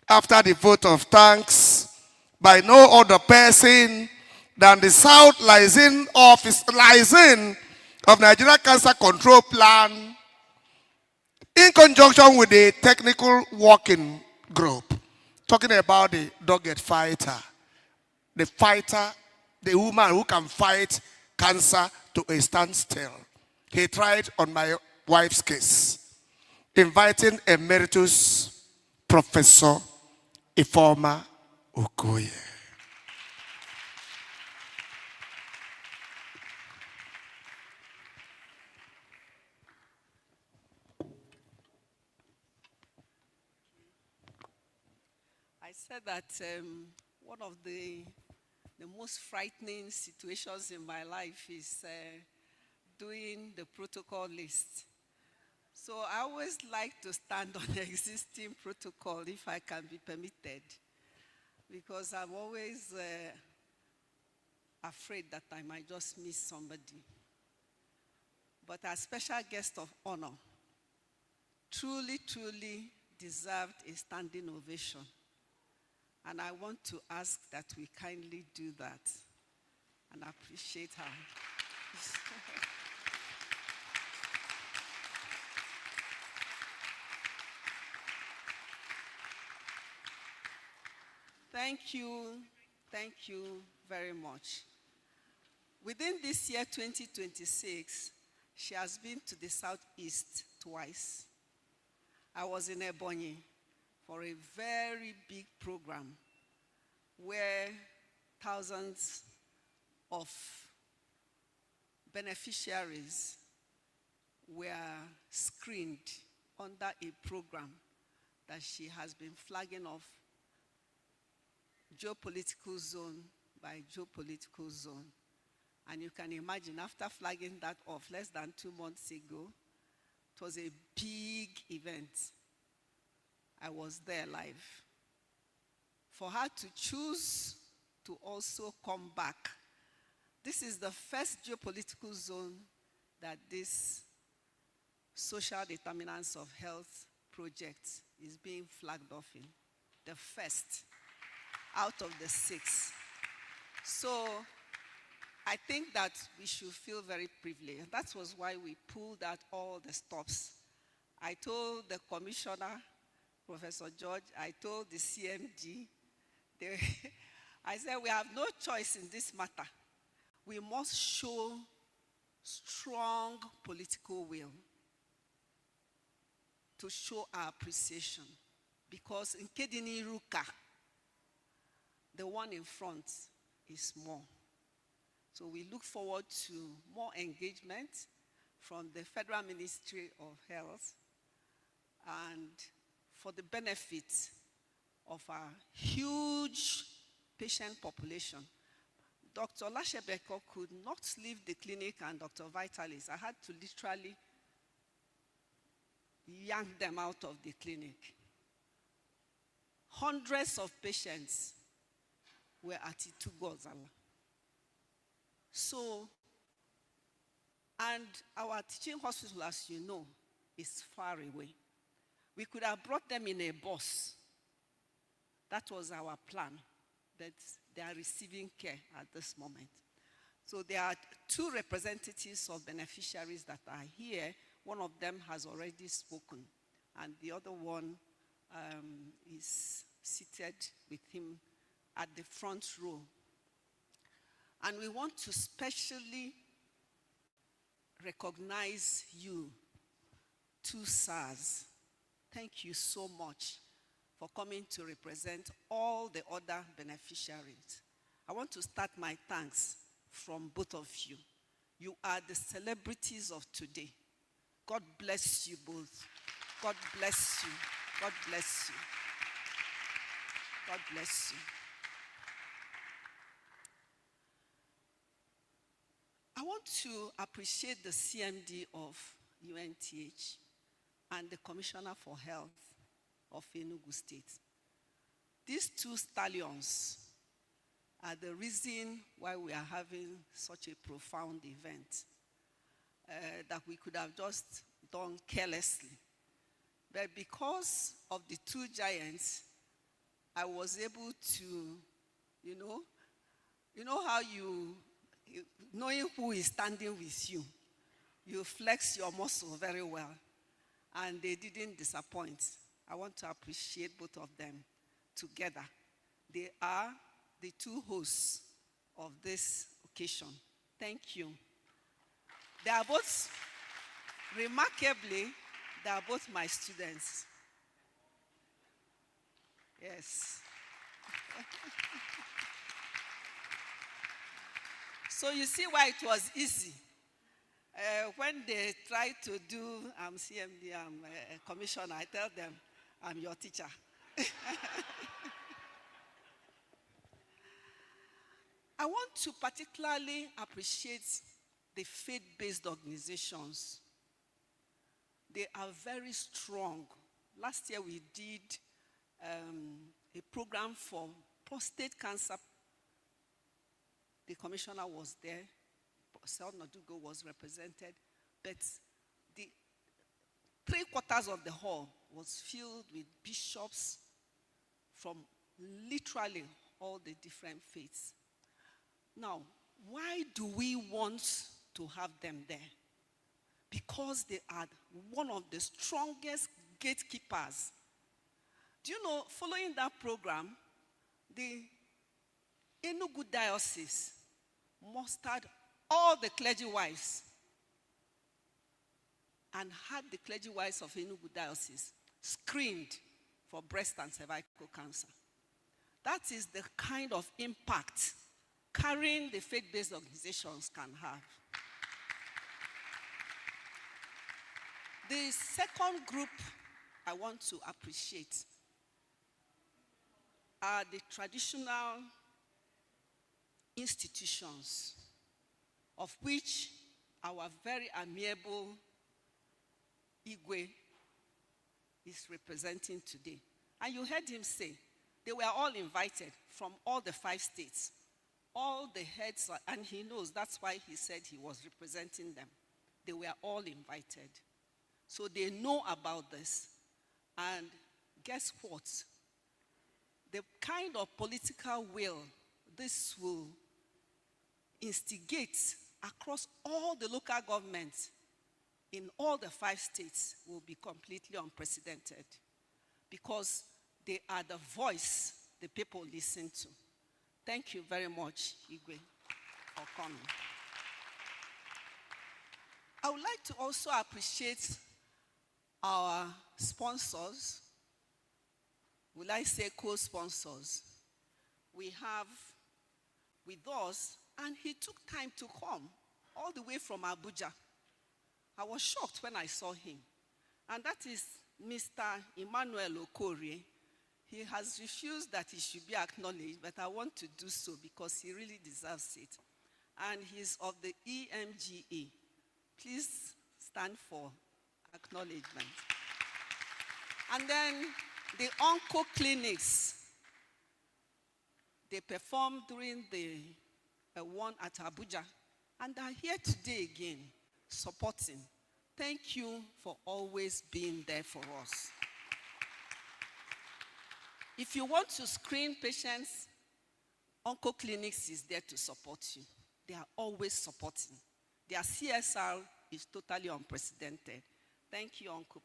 After the vote of thanks, by no other person than the South Liaison Office, Liaison of Nigeria Cancer Control Plan, in conjunction with the technical working group, talking about the dogged fighter, the woman who can fight cancer to a standstill. He tried on my wife's case, inviting Emeritus Professor Ifeoma Okoye. I said that one of the most frightening situations in my life is doing the protocol list. So I always like to stand on the existing protocol if I can be permitted, because I'm always afraid that I might just miss somebody. But our special guest of honor truly, truly deserved a standing ovation. And I want to ask that we kindly do that and appreciate her. Thank you very much. Within this year, 2026, she has been to the Southeast twice. I was in Ebonyi for a very big program where thousands of beneficiaries were screened under a program that she has been flagging off geopolitical zone by geopolitical zone. And you can imagine, after flagging that off less than 2 months ago, it was a big event. I was there live. For her to choose to also come back, this is the first geopolitical zone that this social determinants of health project is being flagged off in. The first out of the 6. So I think that we should feel very privileged. That was why we pulled out all the stops. I told the commissioner, Professor George, I told the CMD, I said, we have no choice in this matter. We must show strong political will to show our appreciation. Because in Kedini Ruka, the one in front is more. So we look forward to more engagement from the Federal Ministry of Health and for the benefit of our huge patient population. Dr. Lashebeko could not leave the clinic and Dr. Vitalis. I had to literally yank them out of the clinic. Hundreds of patients were at Itugozala. So, and our teaching hospital, as you know, is far away. We could have brought them in a bus. That was our plan, but they are receiving care at this moment. So there are 2 representatives of beneficiaries that are here. One of them has already spoken, and the other one is seated with him at the front row. And we want to specially recognize you, 2 SARS. Thank you so much for coming to represent all the other beneficiaries. I want to start my thanks from both of you. You are the celebrities of today. God bless you both. God bless you. God bless you. God bless you. I want to appreciate the CMD of UNTH and the Commissioner for Health of Enugu State. These 2 stallions are the reason why we are having such a profound event that we could have just done carelessly. But because of the 2 giants, I was able to, you know how knowing who is standing with you, you flex your muscle very well, and they didn't disappoint. I want to appreciate both of them together. They are the 2 hosts of this occasion. Thank you. They are both, remarkably, they are both my students. Yes. So you see why it was easy. When they try to do, I'm CMD, I'm a commissioner, I tell them, I'm your teacher. I want to particularly appreciate the faith-based organizations. They are very strong. Last year we did a program for prostate cancer. The commissioner was there. Sel Nadugo was represented. But the 3/4 of the hall was filled with bishops from literally all the different faiths. Now, why do we want to have them there? Because they are one of the strongest gatekeepers. Do you know, following that program, the Enugu Diocese mustered all the clergy wives and had the clergy wives of Enugu Diocese screened for breast and cervical cancer. That is the kind of impact carrying the faith-based organizations can have. The second group I want to appreciate are the traditional institutions, of which our very amiable Igwe is representing today. And you heard him say, they were all invited from all the 5 states. All the heads, and he knows that's why he said he was representing them. They were all invited. So they know about this. And guess what? The kind of political will this will instigate across all the local governments in all the 5 states will be completely unprecedented, because they are the voice the people listen to. Thank you very much, Igwe, for coming. I would like to also appreciate our sponsors. Will I say co-sponsors? We have with us, and he took time to come all the way from Abuja. I was shocked when I saw him. And that is Mr. Emmanuel Okorie. He has refused that he should be acknowledged, but I want to do so because he really deserves it. And he's of the EMGA. Please stand for acknowledgement. And then the onco clinics, they performed during the one at Abuja, and are here today again, supporting. Thank you for always being there for us. If you want to screen patients, onco clinics is there to support you. They are always supporting. Their CSR is totally unprecedented. Thank you, onco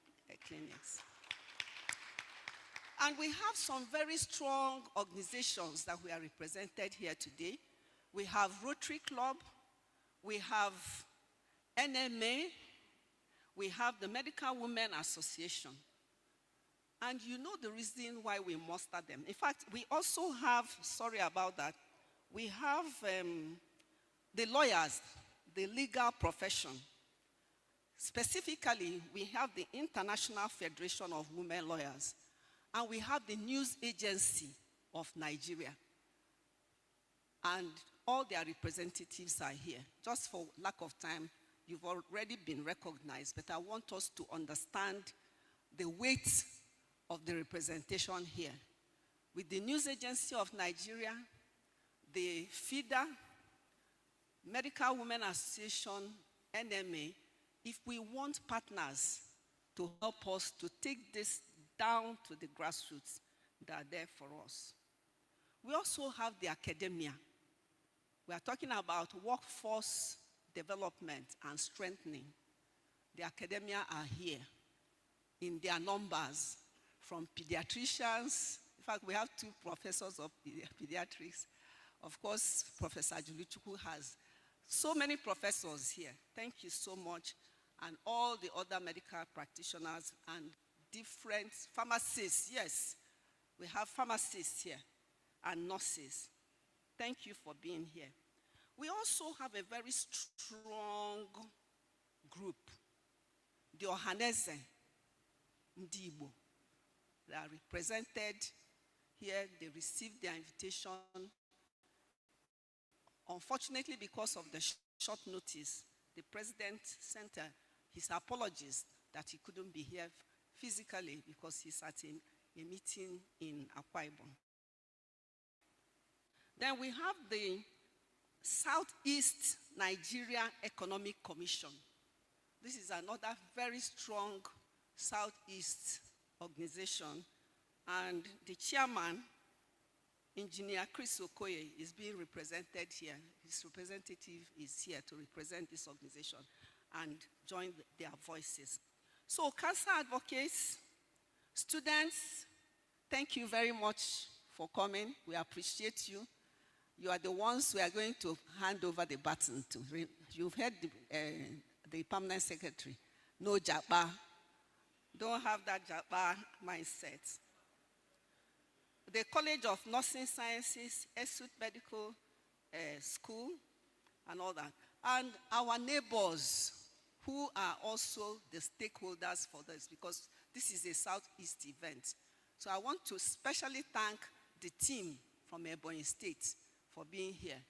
clinics. And we have some very strong organizations that we are represented here today. We have Rotary Club, we have NMA, we have the Medical Women Association. And you know the reason why we muster them. In fact, we also have, sorry about that, we have the lawyers, the legal profession. Specifically, we have the International Federation of Women Lawyers, and we have the News Agency of Nigeria. And all their representatives are here. Just for lack of time, you've already been recognized, but I want us to understand the weight of the representation here. With the News Agency of Nigeria, the FIDA, Medical Women Association, NMA, if we want partners to help us to take this down to the grassroots, they are there for us. We also have the academia. We are talking about workforce development and strengthening. The academia are here in their numbers, from pediatricians. In fact, we have 2 professors of pediatrics. Of course, Professor Juluchukwu has so many professors here. Thank you so much. And all the other medical practitioners and different pharmacists. Yes, we have pharmacists here and nurses. Thank you for being here. We also have a very strong group, the Ohaneze Ndibo. They are represented here. They received their invitation. Unfortunately, because of the short notice, the president sent his apologies that he couldn't be here physically because he's at a meeting in Akwa Ibom. Then we have the Southeast Nigeria Economic Commission. This is another very strong Southeast organization, and the chairman, Engineer Chris Okoye, is being represented here. His representative is here to represent this organization and join their voices. So, cancer advocates, students, thank you very much for coming. We appreciate you. You are the ones we are going to hand over the baton to. You've heard the permanent secretary. No japa. Don't have that japa mindset. the College of Nursing Sciences, Esut Medical School, and all that. And our neighbors who are also the stakeholders for this, because this is a Southeast event. So I want to especially thank the team from Ebonyi State for being here,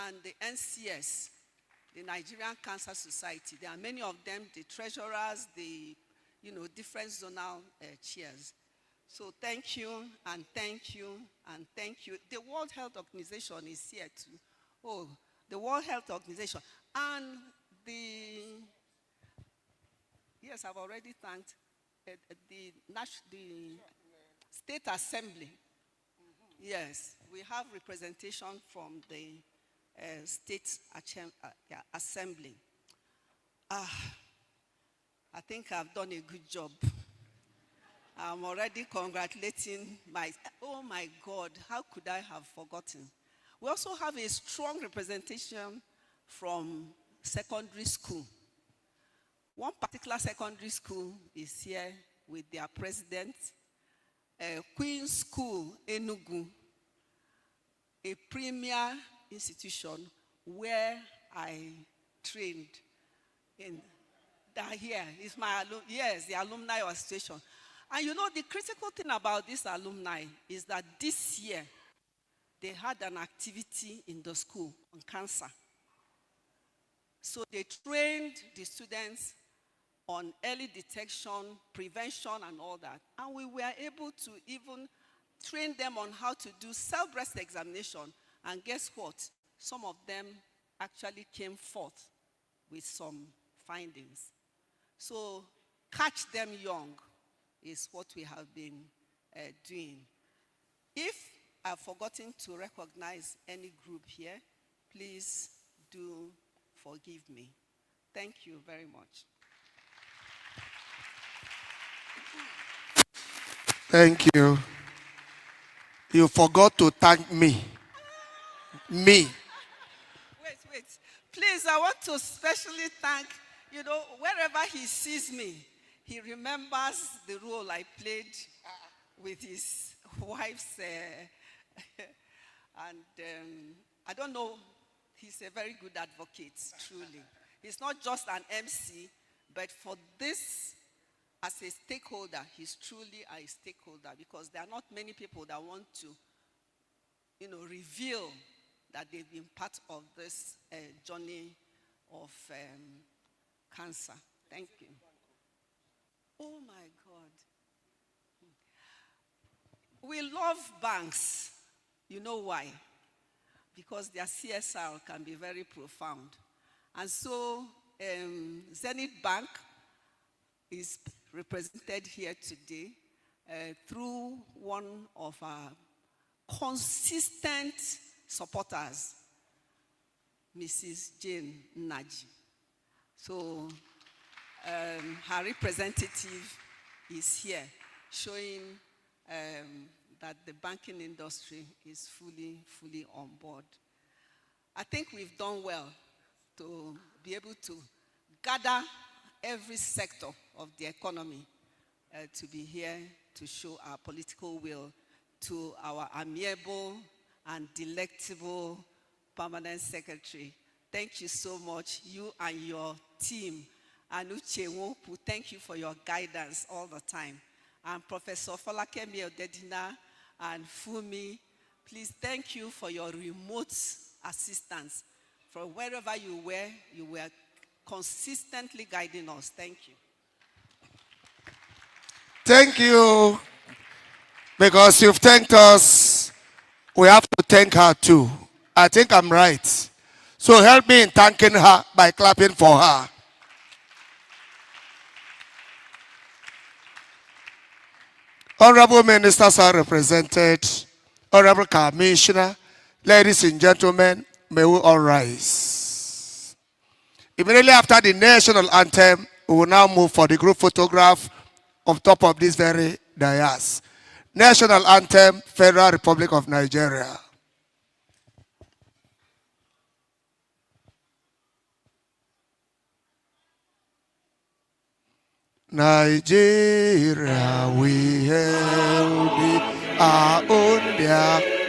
and the NCS, the Nigerian Cancer Society. There are many of them, the treasurers, the different zonal chairs. So thank you, and thank you, and thank you. The World Health Organization is here too. Oh, the World Health Organization. And yes, I've already thanked the State Assembly. Yes, we have representation from the State Assembly. I think I've done a good job. I'm already congratulating oh my God, how could I have forgotten? We also have a strong representation from secondary school. One particular secondary school is here with their president, Queen's School, Enugu, a premier institution where I trained in. That here is my the alumni association. And the critical thing about this alumni is that this year they had an activity in the school on cancer. So they trained the students on early detection, prevention, and all that. And we were able to even train them on how to do self-breast examination. And guess what? Some of them actually came forth with some findings. So catch them young is what we have been doing. If I've forgotten to recognize any group here, please do forgive me. Thank you very much. Thank you. You forgot to thank me. Me. Wait. Please, I want to especially thank, wherever he sees me, he remembers the role I played with his wife's, and I don't know, he's a very good advocate, truly. He's not just an MC, but for this, as a stakeholder, he's truly a stakeholder, because there are not many people that want to, reveal that they've been part of this journey of cancer. Thank you. Oh my God. We love banks. You know why? Because their CSR can be very profound. And so Zenith Bank is represented here today through one of our consistent supporters, Mrs. Jane Naji. So her representative is here, showing that the banking industry is fully on board. I think we've done well to be able to gather every sector of the economy to be here to show our political will to our amiable and delectable permanent secretary. Thank you so much, you and your team. And Uche Nwopu, thank you for your guidance all the time. And Professor Folakemi Odedina and Fumi, please thank you for your remote assistance. From wherever you were consistently guiding us. Thank you. Thank you. Because you've thanked us, we have to thank her too. I think I'm right. So help me in thanking her by clapping for her. Honorable ministers are represented. Honorable Commissioner, ladies and gentlemen, may we all rise. Immediately after the national anthem, we will now move for the group photograph on top of this very dais. National anthem, Federal Republic of Nigeria. Nigeria, we hail thee our own, their